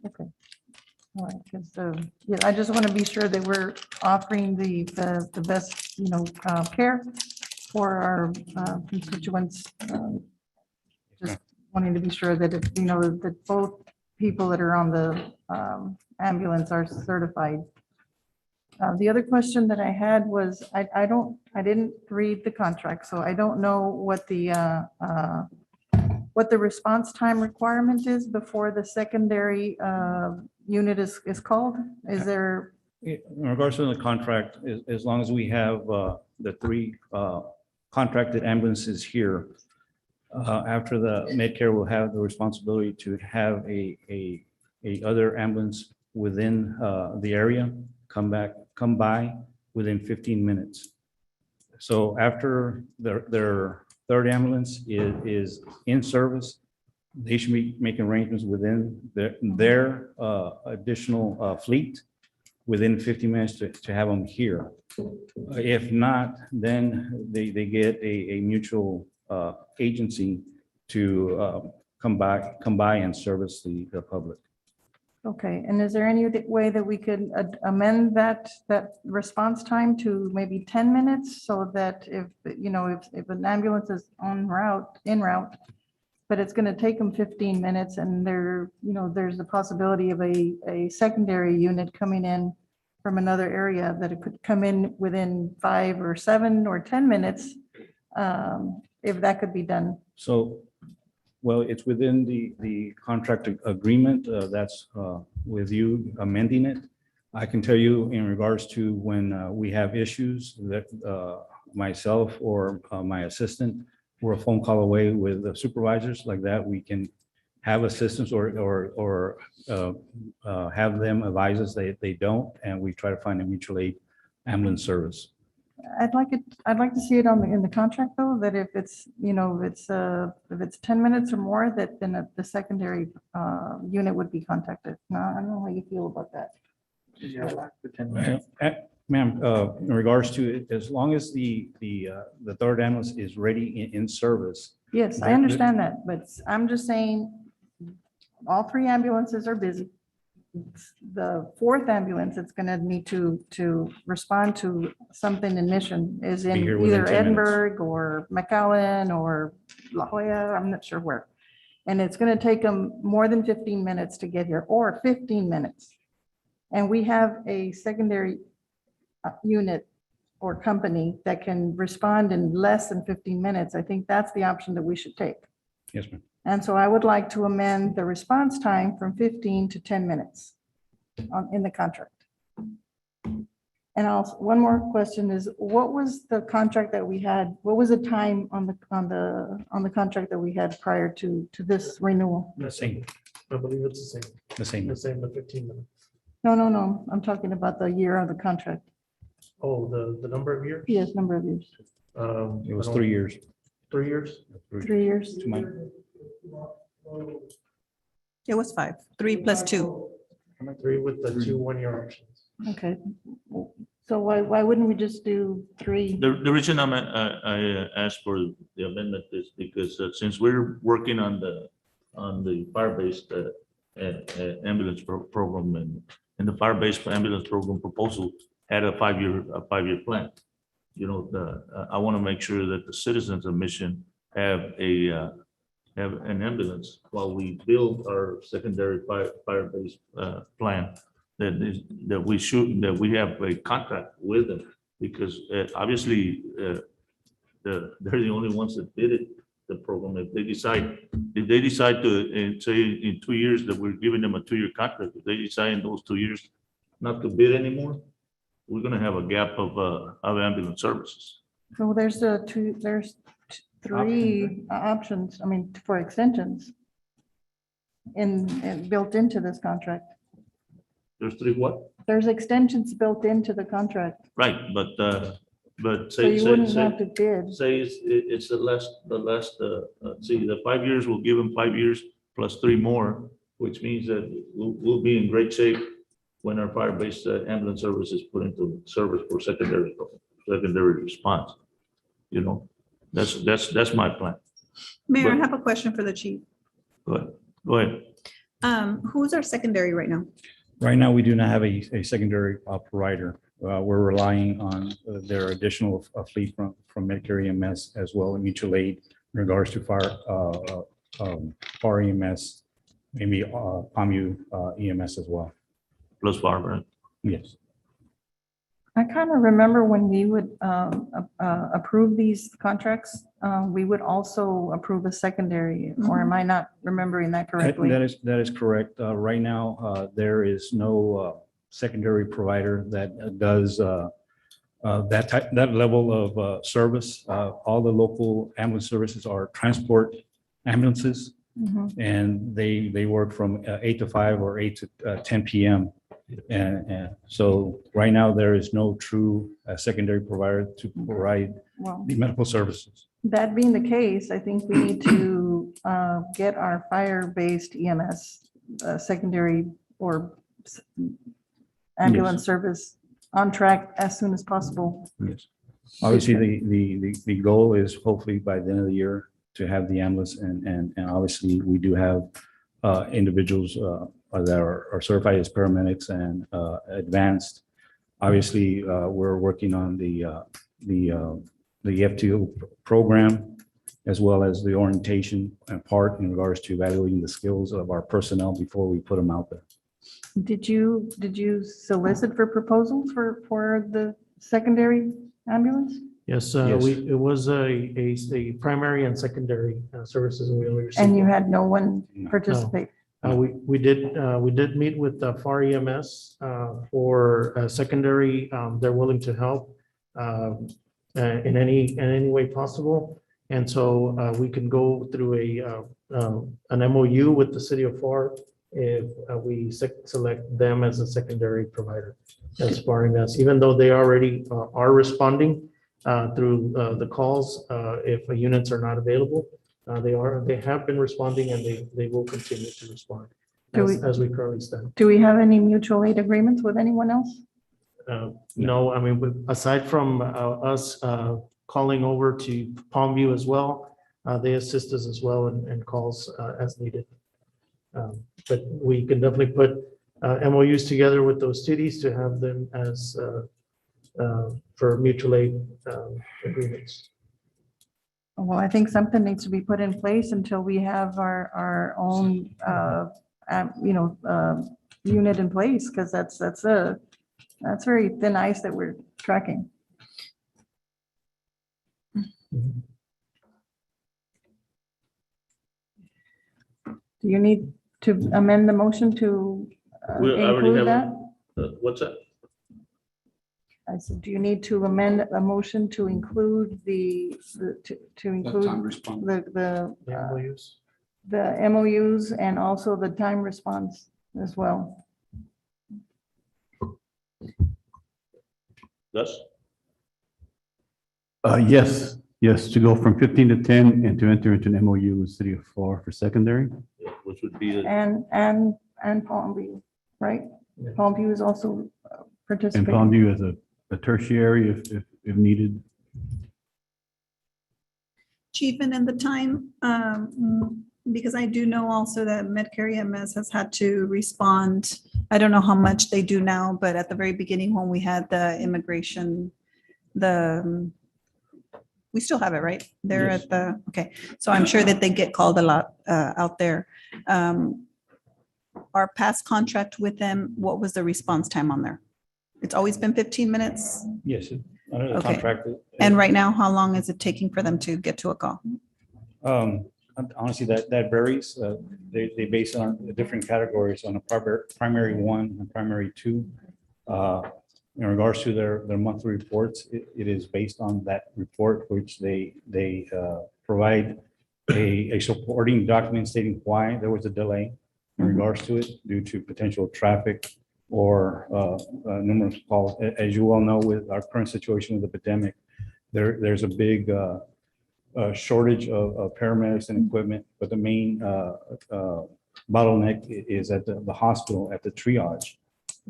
Okay. All right, because, yeah, I just want to be sure that we're offering the best, care for our constituents. Just wanting to be sure that, that both people that are on the ambulance are certified. The other question that I had was, I didn't read the contract, so I don't know what the response time requirement is before the secondary unit is called? Is there? In regards to the contract, as long as we have the 3 contracted ambulances here, after the Medicare will have the responsibility to have a other ambulance within the area come by within 15 minutes. So after their 3rd ambulance is in service, they should be making arrangements within their additional fleet within 50 minutes to have them here. If not, then they get a mutual agency to come by and service the public. Okay, and is there any way that we could amend that response time to maybe 10 minutes so that if an ambulance is en route, but it's going to take them 15 minutes and there's the possibility of a secondary unit coming in from another area, that it could come in within 5 or 7 or 10 minutes, if that could be done. So, well, it's within the contract agreement, that's with you amending it. I can tell you in regards to when we have issues that myself or my assistant, we're a phone call away with the supervisors like that. We can have assistance or have them advise us they don't, and we try to find a mutual aid ambulance service. I'd like to see it in the contract though, that if it's 10 minutes or more, that then the secondary unit would be contacted. No, I don't know how you feel about that. Ma'am, in regards to it, as long as the 3rd ambulance is ready in service. Yes, I understand that, but I'm just saying, all 3 ambulances are busy. the fourth ambulance that's gonna need to respond to something in Mission is in Be here within either 10 minutes. Edinburgh or McAllen or La Jolla, I'm not sure where. And it's gonna take them more than 15 minutes to get here, or 15 minutes. And we have a secondary unit or company that can respond in less than 15 minutes. I think that's the option that we should take. Yes, ma'am. And so I would like to amend the response time from 15 to 10 minutes in the contract. And also, one more question is, what was the contract that we had? What was the time on the contract that we had prior to this renewal? The same, I believe it's the same, the same. the same, the 15 minutes. No. I'm talking about the year of the contract. Oh, the number of years? Yes, number of years. It was 3 years. 3 years? 3 years. To my- It was 5, 3 plus 2. 3 with the 2 one-year options. Okay. So why wouldn't we just do 3? The reason I asked for the amendment is because since we're working on the fire-based ambulance program, and the fire-based ambulance program proposal had a 5-year plan. You know, I want to make sure that the citizens of Mission have an ambulance while we build our secondary fire-based plan. That we have a contract with them, because obviously they're the only ones that did it, the program. If they decide to, say in 2 years that we're giving them a 2-year contract, if they decide in those 2 years not to bid anymore, we're gonna have a gap of ambulance services. So there's 3 options, I mean, for extensions in built into this contract. There's 3 what? There's extensions built into the contract. Right, but So say, you wouldn't have to bid. say it's the last, see, the 5 years, we'll give them 5 years plus 3 more, which means that we'll be in great shape when our fire-based ambulance service is put into service for secondary response. You know, that's my plan. Mayor, I But- have a question for the chief. Go ahead. Who's our secondary right now? Right now, we do not have a secondary provider. We're relying on their additional fleet from Medicare EMS as well, and mutual aid in regards to fire EMS, maybe PAMU EMS as well. Plus fire, right? Yes. I kind of remember when we would approve these contracts, we would also approve a secondary, or am I not remembering that correctly? That is correct. Right now, there is no secondary provider that does that level of service. All the local ambulance services are transport ambulances, and they work from 8 to 5 or 8 to 10 p.m. And so right now, there is no true secondary provider to provide Well, the medical services. that being the case, I think we need to get our fire-based EMS secondary or ambulance service on track as soon as possible. Yes. Obviously, the goal is hopefully by the end of the year to have the ambulance, and obviously we do have individuals that are certified as paramedics and advanced. Obviously, we're working on the FTO program, as well as the orientation part in regards to evaluating the skills of our personnel before we put them out there. Did you solicit for proposals for the secondary ambulance? Yes, Yes. it was a primary and secondary services, and we only received. And you one. had no one participate? We did meet with FAR EMS for secondary. They're willing to help in any way possible. And so we can go through an MOU with the city of FAR if we select them as a secondary provider as FAR EMS, even though they already are responding through the calls if units are not available. They have been responding, and they will continue to respond as we currently stand. Do we have any mutual aid agreements with anyone else? No, I mean, aside from us calling over to Palmview as well, they assist us as well in calls as needed. But we can definitely put MOUs together with those cities to have them as for mutual aid agreements. Well, I think something needs to be put in place until we have our own, unit in place, because that's very thin ice that we're tracking. Do you need to amend the motion to We already include have, that? what's that? I said, do you need to amend a motion to include to include time response. the MOUs and also the time response as well? Gus? Yes, to go from 15 to 10 and to enter into an MOU with City of FAR for secondary. Which would be, And Palmview, right? Palmview is also And participating. Palmview as a tertiary if needed. Chief, and in the time, because I do know also that Medicare EMS has had to respond. I don't know how much they do now, but at the very beginning, when we had the immigration, we still have it, right? They're Yes. at the, okay. So I'm sure that they get called a lot out there. Our past contract with them, what was the response time on there? It's always been 15 minutes? Yes, under the Okay. contract. And right now, how long is it taking for them to get to a call? Honestly, that varies. They base it on the different categories on a primary one and primary two. In regards to their monthly reports, it is based on that report, which they provide a supporting document stating why there was a delay in regards to it due to potential traffic or numerous calls. As you well know, with our current situation with the pandemic, there's a big shortage of paramedics and equipment, but the main bottleneck is at the hospital, at the triage,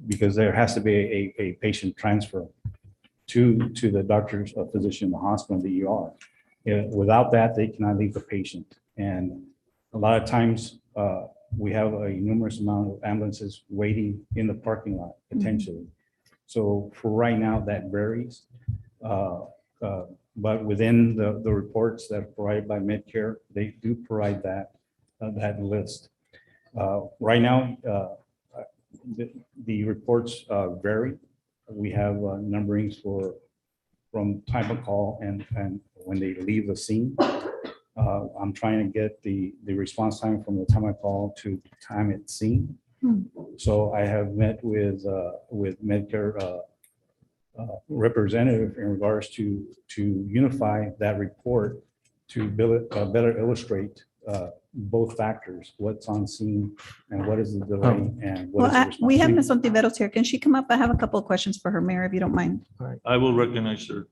because there has to be a patient transfer to the doctor's physician in the hospital, the ER. Without that, they cannot leave the patient. And a lot of times, we have a numerous amount of ambulances waiting in the parking lot potentially. So for right now, that varies. But within the reports that are provided by Medicare, they do provide that list. Right now, the reports vary. We have numberings from time of call and when they leave the scene. I'm trying to get the response time from the time I call to time at scene. So I have met with Medicare representative in regards to unify that report to better illustrate both factors, what's on scene and what is the delay and what is the response. We have Ms. Ontiveros here. Can she come up? I have a couple of questions for her, Mayor, if you don't mind. I will recognize her.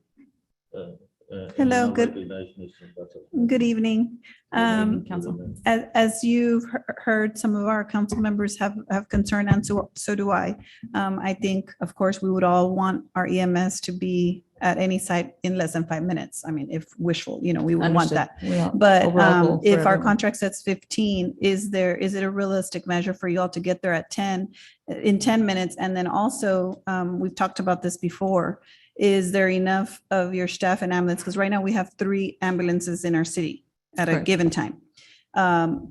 And Hello, I'll good- recognize Ms. Baca. Good evening. As you've heard, some of our council members have concern, and so do I. I think, of course, we would all want our EMS to be at any site in less than 5 minutes. I mean, if wishful, we would want that. But Overall goal for if our everyone. contract says 15, is it a realistic measure for you all to get there at 10, in 10 minutes? And then also, we've talked about this before, is there enough of your staff and ambulance? Because right now we have 3 ambulances in our city at a Correct. given time.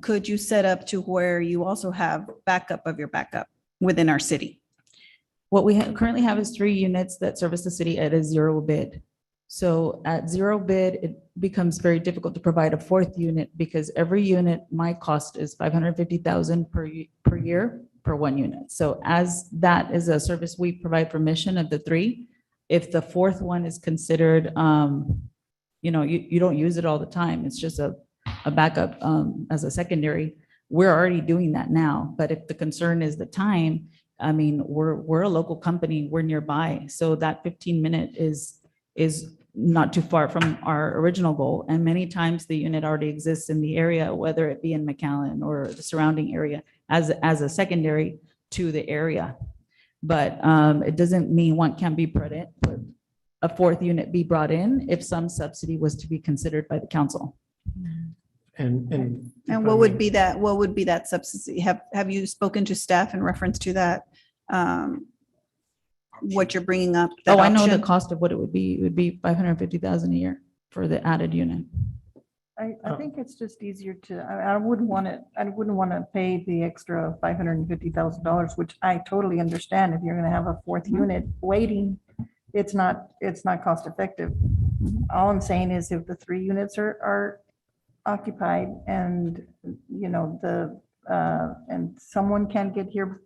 Could you set up to where you also have backup of your backup within our city? What we currently have is 3 units that service the city at a 0 bid. So at 0 bid, it becomes very difficult to provide a 4th unit because every unit, my cost is 550,000 per year per 1 unit. So as that is a service we provide for mission of the 3, if the 4th one is considered, you don't use it all the time. It's just a backup as a secondary. We're already doing that now. But if the concern is the time, I mean, we're a local company, we're nearby. So that 15-minute is not too far from our original goal. And many times the unit already exists in the area, whether it be in McAllen or the surrounding area as a secondary to the area. But it doesn't mean one can't be put a 4th unit be brought in if some subsidy was to be considered by the council. And what would be that subsidy? Have you spoken to staff in reference to that? What you're bringing up? that Oh, I know the option? cost of what it would be. It would be 550,000 a year for the added unit. I think it's just easier to, I wouldn't want to pay the extra $550,000, which I totally understand. If you're going to have a fourth unit waiting, it's not cost effective. All I'm saying is if the 3 units are occupied and, you know, and someone can't get here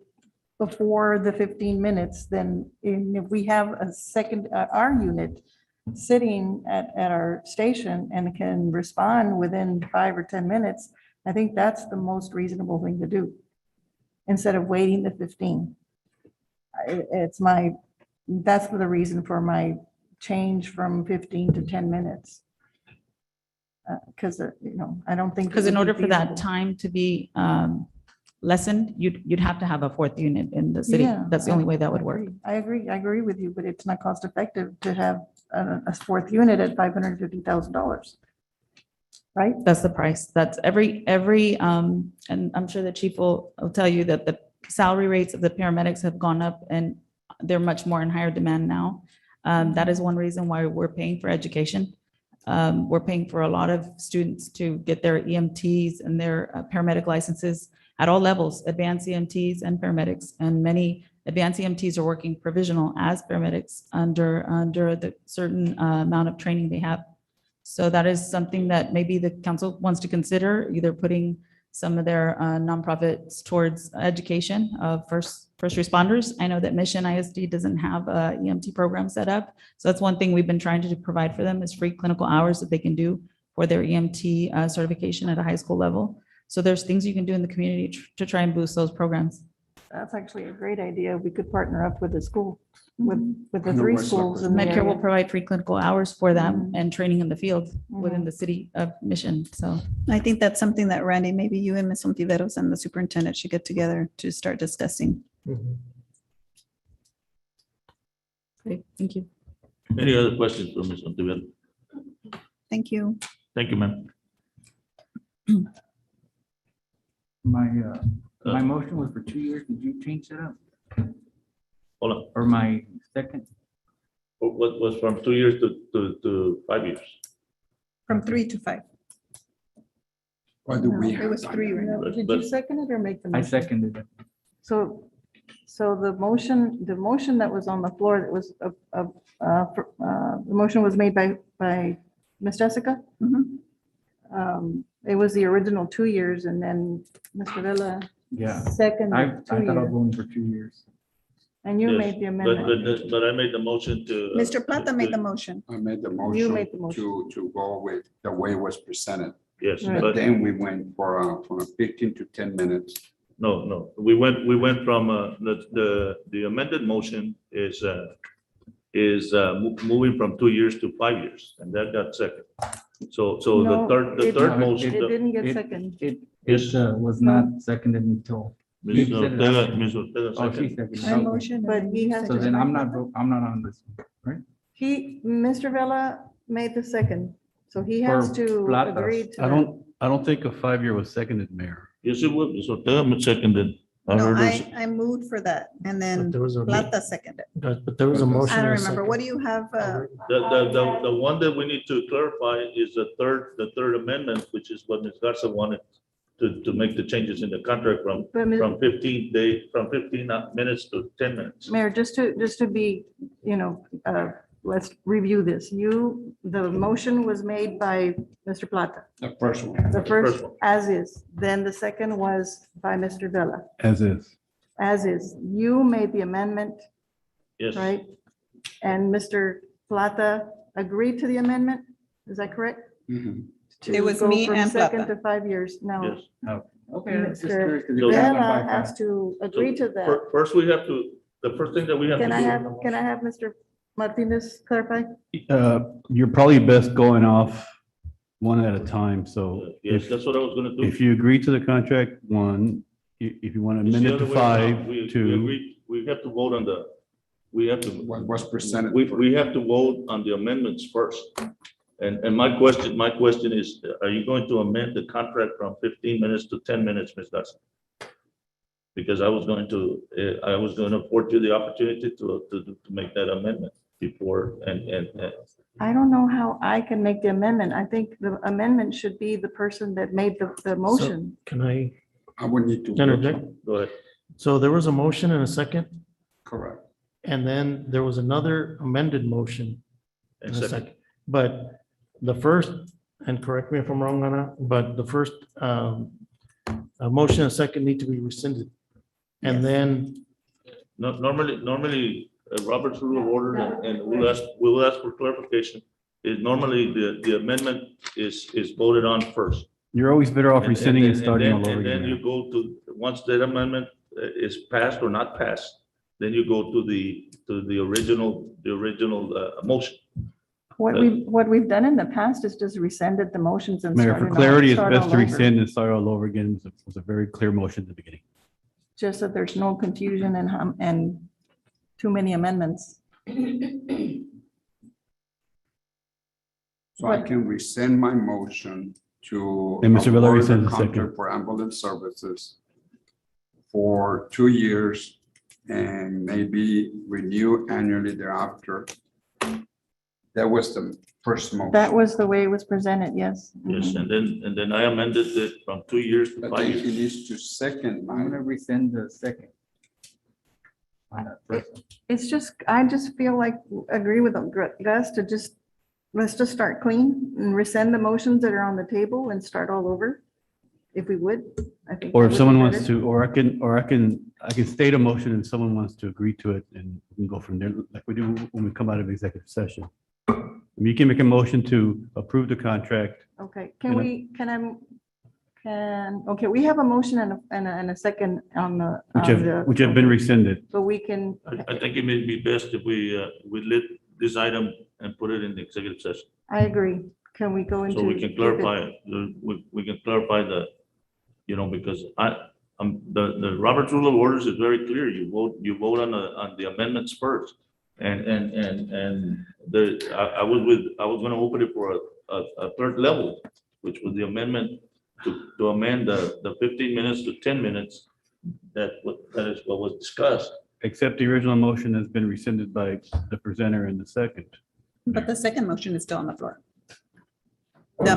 before the 15 minutes, then if we have a second, our unit sitting at our station and can respond within 5 or 10 minutes, I think that's the most reasonable thing to do, instead of waiting the 15. That's the reason for my change from 15 to 10 minutes. Because, you know, I don't think. Because in it would order be for that feasible. time to be lessened, you'd have to have a fourth unit in the city. Yeah, That's the only way that would work. I agree with you, but it's not cost effective to have a fourth unit at $550,000. Right? That's the price. That's every, and I'm sure the chief will tell you that the salary rates of the paramedics have gone up and they're much more in higher demand now. That is one reason why we're paying for education. We're paying for a lot of students to get their EMTs and their paramedic licenses at all levels, advanced EMTs and paramedics. And many advanced EMTs are working provisional as paramedics under the certain amount of training they have. So that is something that maybe the council wants to consider, either putting some of their nonprofits towards education of first responders. I know that Mission ISD doesn't have a EMT program set up. So that's one thing we've been trying to provide for them is free clinical hours that they can do for their EMT certification at a high school level. So there's things you can do in the community to try and boost those programs. That's actually a great idea. We could partner up with the school, with the No, 3 West schools. in the Medicare will area. provide free clinical hours for them and training in the field within the city of Mission. So I think that's something that Randy, maybe you and Ms. Ontiveros and the superintendent should get together to start discussing. great, thank you. Any other questions for Ms. Ontiveros? Thank you. Thank you, ma'am. My motion was for 2 years. Did you change that up? Hold on. Or my second? What was from 2 years to 5 years? From 3 to 5. Why do we It have was that? 3, right? Did you second it or make the I motion? seconded it. So the motion that was on the floor, that was, the motion was made by Ms. Jessica? It was the original 2 years and then Mr. Villa. Yeah. Second, I 2 thought I was years. going for 2 years. And you Yes, made the amendment. But I made the motion to. Mr. Plata made the motion. I made the You motion made the motion. to go with the way it was presented. Yes, Right. But then we went from 15 to 10 minutes. No, we went from, the amended motion is moving from 2 years to 5 years, and that got second. So the No, third motion. It didn't get It- second. It Yes. was not seconded until. Ms. you said it Ortega, after. Ms. Ortega Oh, she second. seconded. But he has So to. then I'm not on this, right? Mr. Villa made the second, so he has For to Platas. agree to I that. don't think a 5-year was seconded, Mayor. Yes, it was, Ms. Ortega seconded. I No, heard her. I moved for that and then But there was a- Plata seconded. But there was a motion. I don't and a remember. second. What do you have? The one that we need to clarify is the third amendment, which is what Ms. Garza wanted to make the changes in the contract But Ms. from 15 minutes to 10 minutes. Mayor, just to be, let's review this. The motion was made by Mr. Plata. The first one. The first, one. as is. Then the second was by Mr. Villa, As is. as is. You made the amendment, Yes. right? And Mr. Plata agreed to the amendment? Is that correct? Mhm. To It was go me from and second Plata. to 5 years. Now, Yes. Okay, I'm just Mr. curious, 'cause it was Villa by has fast. to agree to that. First, we have to, the first thing that we have to do. Can I have Mr. Martinez clarify? You're probably best going off one at a time, so. Yes, if- that's what I was gonna do. If you agree to the contract, one, if you want to It's the amend it other to way around. 5, We 2. agree- We have to vote on What was presented. we have to vote on the amendments first. And my question is, are you going to amend the contract from 15 minutes to 10 minutes, Ms. Dawson? Because I was going to afford you the opportunity to make that amendment before, and I don't know how I can make the amendment. I think the amendment should be the person that made the motion. Can I I would need to. interject? go ahead. So there was a motion and a second, Correct. and then there was another amended motion And and a second. second. But the first, and correct me if I'm wrong, Anna, but the first motion and second need to be rescinded. And then, Normally, Robert's Rule of Order, and we'll ask for clarification, is normally the amendment is voted on first. You're always better off And- rescinding and then- starting then- all over And then again. you go to, once that amendment is passed or not passed, then you go to the original motion. What we've done in the past is just rescinded the motions and Mayor, for started all- clarity, it's start best all to over. rescind and start all over again. It was a very clear motion at the beginning. Just that there's no confusion and too many amendments. So I can rescind my motion to. And Mr. Villa award the rescinds the contract second. For ambulance services for 2 years and maybe renew annually thereafter. That was the first motion. That was the way it was presented, yes. Yes, and then I amended it from 2 years to I 5 think years. he needs to second I'm gonna my, rescind the second. On that first. It's just, I just feel like, agree with Gus to just, let's just start clean and rescind the motions that are on the table and start all over. If we would, I think. Or that if would be someone wants better. to, or I can state a motion and someone wants to agree to it and we can go from there, like we do when we come out of executive session. You can make a motion to approve the contract. Okay, okay, we have a motion and a second on the. Which have been rescinded. But we can, I think it may be best if we lit this item and put it in the executive session. I agree. Can we go into? So we can clarify it. We can clarify because the Robert's Rule of Orders is very clear. You vote on the amendments first. And I was gonna open it for a third level, which was the amendment to amend the 15 minutes to 10 minutes. That is what was discussed. Except the original motion has been rescinded by the presenter in the second. But the second motion is still on the floor. The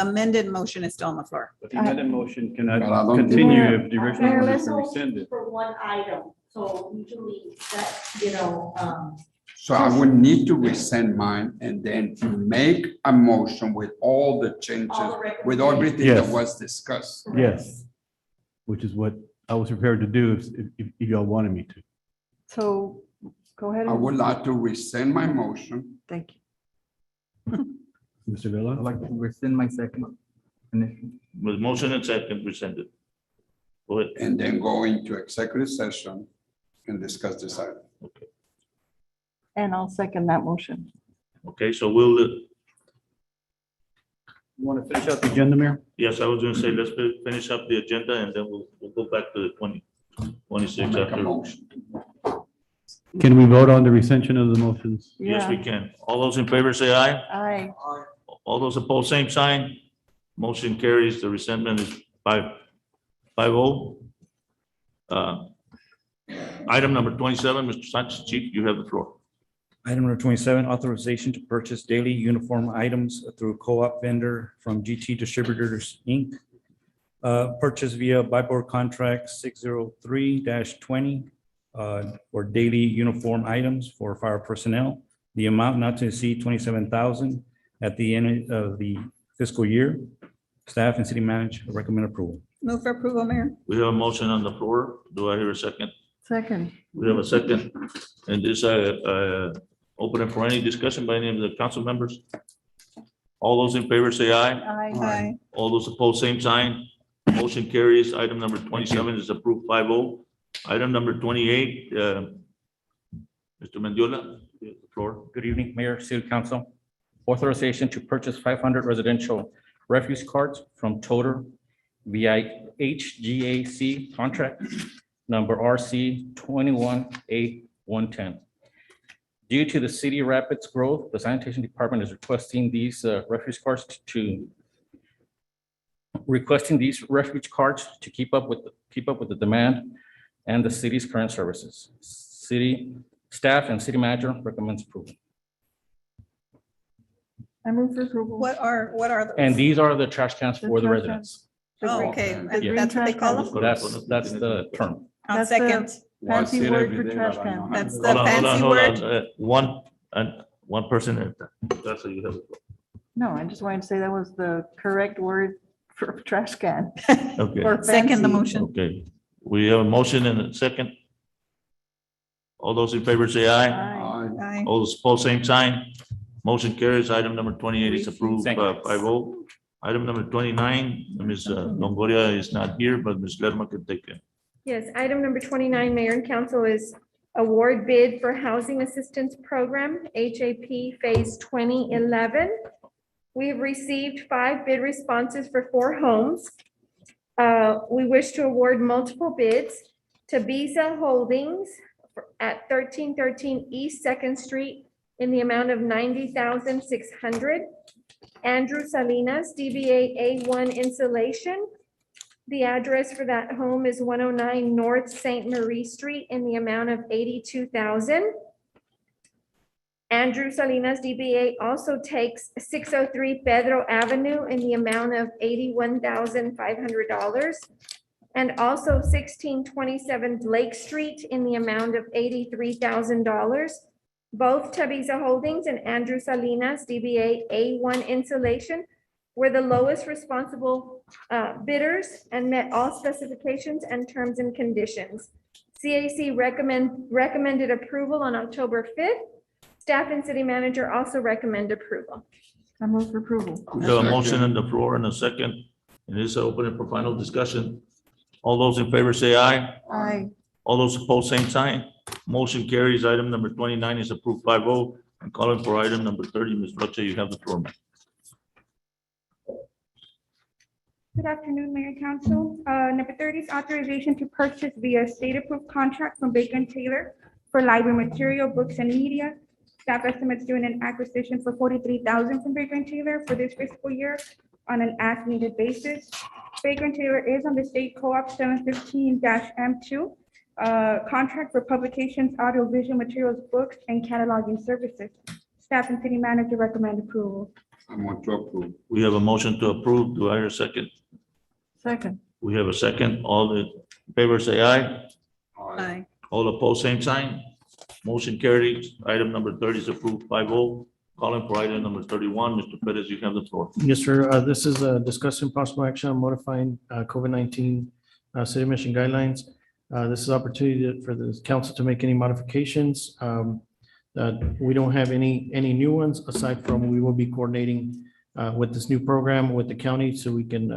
amended motion is still on the floor. But the amended motion But I cannot don't continue think- if the original Mayor, one let's has been hold rescinded. for one item, so usually that, so I would need to rescind mine and then make a motion with all the changes, with everything that Yes. was discussed. Yes, which is what I was prepared to do if y'all wanted me to. so go ahead. I and- would like to rescind my motion. Thank you. Mr. Villa? I'd like to rescind my second initial. With motion and second rescinded. Go ahead. And then go into executive session and discuss this item. And I'll second that motion. Okay, so we'll, You want to finish out the agenda, Mayor? yes, I was gonna say, let's finish up the agenda and then we'll go back to the 26 Make a after. motion. Can we vote on the rescission of the motions? Yes, we Yeah. can. All those in favor say aye. Aye. All those opposed, same sign. Motion carries. The resentment is 5-0. Item number 27, Mr. Sanchez, Chief, you have the floor. Item number 27, authorization to purchase daily uniform items through co-op vendor from GT Distributors, Inc. Purchase via buy board contract 603-20 for daily uniform items for fire personnel. The amount not to exceed 27,000 at the end of the fiscal year. Staff and city manager recommend approval. Move for approval, Mayor. We have a motion on the floor. Do I hear a second? Second. We have a second. And this, open it for any discussion by any of the council members. All those in favor say aye. Aye. All those opposed, same sign. Motion carries. Item number 27 is approved 5-0. Item number 28, Mr. Mendiola, you have the floor. Good evening, Mayor, City Council. Authorization to purchase 500 residential refuse carts from Toter via HGAC contract number RC 21A110. Due to the city rapids growth, the sanitation department is requesting these refuge cards to keep up with the demand and the city's current services. City staff and city manager recommends approval. I move for approval. What are those? And these are the trash cans for the trash residents. Oh, okay. The green That's what they trash call cans. them? That's the term. On That's the second. Fancy word for trash can. That's Hold the on, hold on, fancy hold word. on. One person at a time. That's what you have. No, I just wanted to say that was the correct word for trash can. Okay. Or Second the fancy. motion. Okay, we have a motion and a second. All those in favor say aye. Aye. Aye. All those opposed, same sign. Motion carries. Item number 28 is approved Thank you. 5-0. Item number 29, Ms. Longoria is not here, but Ms. Lerma can take it. Yes, item number 29, Mayor and Council, is award bid for Housing Assistance Program, HAP Phase 2011. We have received 5 bid responses for 4 homes. We wish to award multiple bids to Visa Holdings at 1313 East Second Street in the amount of $90,600. Andrew Salinas, DBA A1 Insulation. The address for that home is 109 North St. Marie Street in the amount of $82,000. Andrew Salinas, DBA, also takes 603 Pedro Avenue in the amount of $81,500. And also 1627 Lake Street in the amount of $83,000. Both Tabiza Holdings and Andrew Salinas, DBA A1 Insulation, were the lowest responsible bidders and met all specifications and terms and conditions. CAC recommended approval on October 5th. Staff and city manager also recommend approval. I move for approval. We have a motion on the floor and a second. It is open for final discussion. All those in favor say aye. Aye. All those opposed, same sign. Motion carries. Item number 29 is approved 5-0. I'm calling for item number 30. Ms. Rocha, you have the floor, ma'am. Good afternoon, Mayor and Council. Number 30 is authorization to purchase via state-approved contract from Baker & Taylor for library material, books, and media. Staff estimates doing an acquisition for $43,000 from Baker & Taylor for this fiscal year on an as-needed basis. Baker & Taylor is on the state co-op 715-M2 contract for publications, audiovisual materials, books, and cataloging services. Staff and city manager recommend approval. I want to approve. We have a motion to approve. Do I hear a second? Second. We have a second. All in favor say aye. Aye. All opposed, same sign. Motion carries. Item number 30 is approved 5-0. Calling for item number 31. Mr. Perez, you have the floor. Yes, sir. This is a discussion possible action on modifying COVID-19 city mission guidelines. This is opportunity for the council to make any modifications. We don't have any new ones aside from we will be coordinating with this new program with the county so we can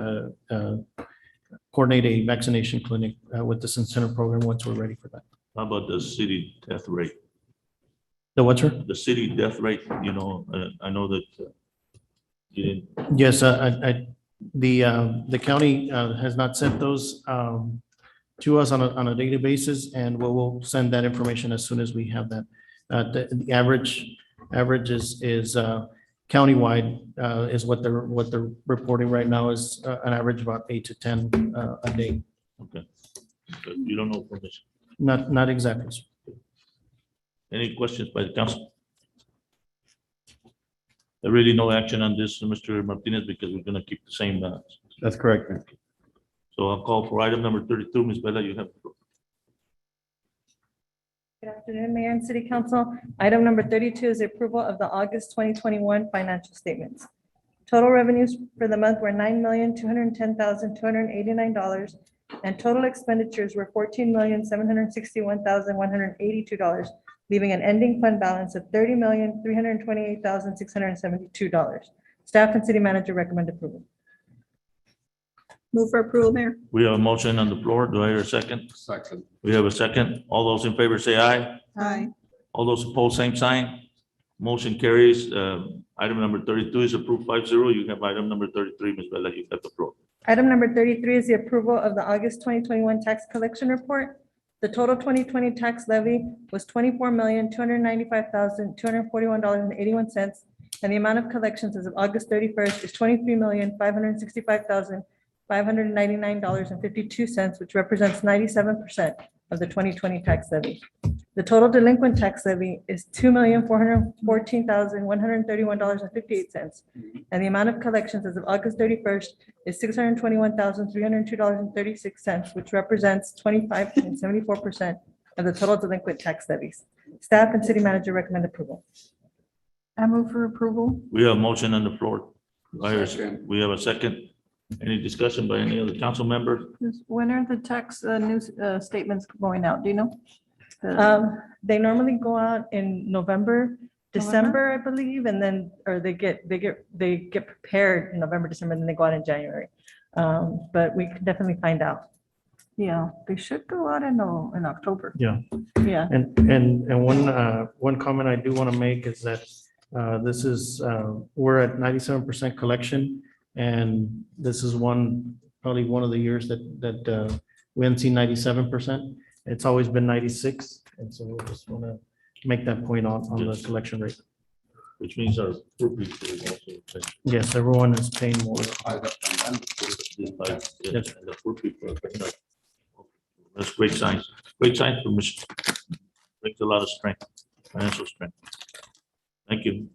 coordinate a vaccination clinic with this incentive program once we're ready for that. How about the city death rate? The what, sir? The city death rate, I know that you didn't. Yes, the county has not sent those to us on a daily basis, and we'll send that information as soon as we have that. The average is countywide is what they're reporting right now is an average about 8 to 10 a day. Okay. So you don't know information. Not exactly, sir. Any questions by the council? There really no action on this, Mr. Martinez, because we're gonna keep the same. That's correct, man. So I'll call for item number 32. Ms. Bella, you have the floor. Good afternoon, Mayor and City Council. Item number 32 is the approval of the August 2021 financial statements. Total revenues for the month were $9,210,289, and total expenditures were $14,761,182, leaving an ending fund balance of $30,328,672. Staff and city manager recommend approval. Move for approval, Mayor. We have a motion on the floor. Do I hear a second? Second. We have a second. All those in favor say aye. Aye. All those opposed, same sign. Motion carries. Item number 32 is approved 5-0. You have item number 33. Ms. Bella, you have the floor. Item number 33 is the approval of the August 2021 tax collection report. The total 2020 tax levy was $24,295,241.81. And the amount of collections as of August 31st is $23,565,599.52, which represents 97% of the 2020 tax levy. The total delinquent tax levy is $2,414,131.58. And the amount of collections as of August 31st is $621,302.36, which represents 25.74% of the total delinquent tax levies. Staff and city manager recommend approval. I move for approval. We have a motion on the floor. Do I hear a- Second. We have a second. Any discussion by any other council member? When are the tax news statements going out? Do you know? They normally go out in November, December, I believe, and then, or they get prepared in November, December, and then they go out in January. But we can definitely find out. Yeah, they should go out in October. Yeah. Yeah. And one comment I do want to make is that this is, we're at 97% collection. And this is probably one of the years that we haven't seen 97%. It's always been 96. And so we just want to make that point on the collection rate. Which means our group is also. Yes, everyone is paying more. Yes, and the poor people are paying up. That's great signs. Great signs for Michigan. Brings a lot of strength, financial strength. Thank you.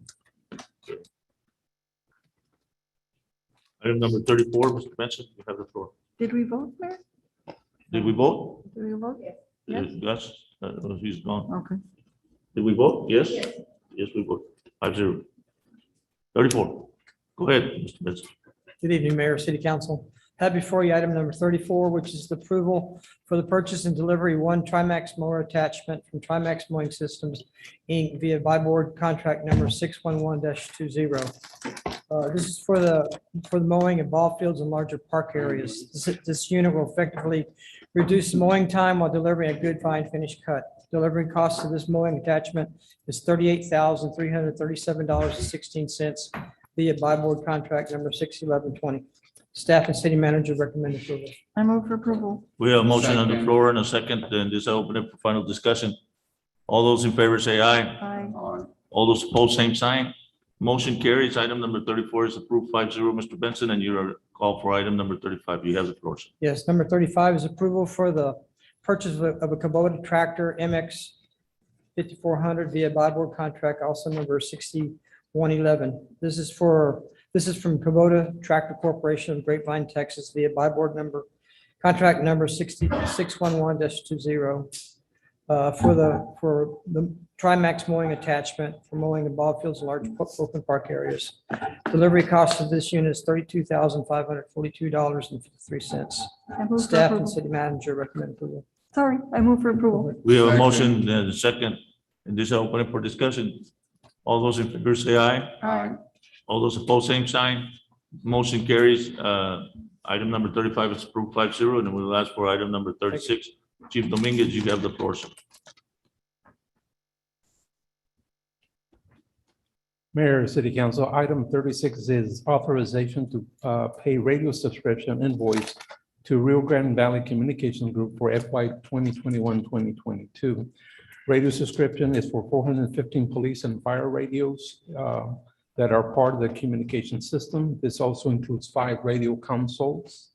Item number 34, Mr. Benson, you have the floor. Did we vote, Mayor? Did we vote? Did we vote? Yes, he's gone. Okay. Did we vote? Yes? Yes, we vote. 5-0. 34. Go ahead, Mr. Benson. Good evening, Mayor, City Council. Have before you item number 34, which is the approval for the purchase and delivery of one Trimax mower attachment from Trimax Mowing Systems, Inc. via buy board contract number 611-20. This is for the mowing of ball fields and larger park areas. This unit will effectively reduce mowing time while delivering a good fine finished cut. Delivery cost of this mowing attachment is $38,337.16 via buy board contract number 61120. Staff and city manager recommend approval. I move for approval. We have a motion on the floor and a second, and this I open it for final discussion. All those in favor say aye. Aye. All those opposed, same sign. Motion carries. Item number 34 is approved 5-0, Mr. Benson, and you are called for item number 35. You have the floor, sir. Yes, number 35 is approval for the purchase of a Kubota tractor MX 5400 via buy board contract, also number 6111. This is from Kubota Tractor Corporation of Grapevine, Texas via buy board contract number 611-20. For the Trimax mowing attachment for mowing the ball fields and large open park areas. Delivery cost of this unit is $32,542.53. I move for Staff and approval. city manager recommend approval. Sorry, I move for approval. We have a motion and a second, and this I open it for discussion. All those in favor say aye. Aye. All those opposed, same sign. Motion carries. Item number 35 is approved 5-0, and we'll ask for item number 36. Chief Dominguez, you have the floor, sir. Mayor, City Council, item 36 is authorization to pay radio subscription invoice to Rio Grande Valley Communications Group for FY 2021-2022. Radio subscription is for 415 police and fire radios that are part of the communication system. This also includes 5 radio consoles.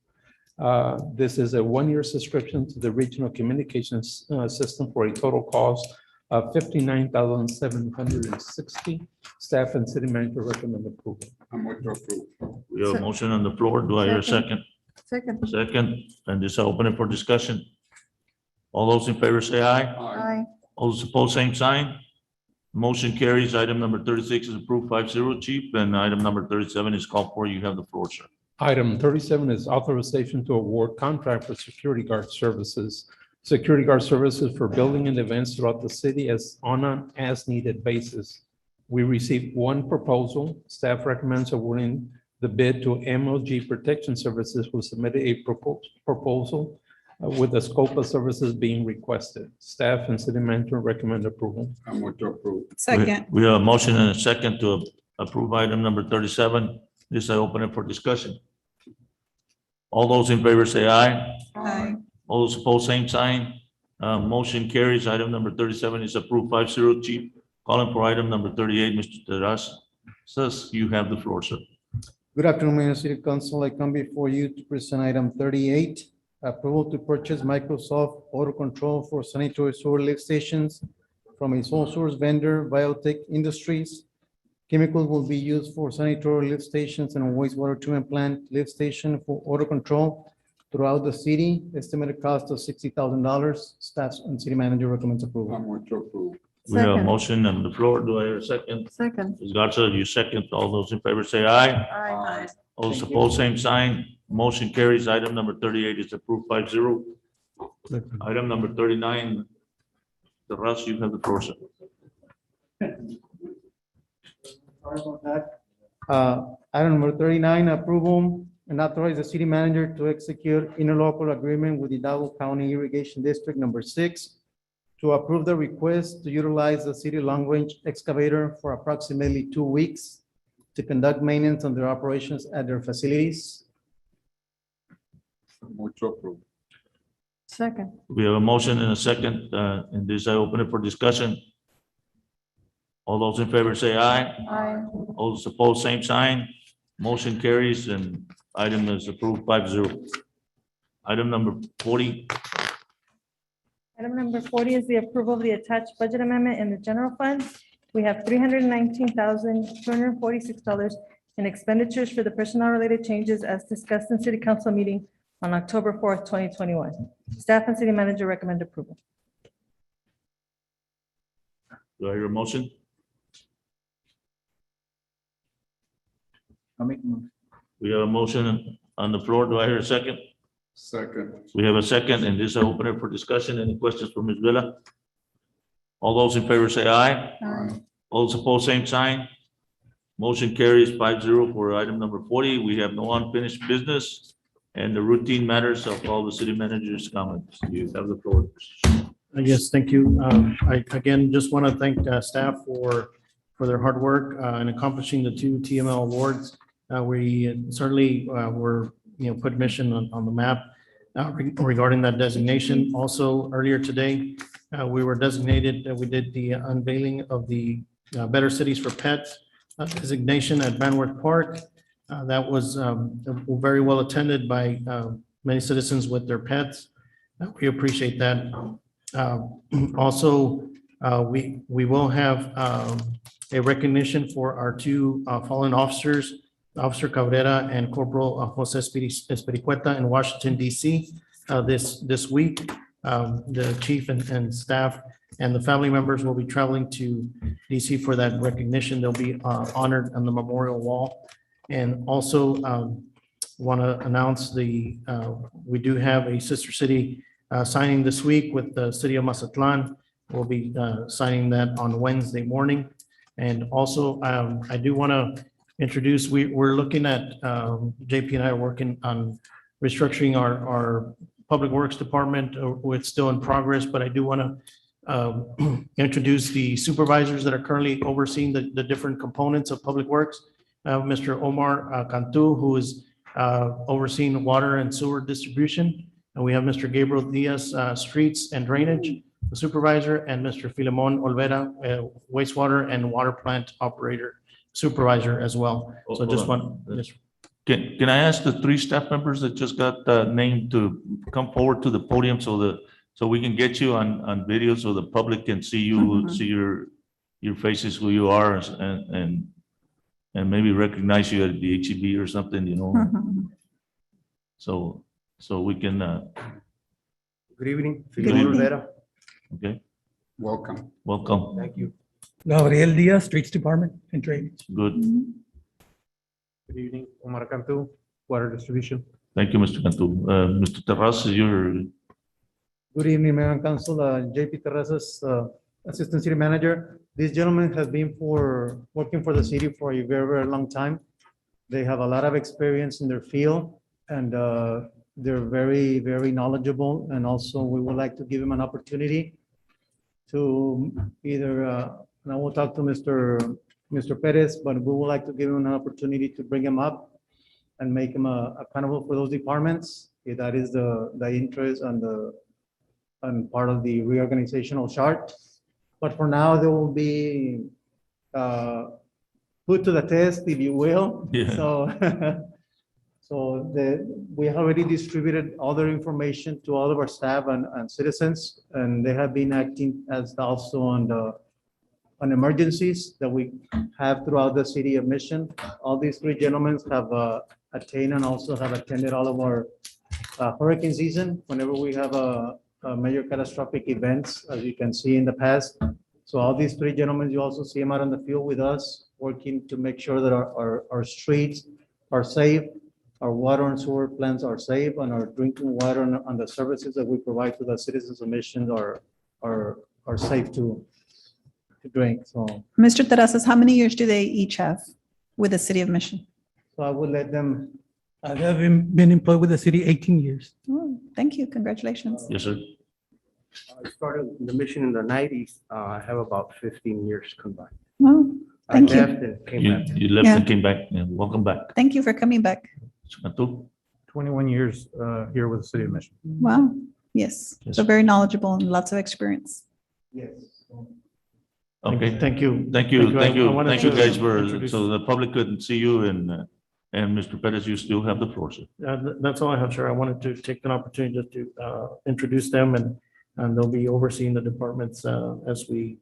This is a one-year subscription to the regional communications system for a total cost of $59,760. Staff and city manager recommend approval. I'm going to approve. We have a motion on the floor. Do I hear a second? Second. Second, and this I open it for discussion. All those in favor say aye. Aye. All those opposed, same sign. Motion carries. Item number 36 is approved 5-0, Chief, and item number 37 is called for. You have the floor, sir. Item 37 is authorization to award contract for security guard services. Security guard services for building and events throughout the city on an as-needed basis. We received one proposal. Staff recommends awarding the bid to MLG Protection Services, who submitted a proposal with the scope of services being requested. Staff and city manager recommend approval. I'm going to approve. Second. We have a motion and a second to approve item number 37. This I open it for discussion. All those in favor say aye. Aye. All those opposed, same sign. Motion carries. Item number 37 is approved 5-0. Chief, calling for item number 38, Mr. Terrazas, you have the floor, sir. Good afternoon, Mayor and City Council. I come before you to present item 38, approval to purchase Microsoft Auto Control for sanitary sewer lift stations from a sole source vendor, Biotech Industries. Chemicals will be used for sanitary lift stations and a wastewater treatment plant lift station for auto control throughout the city. Estimated cost of $60,000. Staff and city manager recommends approval. I move to approve. We have a Second. motion on the floor. Do I hear a second? Second. Ms. Garza, you second. All those in favor say aye. Aye. All those Thank you. opposed, same sign. Motion carries. Item number 38 is approved 5-0. Item number 39, Terrazas, you have the floor, sir. Sorry about that. Item number 39, approval and authorize the city manager to execute interlocal agreement with Hidalgo County Irrigation District Number 6 to approve the request to utilize the city long-range excavator for approximately 2 weeks to conduct maintenance on their operations at their facilities. Move to approve. Second. We have a motion and a second, and this I open it for discussion. All those in favor say aye. Aye. All those opposed, same sign. Motion carries and item is approved 5-0. Item number 40, Item number 40 is the approval of the attached budget amendment in the general fund. We have $319,246 in expenditures for the personnel-related changes as discussed in city council meeting on October 4th, 2021. Staff and city manager recommend approval. do I hear a motion? I'll make a motion. We have a motion on the floor. Do I hear a second? Second. We have a second, and this I open it for discussion. Any questions from Ms. Villa? All those in favor say aye. Aye. All those opposed, same sign. Motion carries 5-0 for item number 40. We have no unfinished business and the routine matters of all the city managers' comments. You have the floor. Yes, thank you. I again just want to thank staff for their hard work in accomplishing the 2 TML awards. We certainly were, put mission on the map regarding that designation. Also, earlier today, we were designated, we did the unveiling of the Better Cities for Pets designation at Banworth Park. That was very well attended by many citizens with their pets. We appreciate that. Also, we will have a recognition for our 2 fallen officers, Officer Cabrera and Corporal Jose Espericueta in Washington, DC. This week, the chief and staff and the family members will be traveling to DC for that recognition. They'll be honored on the memorial wall. And also want to announce we do have a sister city signing this week with the city of Mazatlan. We'll be signing that on Wednesday morning. And also, I do want to introduce, we're looking at, JP and I are working on restructuring our Public Works Department. It's still in progress, but I do want to introduce the supervisors that are currently overseeing the different components of Public Works. Mr. Omar Cantu, who is overseeing water and sewer distribution. And we have Mr. Gabriel Diaz, streets and drainage supervisor, and Mr. Filemon Olvera, wastewater and water plant operator supervisor as well. So just one. Can I ask the 3 staff members that just got named to come forward to the podium so we can get you on video so the public can see you, see your faces, who you are, and maybe recognize you at the HEB or something, So we can. Good evening. Good evening. Rivera. Okay. Welcome. Welcome. Thank you. Gabriel Diaz, Streets Department and Drainage. Good. Good evening, Omar Cantu, Water Distribution. Thank you, Mr. Cantu. Mr. Terrazas, you're. Good evening, Mayor and Council. JP Terrazas, Assistant City Manager. These gentlemen have been working for the city for a very, very long time. They have a lot of experience in their field, and they're very, very knowledgeable. And also, we would like to give them an opportunity to either, and I will talk to Mr. Perez, but we would like to give him an opportunity to bring him up and make him accountable for those departments. If that is the interest and and part of the reorganizational chart. But for now, they will be put to the test, if you will. Yeah. So, we have already distributed all their information to all of our staff and citizens, and they have been acting as also on emergencies that we have throughout the city of Mission. All these three gentlemen have attained and also have attended all of our hurricane season, whenever we have a major catastrophic events, as you can see in the past. So all these three gentlemen, you also see them out on the field with us, working to make sure that our streets are safe, our water and sewer plants are safe, and our drinking water and the services that we provide to the citizens of Mission are safe to drink. So Mr. Terrazas, how many years do they each have with the city of Mission? I would let them. I have been employed with the city 18 years. Oh, thank you. Congratulations. Yes, sir. I started the mission in the nineties. I have about 15 years combined. Well, I thank you. left and came back. You left Yeah. and came back, and welcome back. Thank you for coming back. Matu? 21 years here with the city of Mission. Wow. Yes. So very knowledgeable and lots of experience. Yes. Okay. Thank you. Thank you, thank I you, wanted thank you to guys for, introduce- so the public couldn't see you and Mr. Pettis, you still have the floor, sir. That's all I have, sir. I wanted to take an opportunity just to introduce them, and they'll be overseeing the departments as we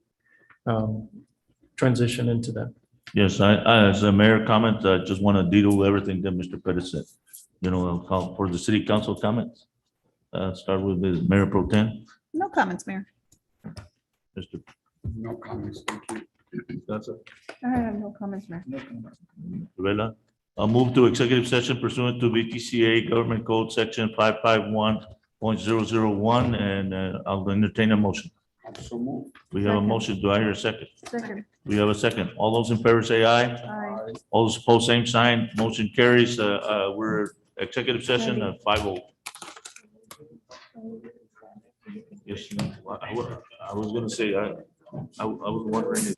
transition into that. Yes, as a mayor comment, I just want to ditto everything that Mr. Pettis said. You know, I'll call for the city council comments. Start with the mayor pro tem, No comments, Mayor. Mr. No comments, thank you. That's it. I have no comments, Mayor. Rivera. I'll move to executive session pursuant to VTCA Government Code Section 551.001, and I'll entertain a motion. Also move. We have a Second. motion. Do I hear a second? Second. We have a second. All those in favor say aye. Aye. All those opposed, same sign. Motion carries. We're executive session at 5:00. Yes, I was gonna say, I was wondering if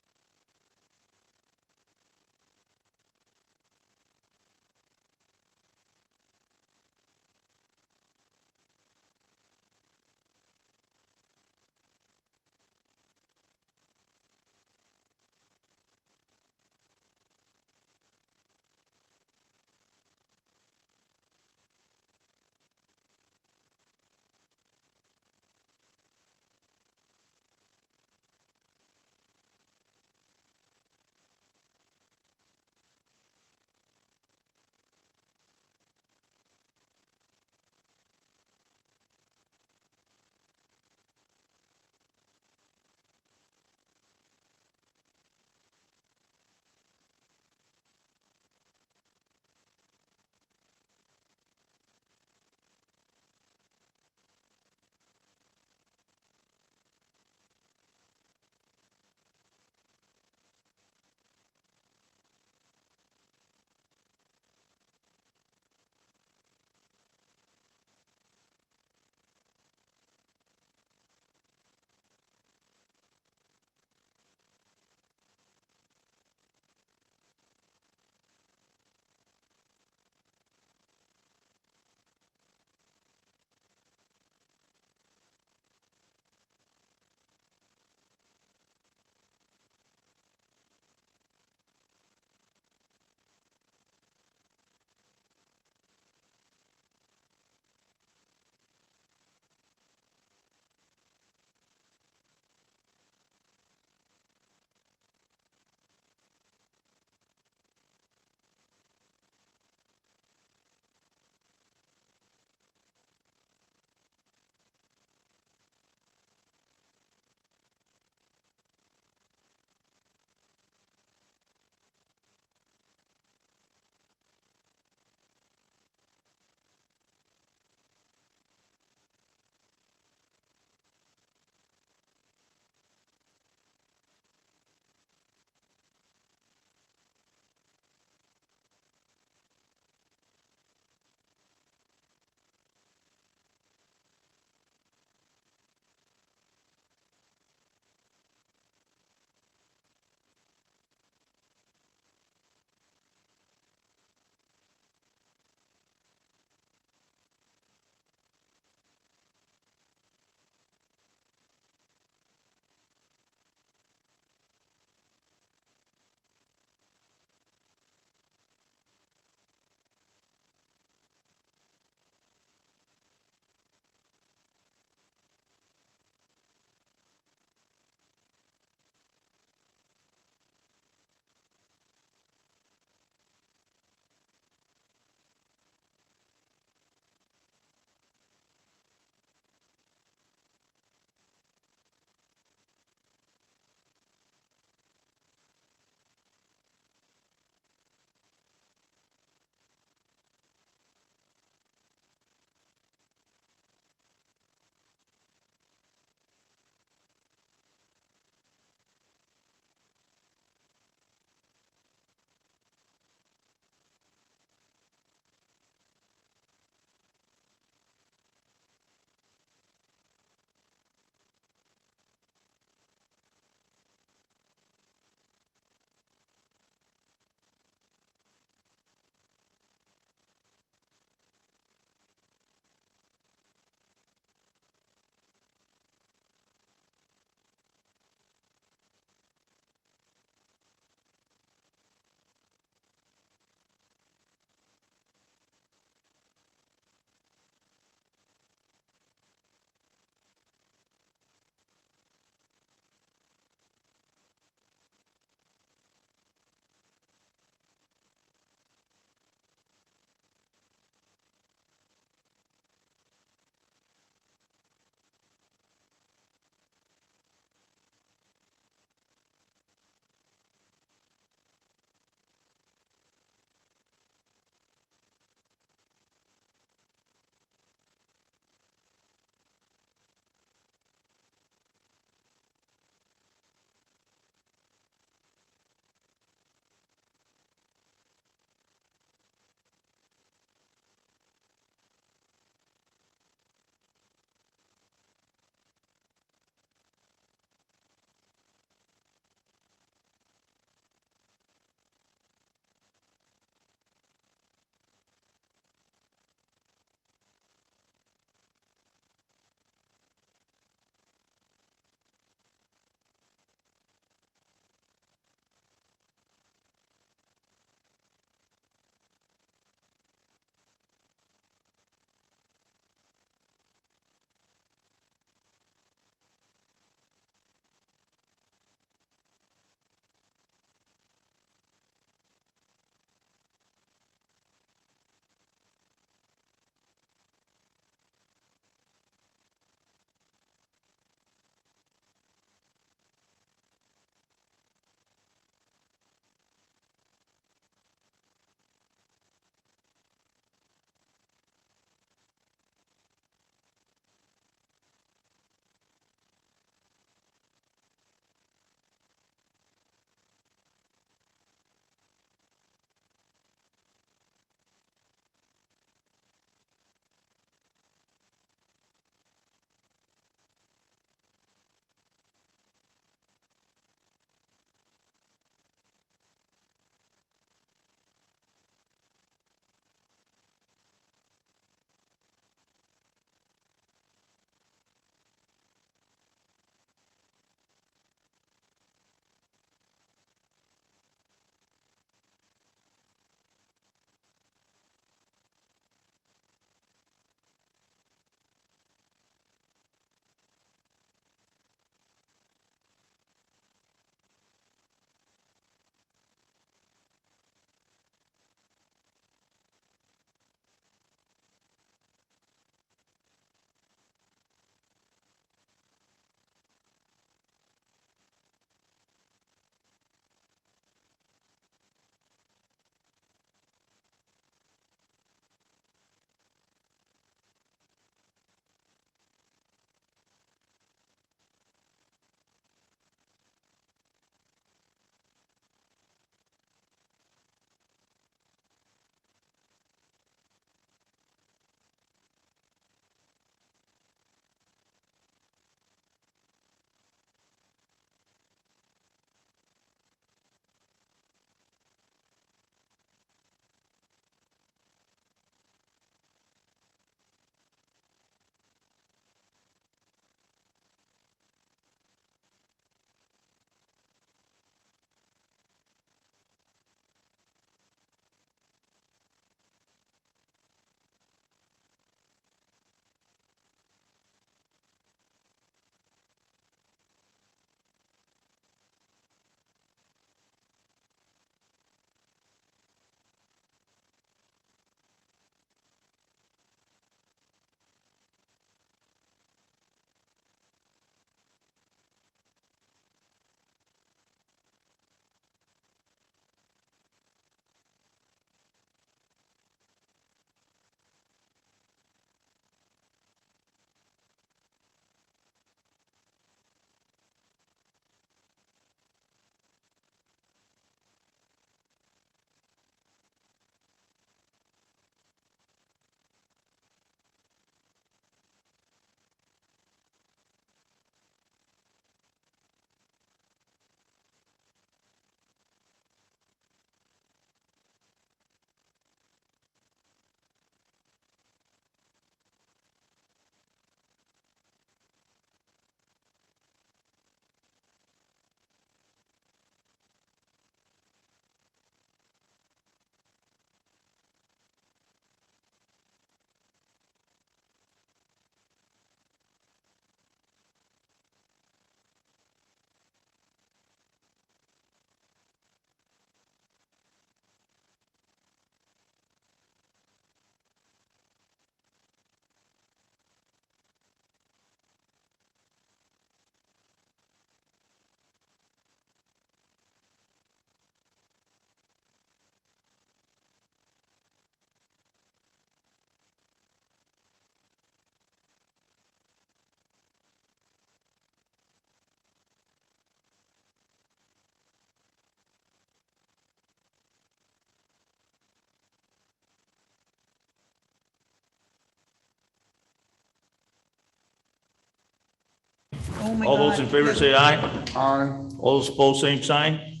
Oh my All those in God. favor say aye. Aye. All those opposed, same sign.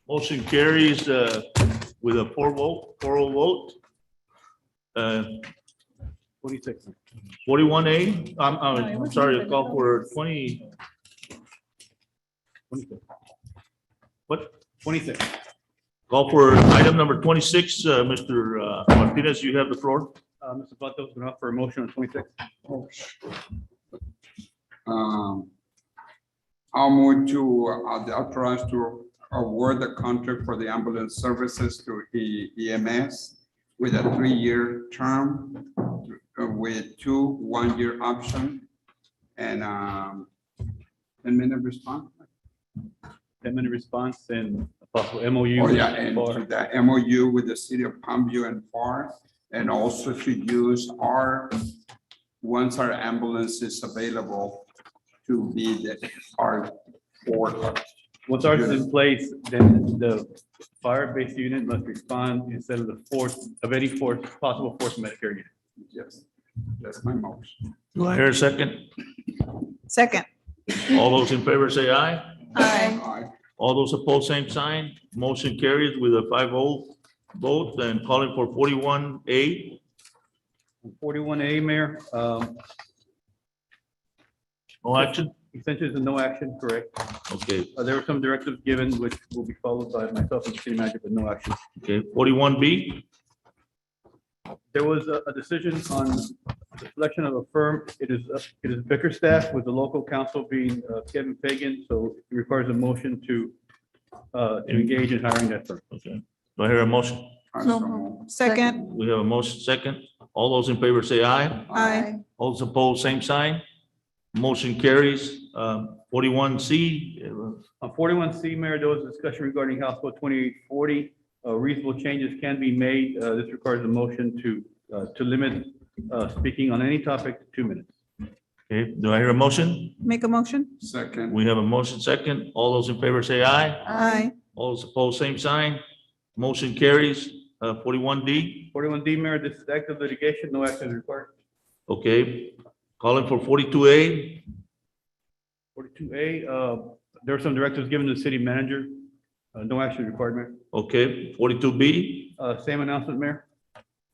Motion carries with a 4-0 vote. 46. 41A, I'm it wasn't sorry, even- call for 20, 26. what? 26. Call for item number 26, Mr. Martinez, you have the floor. Mr. Plato, is going to offer a motion on 26. I'll move to authorize to award the contract for the ambulance services to EMS with a 3-year term with 2 one-year option and 10-minute response. 10-minute response and a possible MOU. Oh, yeah, and to the MOU with the city of Palmview and FAR, and also to use once our ambulance is available, to be our fourth. Once ours is in place, then the fire-based unit must respond instead of any possible force Medicare unit. Yes, that's my motion. Do I hear a second? Second. All those in favor say aye. Aye. Aye. All those opposed, same sign. Motion carries with a 5-0 vote and calling for 41A. 41A, Mayor, No action? essentially is a no action, correct? Okay, There were some directives given which will be followed by myself and the city manager, but no action. okay. 41B, There was a decision on the selection of a firm. It is Bickerstaff with the local counsel being Kevin Fagan, so it requires a motion to engage in hiring that firm. okay. Do I hear a motion? So moved. Second. We have a motion second. All those in favor say aye. Aye. All those opposed, same sign. Motion carries. 41C, On 41C, Mayor, there was discussion regarding House Bill 2840. Reasonable changes can be made. This requires a motion to limit speaking on any topic to 2 minutes. okay. Do I hear a motion? Make a motion? Second. We have a motion second. All those in favor say aye. Aye. All those opposed, same sign. Motion carries. 41D, 41D, Mayor, this is active litigation. No action is required. okay. Calling for 42A, 42A, there are some directives given to the city manager. No action is required, Mayor. okay. 42B, Same announcement, Mayor.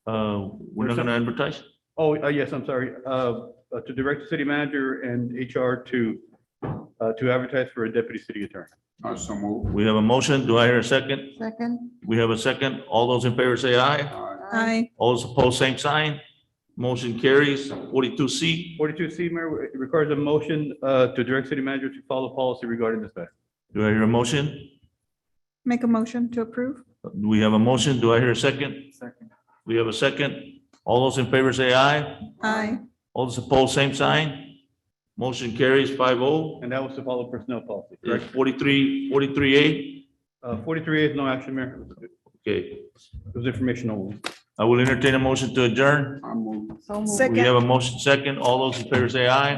we're not gonna advertise. Oh, yes, I'm sorry. To direct the city manager and HR to advertise for a deputy city attorney. So moved. We have a motion. Do I hear a second? Second. We have a second. All those in favor say aye. Aye. Aye. All those opposed, same sign. Motion carries. 42C, 42C, Mayor, it requires a motion to direct city manager to follow policy regarding this matter. do I hear a motion? Make a motion to approve? We have a motion. Do I hear a second? Second. We have a second. All those in favor say aye. Aye. All those opposed, same sign. Motion carries 5-0. And that was to follow personnel policy, correct? 43A, 43A is no action, Mayor. okay. It was information only. I will entertain a motion to adjourn. I move. So moved. We Second. have a motion second. All those in favor say aye.